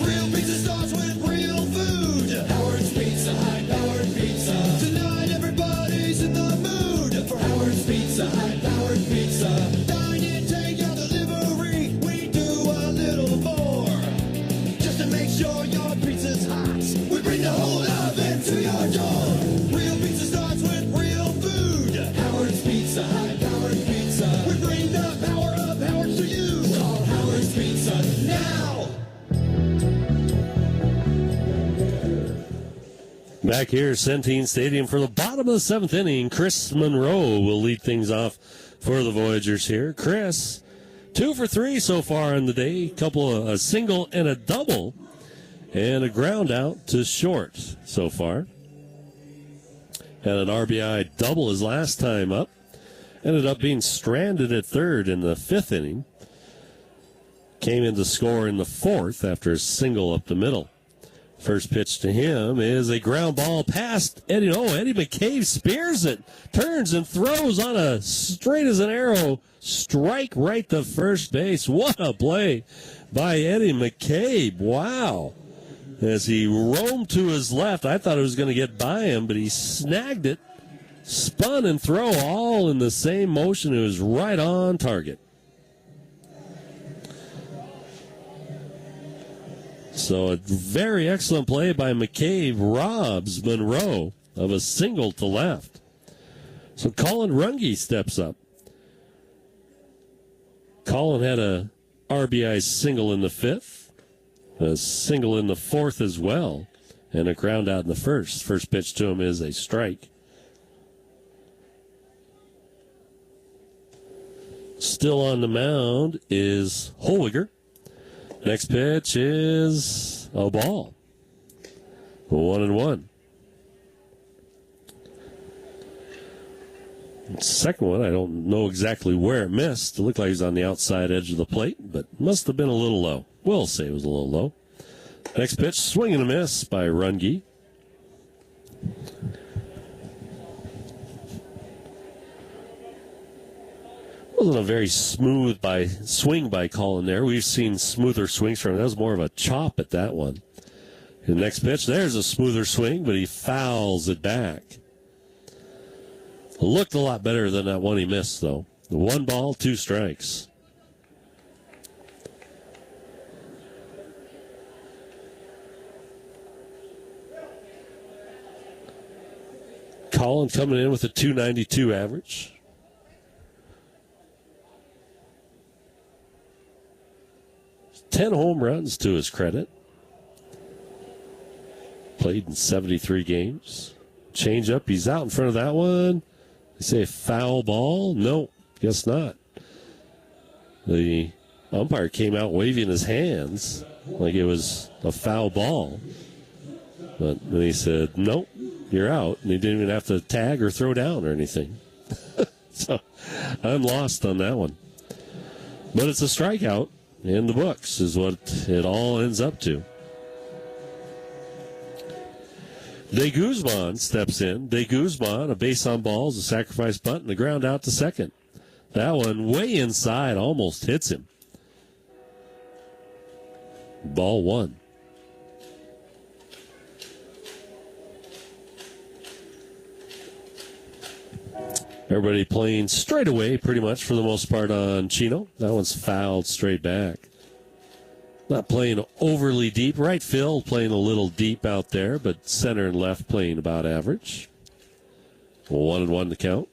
Real pizza starts with real food. Howard's Pizza, high-powered pizza. Tonight everybody's in the mood for Howard's Pizza, high-powered pizza. Dine in, take out delivery. We do a little more just to make sure your pizza's hot. We bring the whole oven to your door. Real pizza starts with real food. Howard's Pizza, high-powered pizza. We bring the power of Howard's to you. Call Howard's Pizza now. Back here at Centene Stadium for the bottom of the 7th inning, Chris Monroe will lead things off for the Voyagers here. Chris, 2 for 3 so far in the day. A single and a double, and a ground out to short so far. Had an RBI double his last time up. Ended up being stranded at third in the 5th inning. Came in to score in the 4th after a single up the middle. First pitch to him is a ground ball past Eddie. Oh, Eddie McCabe spears it, turns and throws on a straight as an arrow strike right to first base. What a play by Eddie McCabe. Wow. As he roamed to his left, I thought it was going to get by him, but he snagged it, spun and throw all in the same motion. It was right on target. So a very excellent play by McCabe robs Monroe of a single to left. So Colin Runge steps up. Colin had a RBI single in the 5th, a single in the 4th as well, and a ground out in the 1st. First pitch to him is a strike. Still on the mound is Holwiger. Next pitch is a ball. 1-1. Second one, I don't know exactly where it missed. It looked like it was on the outside edge of the plate, but must have been a little low. We'll say it was a little low. Next pitch, swing and a miss by Runge. Wasn't a very smooth swing by Colin there. We've seen smoother swings from him. That was more of a chop at that one. The next pitch, there's a smoother swing, but he fouls it back. Looked a lot better than that one he missed, though. 1 ball, 2 strikes. Colin coming in with a .292 average. Ten home runs to his credit. Played in 73 games. Change up, he's out in front of that one. They say foul ball? No, guess not. The umpire came out waving his hands like it was a foul ball. But then he said, nope, you're out. And he didn't even have to tag or throw down or anything. So I'm lost on that one. But it's a strikeout in the books is what it all ends up to. De Guzman steps in. De Guzman, a base on balls, a sacrifice bunt, and the ground out to second. That one way inside, almost hits him. Ball 1. Everybody playing straight away pretty much for the most part on Chino. That one's fouled straight back. Not playing overly deep. Right field playing a little deep out there, but center and left playing about average. 1-1 to count.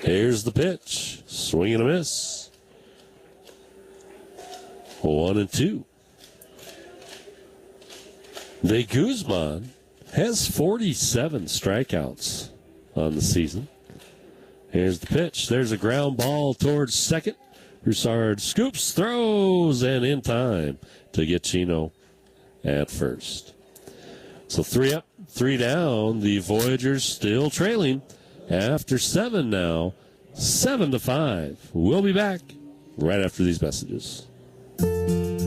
Here's the pitch. Swing and a miss. 1-2. De Guzman has 47 strikeouts on the season. Here's the pitch. There's a ground ball towards second. Broussard scoops, throws, and in time to get Chino at first. So 3 up, 3 down. The Voyagers still trailing after 7 now. 7-5. We'll be back right after these messages.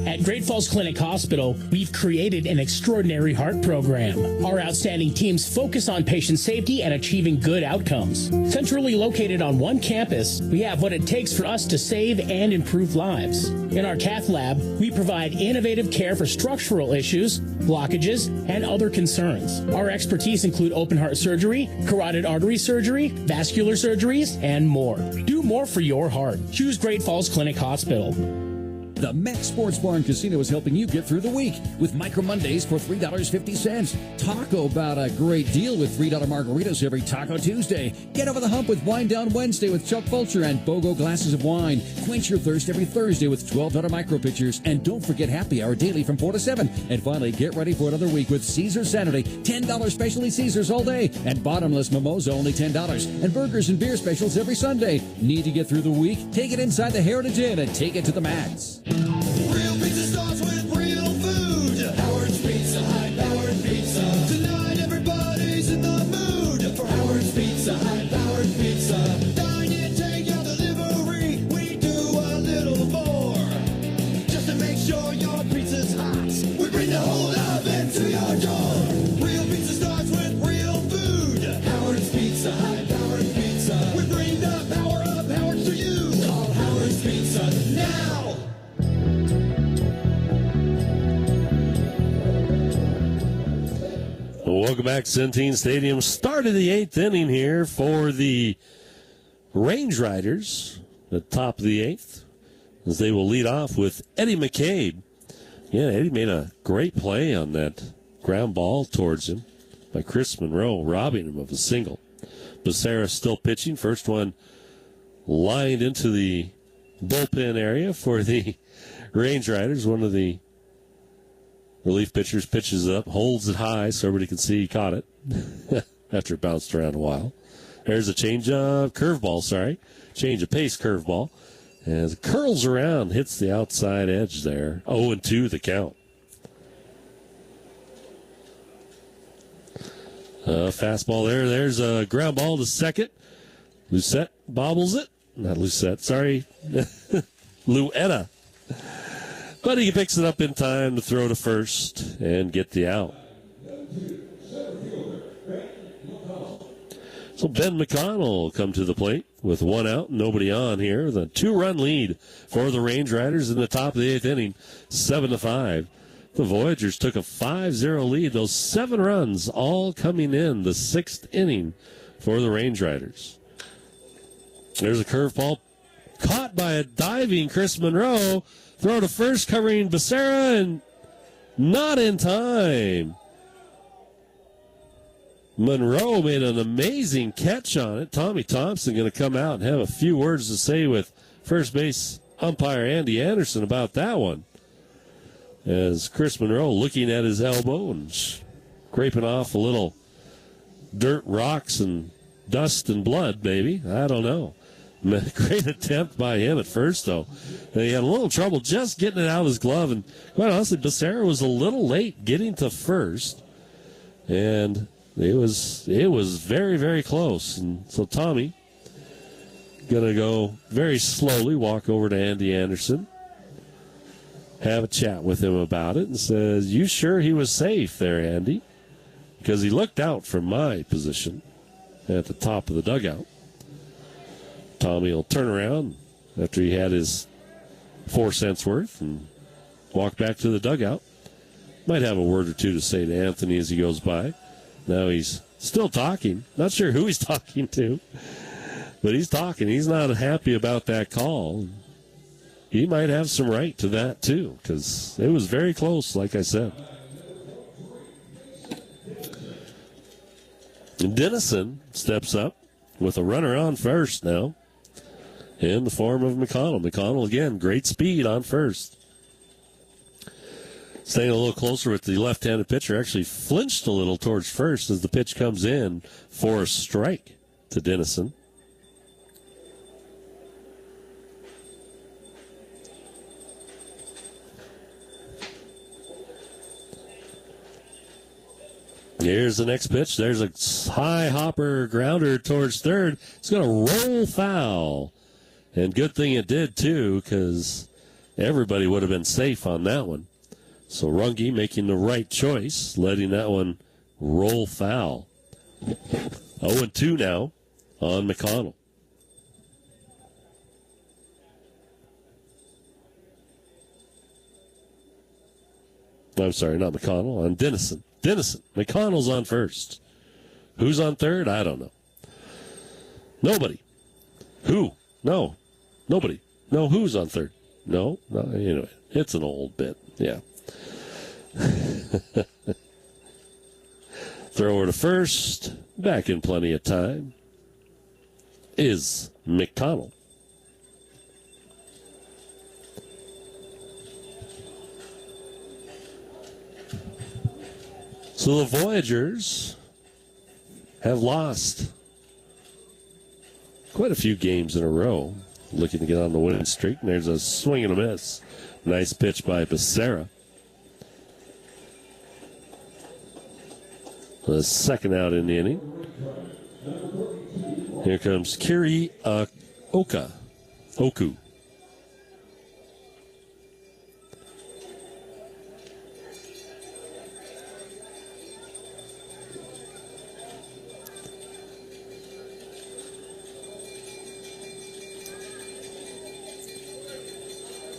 At Great Falls Clinic Hospital, we've created an extraordinary heart program. Our outstanding teams focus on patient safety and achieving good outcomes. Centrally located on one campus, we have what it takes for us to save and improve lives. In our cath lab, we provide innovative care for structural issues, blockages, and other concerns. Our expertise include open heart surgery, carotid artery surgery, vascular surgeries, and more. Do more for your heart. Choose Great Falls Clinic Hospital. The Met Sports Bar and Casino is helping you get through the week with Micro Mondays for $3.50. Taco about a great deal with $3 margaritas every Taco Tuesday. Get over the hump with Wine Down Wednesday with Chuck Fulcher and BOGO glasses of wine. Quench your thirst every Thursday with $12 micro pitchers. And don't forget Happy Hour daily from 4 to 7. And finally, get ready for another week with Caesar Saturday. $10 specialty Caesars all day. And bottomless mimosa only $10. And burgers and beer specials every Sunday. Need to get through the week? Take it inside the Heritage Inn and take it to the max. Real pizza starts with real food. Howard's Pizza Hut, Howard Pizza. Tonight everybody's in the mood for Howard's Pizza Hut, Howard Pizza. Dine in, take out delivery. We do a little more just to make sure your pizza's hot. We bring the whole oven to your door. Real pizza starts with real food. Howard's Pizza Hut, Howard Pizza. We bring the power of Howard to you. Call Howard's Pizza now. Welcome back to Centene Stadium. Start of the 8th inning here for the Range Riders at the top of the 8th, as they will lead off with Eddie McCabe. Yeah, Eddie made a great play on that ground ball towards him by Chris Monroe, robbing him of a single. Becerra still pitching. First one lined into the bullpen area for the Range Riders. One of the relief pitchers pitches it up, holds it high so everybody can see he caught it after it bounced around a while. There's a change of pace curveball. As it curls around, hits the outside edge there. 0-2 the count. Fastball there. There's a ground ball to second. Lucette bobbles it. Not Lucette, sorry. Luetta. But he picks it up in time to throw to first and get the out. So Ben McConnell will come to the plate with one out, nobody on here. The 2-run lead for the Range Riders in the top of the 8th inning, 7-5. The Voyagers took a 5-0 lead. Those 7 runs all coming in the 6th inning for the Range Riders. There's a curveball caught by a diving Chris Monroe. Throw to first covering Becerra and not in time. Monroe made an amazing catch on it. Tommy Thompson going to come out and have a few words to say with first base umpire Andy Anderson about that one. As Chris Monroe looking at his elbow and scraping off a little dirt, rocks, and dust and blood, maybe. I don't know. Great attempt by him at first, though. He had a little trouble just getting it out of his glove. And quite honestly, Becerra was a little late getting to first. And it was very, very close. And so Tommy going to go very slowly, walk over to Andy Anderson, have a chat with him about it, and says, "You sure he was safe there, Andy?" Because he looked out from my position at the top of the dugout. Tommy will turn around after he had his 4 cents worth and walk back to the dugout. Might have a word or two to say to Anthony as he goes by. Now he's still talking. Not sure who he's talking to, but he's talking. He's not happy about that call. He might have some right to that, too, because it was very close, like I said. And Dennison steps up with a runner on first now in the form of McConnell. McConnell, again, great speed on first. Staying a little closer with the left-handed pitcher, actually flinched a little towards first as the pitch comes in for a strike to Dennison. Here's the next pitch. There's a high hopper grounder towards third. It's going to roll foul. And good thing it did, too, because everybody would have been safe on that one. So Runge making the right choice, letting that one roll foul. 0-2 now on McConnell. I'm sorry, not McConnell, on Dennison. McConnell's on first. Who's on third? I don't know. Nobody. Who? No. Nobody. No, who's on third? No. Anyway, it's an old bit. Yeah. Thrower to first. Back in plenty of time. Is McConnell. So the Voyagers have lost quite a few games in a row, looking to get on the winning streak. And there's a swing and a miss. Nice pitch by Becerra. The second out in the inning. Here comes Kiri Oku.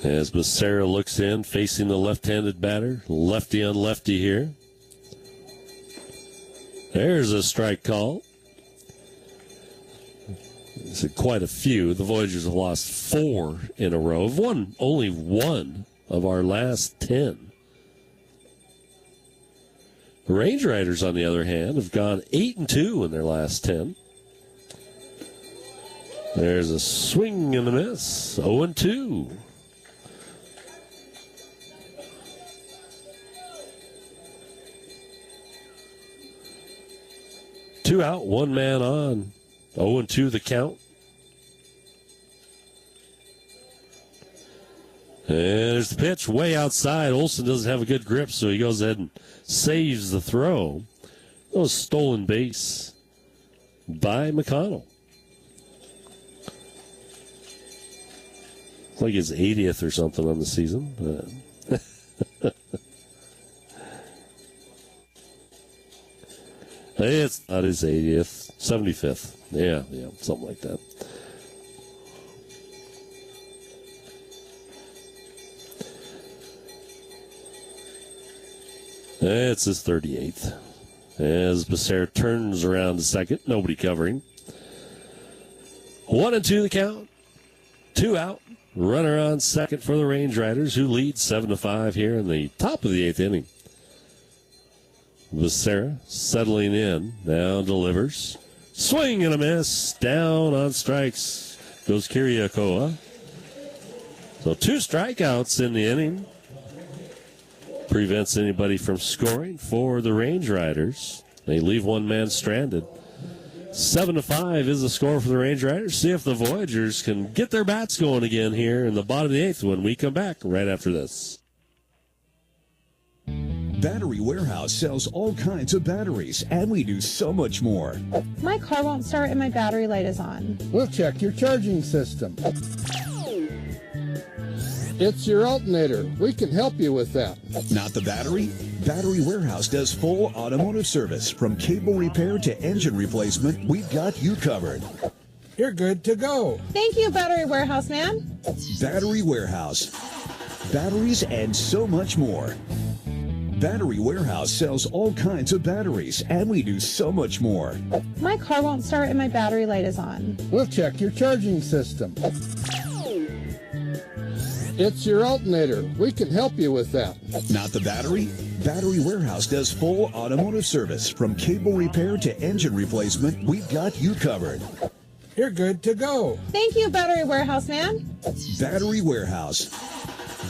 As Becerra looks in, facing the left-handed batter. Lefty on lefty here. There's a strike call. It's quite a few. The Voyagers have lost 4 in a row. Have won only 1 of our last 10. The Range Riders, on the other hand, have gone 8-2 in their last 10. There's a swing and a miss. 0-2. Two out, one man on. 0-2 the count. And there's the pitch way outside. Olson doesn't have a good grip, so he goes ahead and saves the throw. That was stolen base by McConnell. It's like his 80th or something on the season. It's not his 80th, 75th. Yeah, something like that. It's his 38th. As Becerra turns around to second, nobody covering. 1-2 the count. 2 out. Runner on second for the Range Riders, who lead 7-5 here in the top of the 8th inning. Becerra settling in. Now delivers. Swing and a miss. Down on strikes goes Kiriakoa. So 2 strikeouts in the inning. Prevents anybody from scoring for the Range Riders. They leave one man stranded. 7-5 is the score for the Range Riders. See if the Voyagers can get their bats going again here in the bottom of the 8th when we come back right after this. Battery Warehouse sells all kinds of batteries, and we do so much more. My car won't start and my battery light is on. We'll check your charging system. It's your alternator. We can help you with that. Not the battery? Battery Warehouse does full automotive service. From cable repair to engine replacement, we've got you covered. You're good to go. Thank you, Battery Warehouse Man. Battery Warehouse. Batteries and so much more. Battery Warehouse sells all kinds of batteries, and we do so much more. My car won't start and my battery light is on. We'll check your charging system. It's your alternator. We can help you with that. Not the battery? Battery Warehouse does full automotive service. From cable repair to engine replacement, we've got you covered. You're good to go. Thank you, Battery Warehouse Man. Battery Warehouse.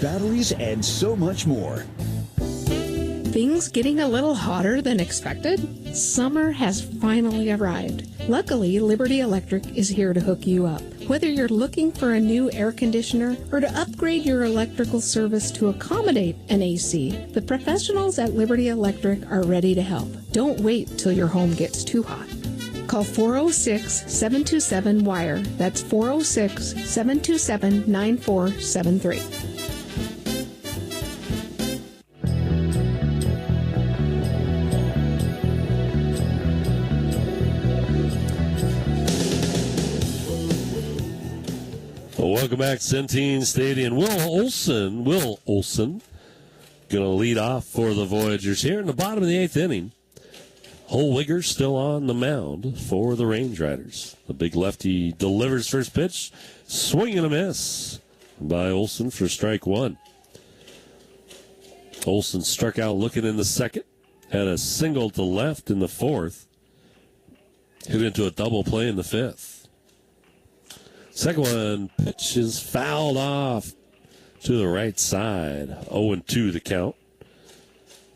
Batteries and so much more. Things getting a little hotter than expected? Summer has finally arrived. Luckily, Liberty Electric is here to hook you up. Whether you're looking for a new air conditioner or to upgrade your electrical service to accommodate an AC, the professionals at Liberty Electric are ready to help. Don't wait till your home gets too hot. Call 406-727-WIRE. That's 406-727-9473. Welcome back to Centene Stadium. Will Olson, going to lead off for the Voyagers here in the bottom of the 8th inning. Holwiger still on the mound for the Range Riders. The big lefty delivers first pitch. Swing and a miss by Olson for strike 1. Olson struck out looking in the second. Had a single to left in the 4th. Hit into a double play in the 5th. Second one, pitch is fouled off to the right side. 0-2 the count.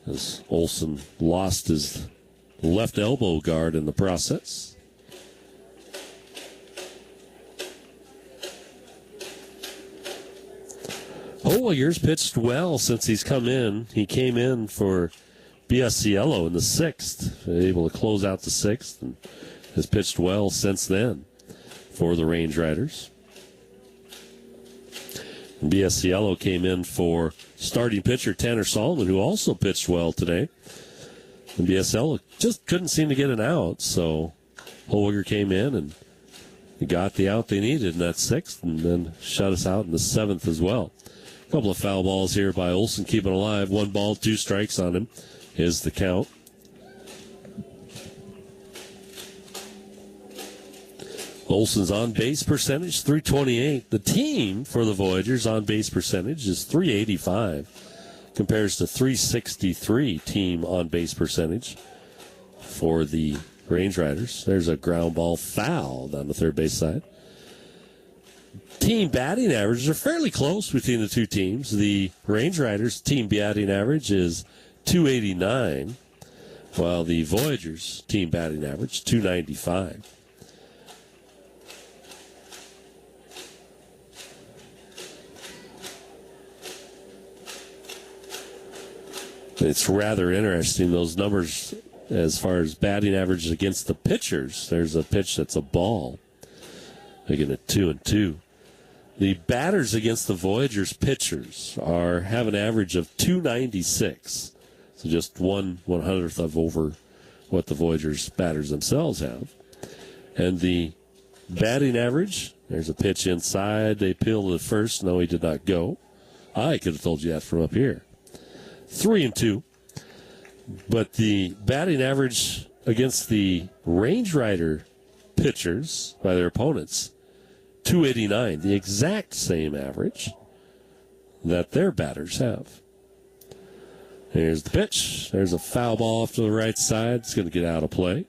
As Olson lost his left elbow guard in the process. Holwiger's pitched well since he's come in. He came in for Biasiello in the 6th. Able to close out the 6th and has pitched well since then for the Range Riders. Biasiello came in for starting pitcher Tanner Solomon, who also pitched well today. And Biasiello just couldn't seem to get an out, so Holwiger came in and got the out they needed in that 6th and then shut us out in the 7th as well. A couple of foul balls here by Olson, keeping alive. 1 ball, 2 strikes on him is the count. Olson's on-base percentage, .328. The team for the Voyagers on-base percentage is .385. Compares to .363 team on-base percentage for the Range Riders. There's a ground ball foul down the third base side. Team batting averages are fairly close between the two teams. The Range Riders' team batting average is .289, while the Voyagers' team batting average, .295. It's rather interesting, those numbers as far as batting average against the pitchers. There's a pitch that's a ball. Again, at 2-2. The batters against the Voyagers pitchers have an average of 296. So just 1/100th of over what the Voyagers batters themselves have. And the batting average, there's a pitch inside. They appeal to the first. No, he did not go. I could have told you that from up here. 3-2. But the batting average against the Range Rider pitchers by their opponents, 289, the exact same average that their batters have. Here's the pitch. There's a foul ball off to the right side. It's going to get out of play.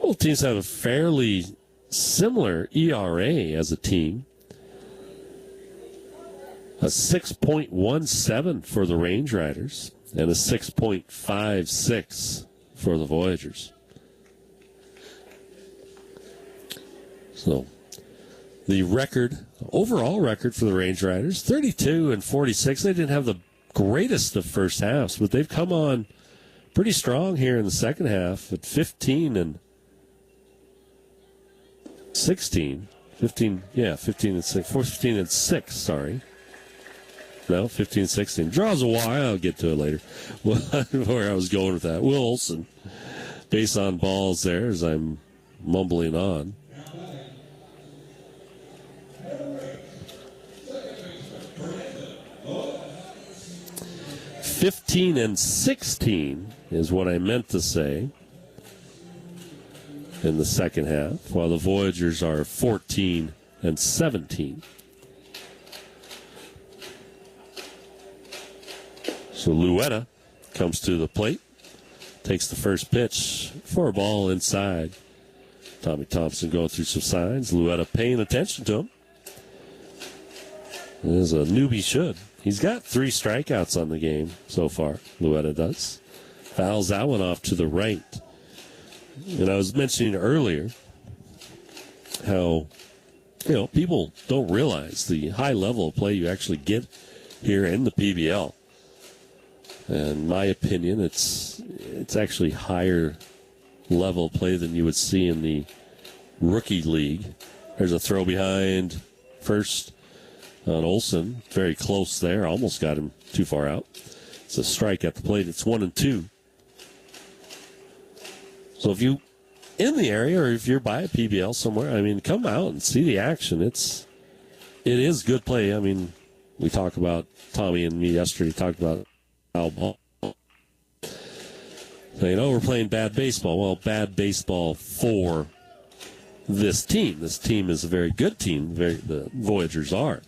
Both teams have a fairly similar ERA as a team. A 6.17 for the Range Riders and a 6.56 for the Voyagers. So the overall record for the Range Riders, 32-46. They didn't have the greatest of first halves, but they've come on pretty strong here in the second half at 15-16. 15-6, sorry. No, 15-16. Draws a wire. I'll get to it later. Where I was going with that. Will Olson, base on balls there as I'm mumbling on. (15-16) is what I meant to say in the second half, while the Voyagers are 14-17. So Luetta comes to the plate, takes the first pitch for a ball inside. Tommy Thompson going through some signs. Luetta paying attention to him. As a newbie should. He's got 3 strikeouts on the game so far, Luetta does. Fouls that one off to the right. And I was mentioning earlier how, people don't realize the high level of play you actually get here in the PBL. In my opinion, it's actually higher level play than you would see in the rookie league. There's a throw behind first on Olson. Very close there. Almost got him too far out. It's a strike at the plate. It's 1-2. So if you in the area or if you're by a PBL somewhere, come out and see the action. It is good play. We talked about, Tommy and me yesterday talked about foul ball. So, we're playing bad baseball. Well, bad baseball for this team. This team is a very good team. The Voyagers are.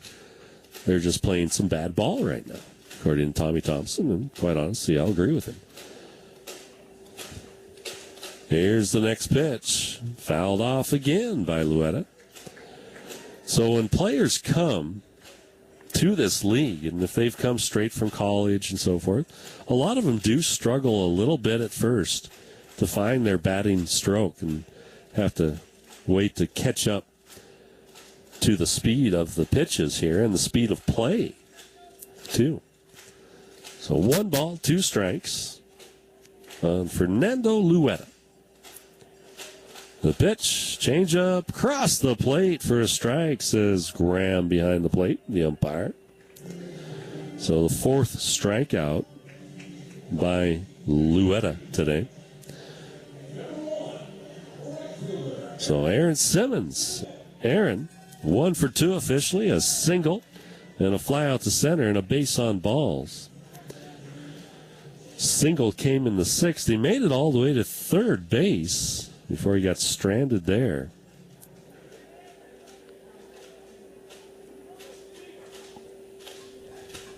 They're just playing some bad ball right now, according to Tommy Thompson, and quite honestly, I'll agree with him. Here's the next pitch. Fouled off again by Luetta. So when players come to this league, and if they've come straight from college and so forth, a lot of them do struggle a little bit at first to find their batting stroke and have to wait to catch up to the speed of the pitches here and the speed of play, too. So 1 ball, 2 strikes on Fernando Luetta. The pitch, change up, across the plate for a strike, says Graham behind the plate, the umpire. So the 4th strikeout by Luetta today. So Aaron Simmons. Aaron, 1 for 2 officially, a single and a fly out to center and a base on balls. Single came in the 6th. He made it all the way to third base before he got stranded there.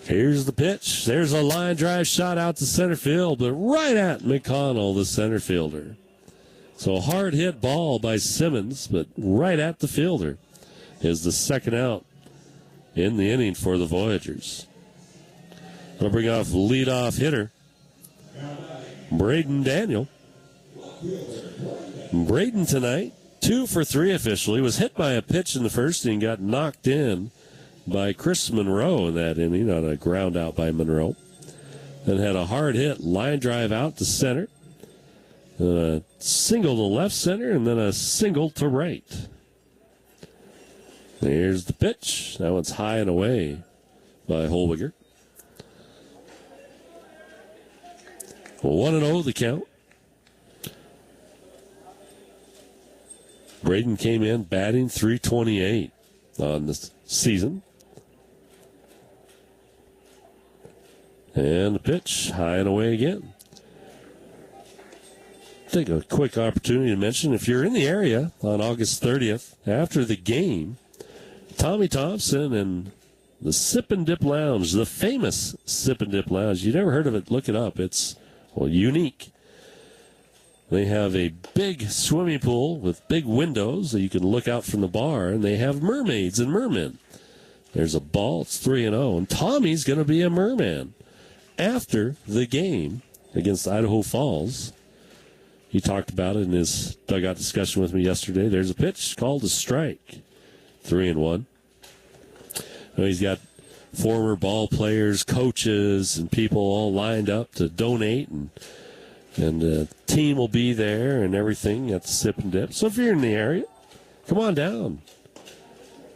Here's the pitch. There's a line drive shot out to center field, but right at McConnell, the center fielder. So hard hit ball by Simmons, but right at the fielder is the second out in the inning for the Voyagers. They'll bring off leadoff hitter Braden Daniel. Braden tonight, 2 for 3 officially, was hit by a pitch in the first inning, got knocked in by Chris Monroe in that inning on a ground out by Monroe. and had a hard hit line drive out to center. A single to left center, and then a single to right. Here's the pitch. That one's high and away by Holwiger. 1-0 the count. Braden came in batting .328 on the season. And the pitch, high and away again. Take a quick opportunity to mention, if you're in the area on August 30th, after the game, Tommy Thompson and the Sip and Dip Lounge, the famous Sip and Dip Lounge. You never heard of it, look it up. It's, well, unique. They have a big swimming pool with big windows that you can look out from the bar, and they have mermaids and mermen. There's a ball, it's 3-0, and Tommy's going to be a merman. After the game against Idaho Falls, he talked about it in his dugout discussion with me yesterday. There's a pitch called a strike. 3-1. He's got former ball players, coaches, and people all lined up to donate, and the team will be there and everything at the Sip and Dip. So if you're in the area, come on down.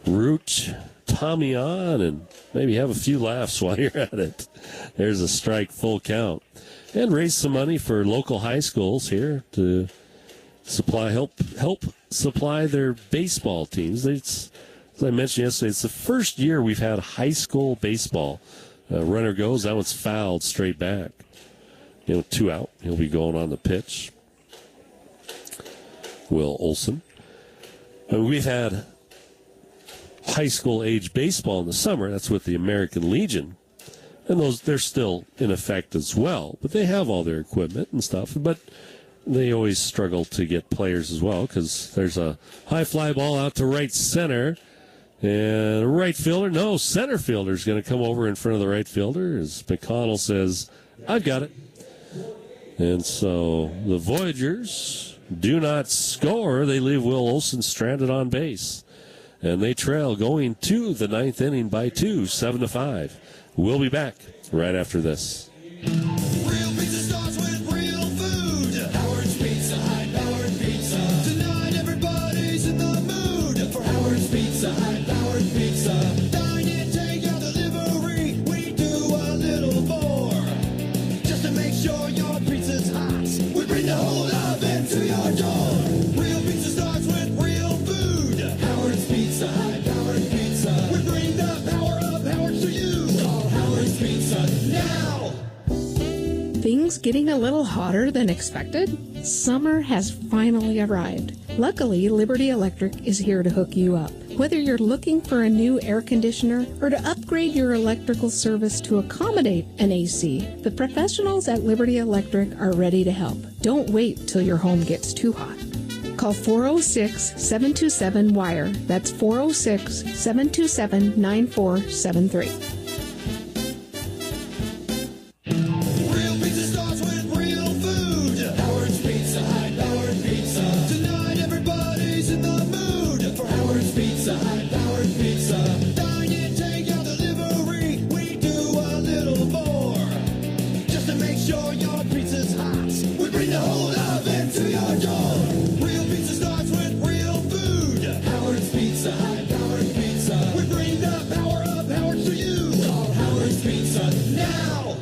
Root Tommy on and maybe have a few laughs while you're at it. There's a strike, full count. And raise some money for local high schools here to help supply their baseball teams. As I mentioned yesterday, it's the first year we've had high school baseball. Runner goes, that one's fouled straight back. 2 out. He'll be going on the pitch. Will Olson. And we've had high school age baseball in the summer. That's with the American Legion. And they're still in effect as well. But they have all their equipment and stuff. But they always struggle to get players as well because there's a high fly ball out to right center. And a right fielder, no, center fielder is going to come over in front of the right fielder as McConnell says, I've got it. And so the Voyagers do not score. They leave Will Olson stranded on base. And they trail going to the 9th inning by 2, 7-5. We'll be back right after this. Real pizza starts with real food. Howard's Pizza Hut, Howard Pizza. Tonight everybody's in the mood for Howard's Pizza Hut, Howard Pizza. Dine in, take out delivery. We do a little more just to make sure your pizza's hot. We bring the whole oven to your door. Real pizza starts with real food. Howard's Pizza Hut, Howard Pizza. We bring the power of Howard to you. Call Howard's Pizza now. Things getting a little hotter than expected? Summer has finally arrived. Luckily, Liberty Electric is here to hook you up. Whether you're looking for a new air conditioner or to upgrade your electrical service to accommodate an AC, the professionals at Liberty Electric are ready to help. Don't wait till your home gets too hot. Call 406-727-WIRE. That's 406-727-9473. Real pizza starts with real food. Howard's Pizza Hut, Howard Pizza. Tonight everybody's in the mood for Howard's Pizza Hut, Howard Pizza. Dine in, take out delivery. We do a little more just to make sure your pizza's hot. We bring the whole oven to your door. Real pizza starts with real food. Howard's Pizza Hut, Howard Pizza. We bring the power of Howard to you. Call Howard's Pizza now.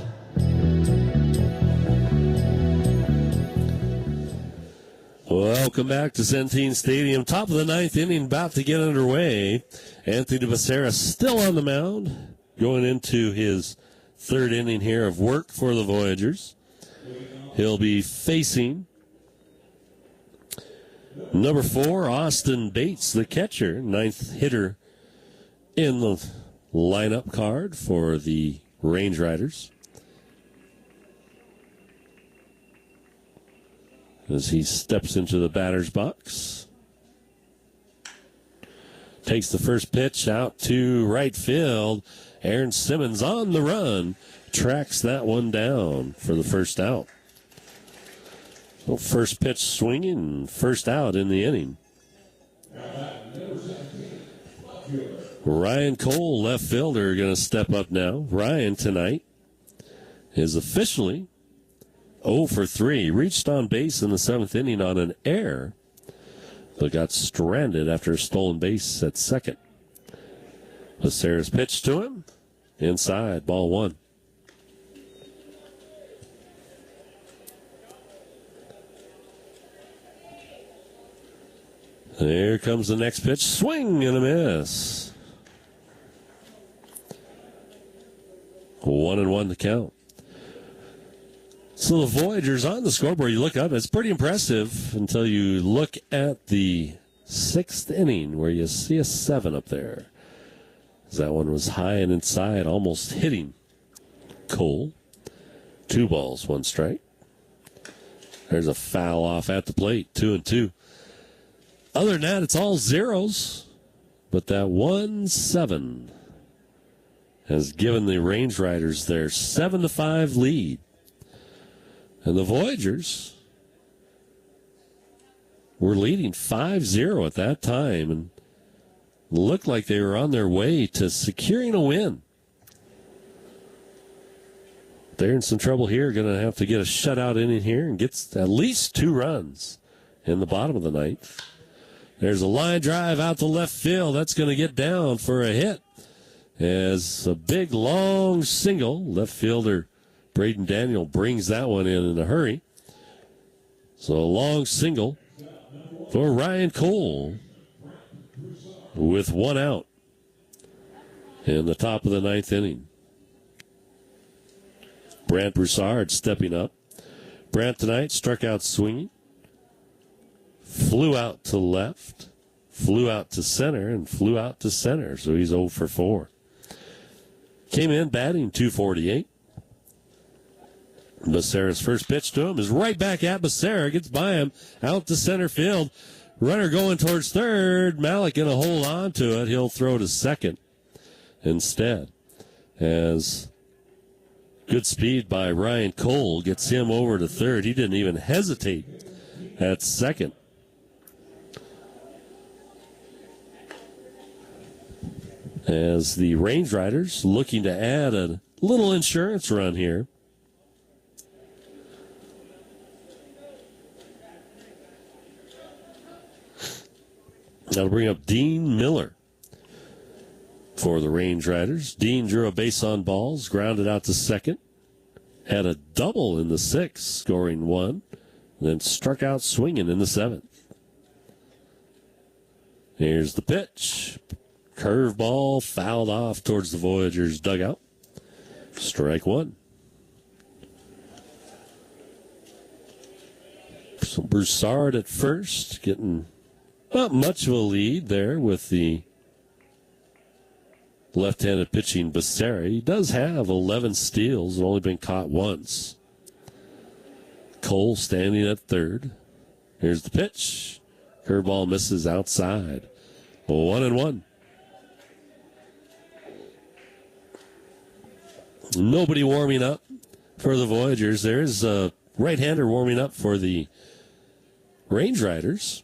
Welcome back to Centene Stadium. Top of the 9th inning, about to get underway. Anthony Becerra still on the mound, going into his 3rd inning here of work for the Voyagers. He'll be facing number 4, Austin Bates, the catcher, 9th hitter in the lineup card for the Range Riders. As he steps into the batter's box. Takes the first pitch out to right field. Aaron Simmons on the run. Tracks that one down for the first out. So first pitch swinging, first out in the inning. Ryan Cole, left fielder, going to step up now. Ryan tonight is officially 0 for 3. Reached on base in the 7th inning on an error, but got stranded after a stolen base at second. Becerra's pitch to him. Inside, ball 1. There comes the next pitch. Swing and a miss. 1-1 to count. So the Voyagers on the scoreboard, you look up, it's pretty impressive until you look at the 6th inning where you see a 7 up there. That one was high and inside, almost hitting Cole. 2 balls, 1 strike. There's a foul off at the plate, 2-2. Other than that, it's all zeros. But that 1-7 has given the Range Riders their 7-5 lead. And the Voyagers were leading 5-0 at that time and looked like they were on their way to securing a win. They're in some trouble here. Going to have to get a shutout inning here and get at least 2 runs in the bottom of the 9th. There's a line drive out to left field. That's going to get down for a hit. As a big, long single, left fielder Braden Daniel brings that one in a hurry. So a long single for Ryan Cole with 1 out in the top of the 9th inning. Brant Broussard stepping up. Brant tonight struck out swinging. Flew out to left, flew out to center, and flew out to center. So he's 0 for 4. Came in batting .248. Becerra's first pitch to him is right back at Becerra. Gets by him out to center field. Runner going towards third. Malik going to hold on to it. He'll throw to second instead. As good speed by Ryan Cole gets him over to third. He didn't even hesitate at second. As the Range Riders looking to add a little insurance run here. That'll bring up Dean Miller for the Range Riders. Dean drew a base on balls, grounded out to second, had a double in the 6th, scoring 1, then struck out swinging in the 7th. Here's the pitch. Curveball fouled off towards the Voyagers' dugout. Strike 1. So Broussard at first, getting not much of a lead there with the left-handed pitching Becerra. He does have 11 steals and only been caught once. Cole standing at third. Here's the pitch. Curveball misses outside. 1-1. Nobody warming up for the Voyagers. There's a right-hander warming up for the Range Riders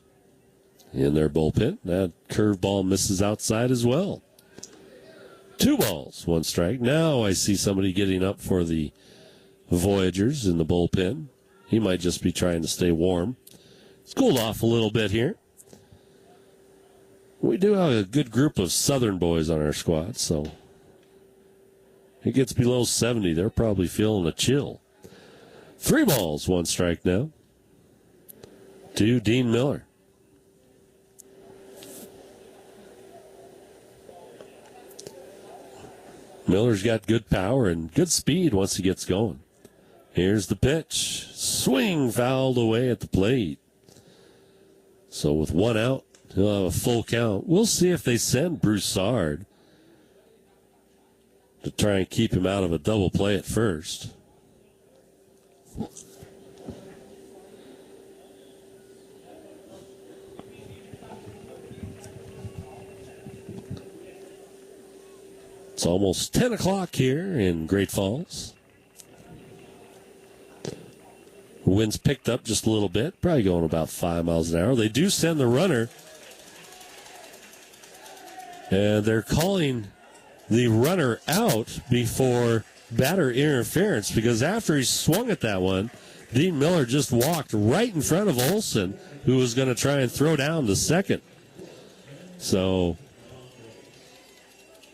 in their bullpen. That curveball misses outside as well. 2 balls, 1 strike. Now I see somebody getting up for the Voyagers in the bullpen. He might just be trying to stay warm. It's cooled off a little bit here. We do have a good group of Southern boys on our squad, so it gets below 70. They're probably feeling a chill. 3 balls, 1 strike now to Dean Miller. Miller's got good power and good speed once he gets going. Here's the pitch. Swing fouled away at the plate. So with 1 out, he'll have a full count. We'll see if they send Broussard to try and keep him out of a double play at first. It's almost 10 o'clock here in Great Falls. Wind's picked up just a little bit, probably going about 5 miles an hour. They do send the runner, and they're calling the runner out before batter interference because after he swung at that one, Dean Miller just walked right in front of Olson, who was going to try and throw down to second. So,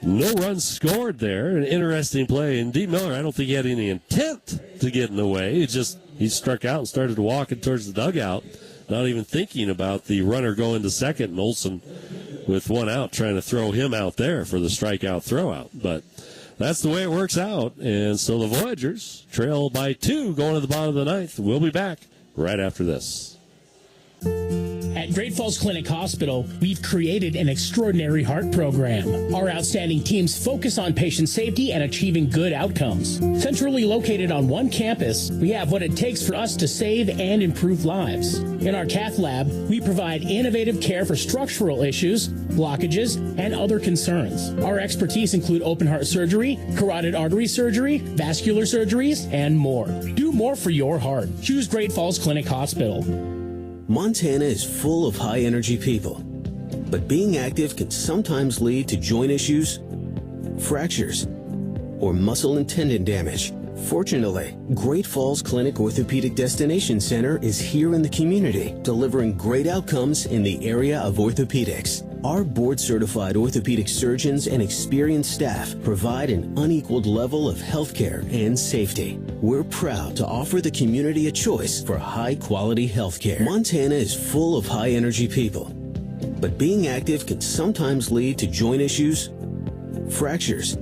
no runs scored there. An interesting play. And Dean Miller, I don't think he had any intent to get in the way. He struck out and started walking towards the dugout, not even thinking about the runner going to second, and Olson with one out trying to throw him out there for the strikeout throwout. But that's the way it works out. And so the Voyagers trail by 2 going to the bottom of the ninth. We'll be back right after this. At Great Falls Clinic Hospital, we've created an extraordinary heart program. Our outstanding teams focus on patient safety and achieving good outcomes. Centrally located on one campus, we have what it takes for us to save and improve lives. In our cath lab, we provide innovative care for structural issues, blockages, and other concerns. Our expertise include open heart surgery, carotid artery surgery, vascular surgeries, and more. Do more for your heart. Choose Great Falls Clinic Hospital. Montana is full of high-energy people, but being active can sometimes lead to joint issues, fractures, or muscle and tendon damage. Fortunately, Great Falls Clinic Orthopedic Destination Center is here in the community, delivering great outcomes in the area of orthopedics. Our board-certified orthopedic surgeons and experienced staff provide an unequaled level of healthcare and safety. We're proud to offer the community a choice for high-quality healthcare. Montana is full of high-energy people, but being active can sometimes lead to joint issues, fractures,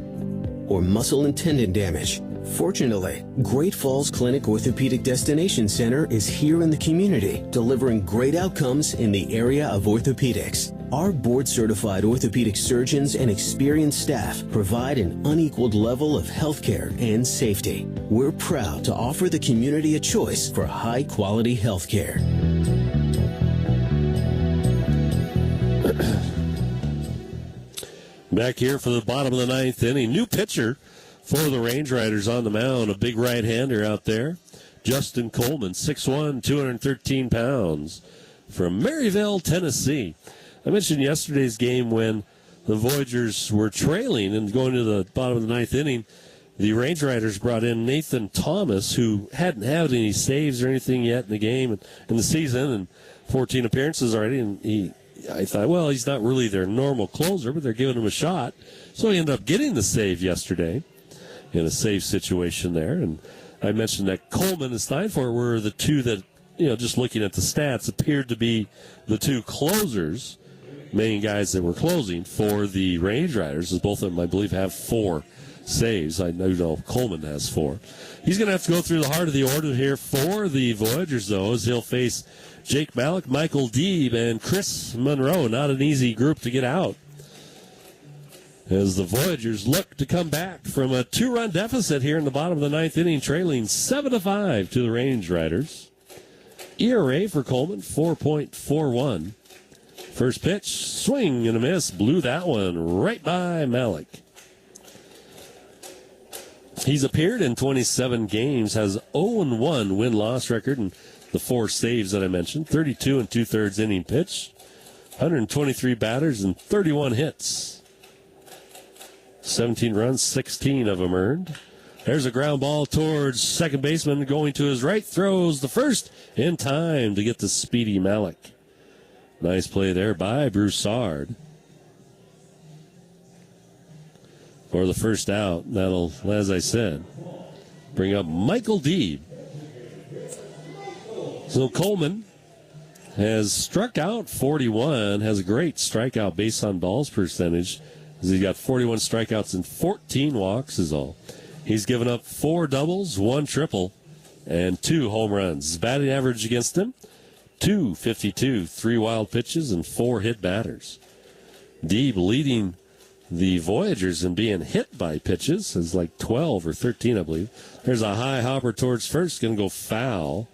or muscle and tendon damage. Fortunately, Great Falls Clinic Orthopedic Destination Center is here in the community, delivering great outcomes in the area of orthopedics. Our board-certified orthopedic surgeons and experienced staff provide an unequaled level of healthcare and safety. We're proud to offer the community a choice for high-quality healthcare. Back here for the bottom of the ninth inning, new pitcher for the Range Riders on the mound, a big right-hander out there. Justin Coleman, 6'1", 213 pounds, from Maryville, Tennessee. I mentioned yesterday's game when the Voyagers were trailing and going to the bottom of the ninth inning. The Range Riders brought in Nathan Thomas, who hadn't had any saves or anything yet in the game in the season, and 14 appearances already. And I thought, well, he's not really their normal closer, but they're giving him a shot. So he ended up getting the save yesterday in a save situation there. And I mentioned that Coleman and Steinfort were the two that, just looking at the stats, appeared to be the two closers, main guys that were closing for the Range Riders, as both of them, I believe, have 4 saves. I know Coleman has 4. He's going to have to go through the heart of the order here for the Voyagers, though, as he'll face Jake Malik, Michael Deeb, and Chris Monroe. Not an easy group to get out, as the Voyagers look to come back from a 2-run deficit here in the bottom of the ninth inning, trailing 7-5 to the Range Riders. ERA for Coleman, 4.41. First pitch, swing and a miss, blew that one right by Malik. He's appeared in 27 games, has 0-1 win-loss record, and the 4 saves that I mentioned, 32 2/3 inning pitch, 123 batters, and 31 hits. 17 runs, 16 of them earned. There's a ground ball towards second baseman going to his right. Throws the first in time to get the speedy Malik. Nice play there by Broussard for the first out. That'll, as I said, bring up Michael Deeb. So Coleman has struck out 41, has a great strikeout base on balls percentage. He's got 41 strikeouts and 14 walks is all. He's given up 4 doubles, 1 triple, and 2 home runs. His batting average against him, .252, 3 wild pitches, and 4 hit batters. Deeb leading the Voyagers in being hit by pitches. Is like 12 or 13, I believe. There's a high hopper towards first, going to go foul.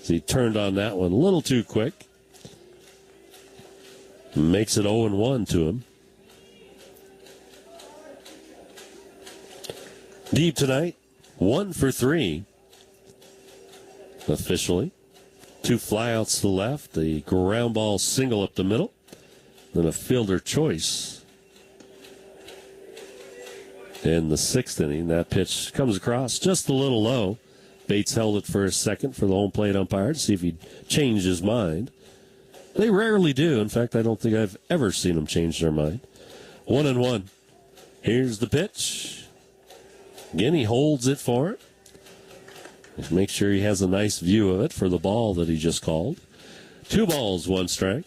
So he turned on that one a little too quick. Makes it 0-1 to him. Deeb tonight, 1 for 3. Officially. 2 flyouts to the left, a ground ball single up the middle, then a fielder choice. in the 6th inning. That pitch comes across just a little low. Bates held it for a second for the home plate umpire to see if he'd changed his mind. They rarely do. In fact, I don't think I've ever seen them change their mind. 1-1. Here's the pitch. Again, he holds it for it. Just make sure he has a nice view of it for the ball that he just called. 2 balls, 1 strike.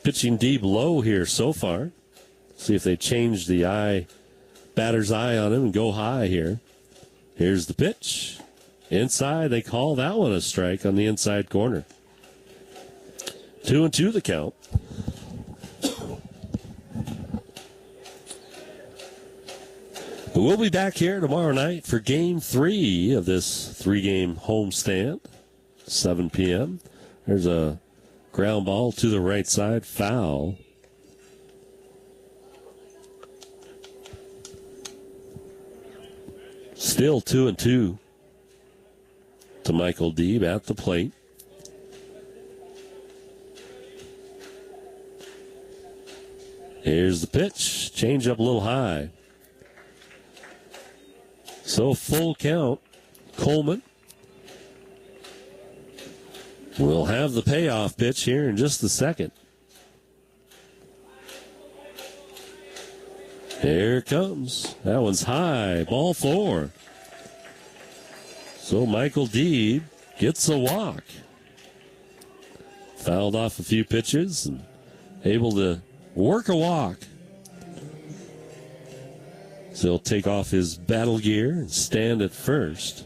Pitching deep low here so far. See if they change the batter's eye on him and go high here. Here's the pitch. Inside, they call that one a strike on the inside corner. 2-2 the count. We'll be back here tomorrow night for Game 3 of this 3-game homestand. 7 p.m. There's a ground ball to the right side, foul. Still 2-2 to Michael Deeb at the plate. Here's the pitch. Change up a little high. So full count. Coleman will have the payoff pitch here in just a second. Here it comes. That one's high. Ball 4. So Michael Deeb gets a walk. Fouled off a few pitches and able to work a walk. So he'll take off his battle gear and stand at first.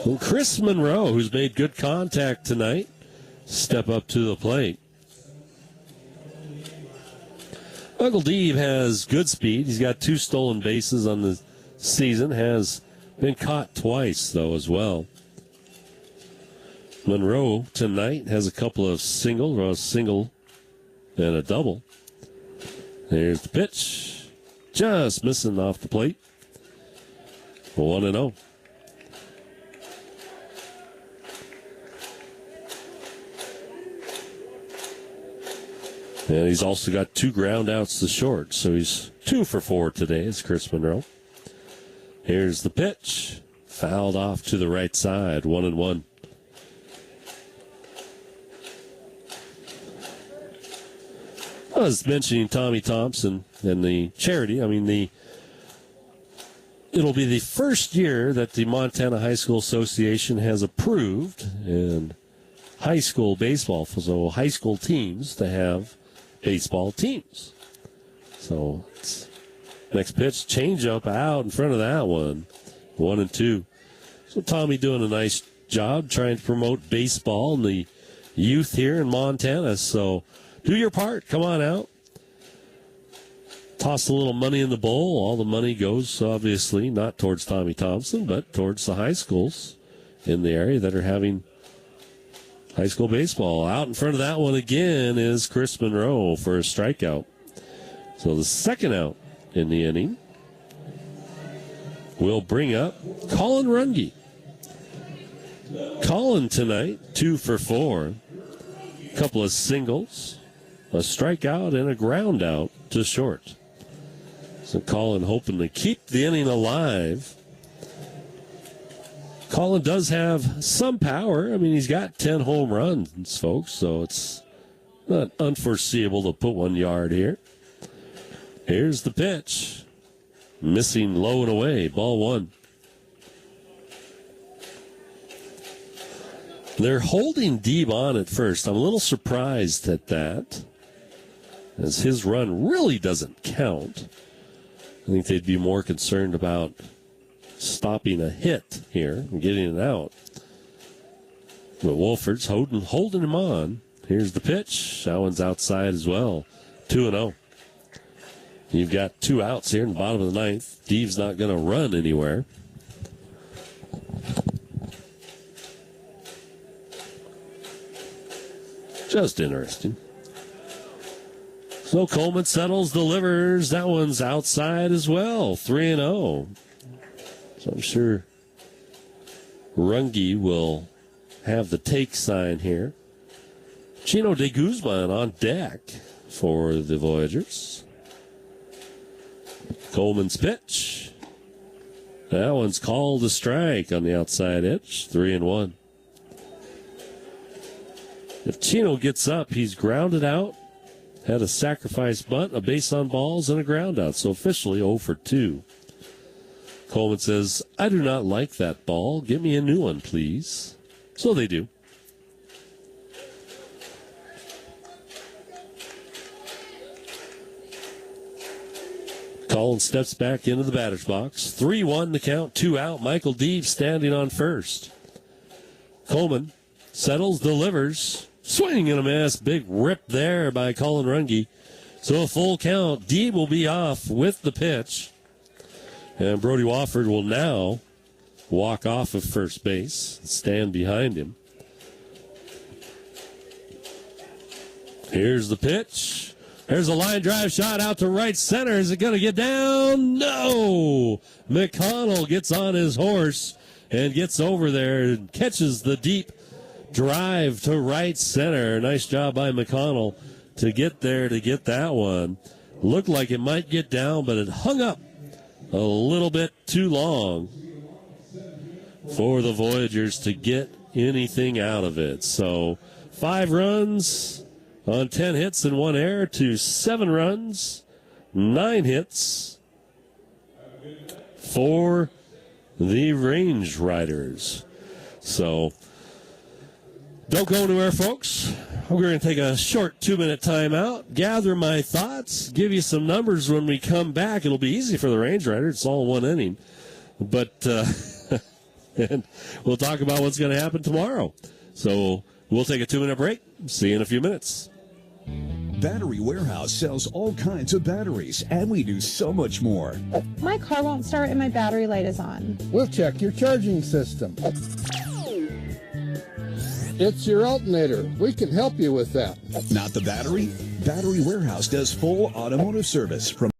Well, Chris Monroe, who's made good contact tonight, step up to the plate. Michael Deeb has good speed. He's got 2 stolen bases on the season. Has been caught twice, though, as well. Monroe tonight has a couple of a single and a double. There's the pitch. Just missing off the plate. 1-0. And he's also got 2 ground outs to short, so he's 2 for 4 today. It's Chris Monroe. Here's the pitch. Fouled off to the right side. 1-1. I was mentioning Tommy Thompson and the charity. I mean, it'll be the first year that the Montana High School Association has approved and high school baseball, so high school teams to have baseball teams. So next pitch, change up out in front of that one. 1-2. So Tommy doing a nice job trying to promote baseball and the youth here in Montana. So do your part. Come on out. Toss a little money in the bowl. All the money goes, obviously, not towards Tommy Thompson, but towards the high schools in the area that are having high school baseball. Out in front of that one again is Chris Monroe for a strikeout. So the second out in the inning will bring up Colin Runge. Colin tonight, 2 for 4. A couple of singles, a strikeout, and a ground out to short. So Colin hoping to keep the inning alive. Colin does have some power. I mean, he's got 10 home runs, folks, so it's not unforeseeable to put 1 yard here. Here's the pitch. Missing low and away. Ball 1. They're holding Deeb on at first. I'm a little surprised at that, as his run really doesn't count. I think they'd be more concerned about stopping a hit here and getting it out. But Wolford's holding him on. Here's the pitch. That one's outside as well. 2-0. You've got 2 outs here in the bottom of the 9th. Deeb's not going to run anywhere. Just interesting. So Coleman settles, delivers. That one's outside as well. 3-0. So I'm sure Runge will have the take sign here. Chino de Guzman on deck for the Voyagers. Coleman's pitch. That one's called a strike on the outside edge. 3-1. If Chino gets up, he's grounded out. Had a sacrifice bunt, a base on balls, and a ground out. So officially 0 for 2. Coleman says, I do not like that ball. Give me a new one, please. So they do. Collins steps back into the batter's box. 3-1 the count, 2 out. Michael Deeb standing on first. Coleman settles, delivers. Swing and a miss. Big rip there by Colin Runge. So a full count. Deeb will be off with the pitch. And Brody Wofford will now walk off of first base, stand behind him. Here's the pitch. There's a line drive shot out to right center. Is it going to get down? No! McConnell gets on his horse and gets over there and catches the deep drive to right center. Nice job by McConnell to get there to get that one. Looked like it might get down, but it hung up a little bit too long for the Voyagers to get anything out of it. So 5 runs on 10 hits and 1 error to 7 runs, 9 hits for the Range Riders. So don't go anywhere, folks. We're going to take a short 2-minute timeout, gather my thoughts, give you some numbers when we come back. It'll be easy for the Range Riders. It's all 1 inning. But and we'll talk about what's going to happen tomorrow. So we'll take a 2-minute break. See you in a few minutes. Battery Warehouse sells all kinds of batteries, and we do so much more. My car won't start and my battery light is on. We'll check your charging system. It's your alternator. We can help you with that. Not the battery? Battery Warehouse does full automotive service from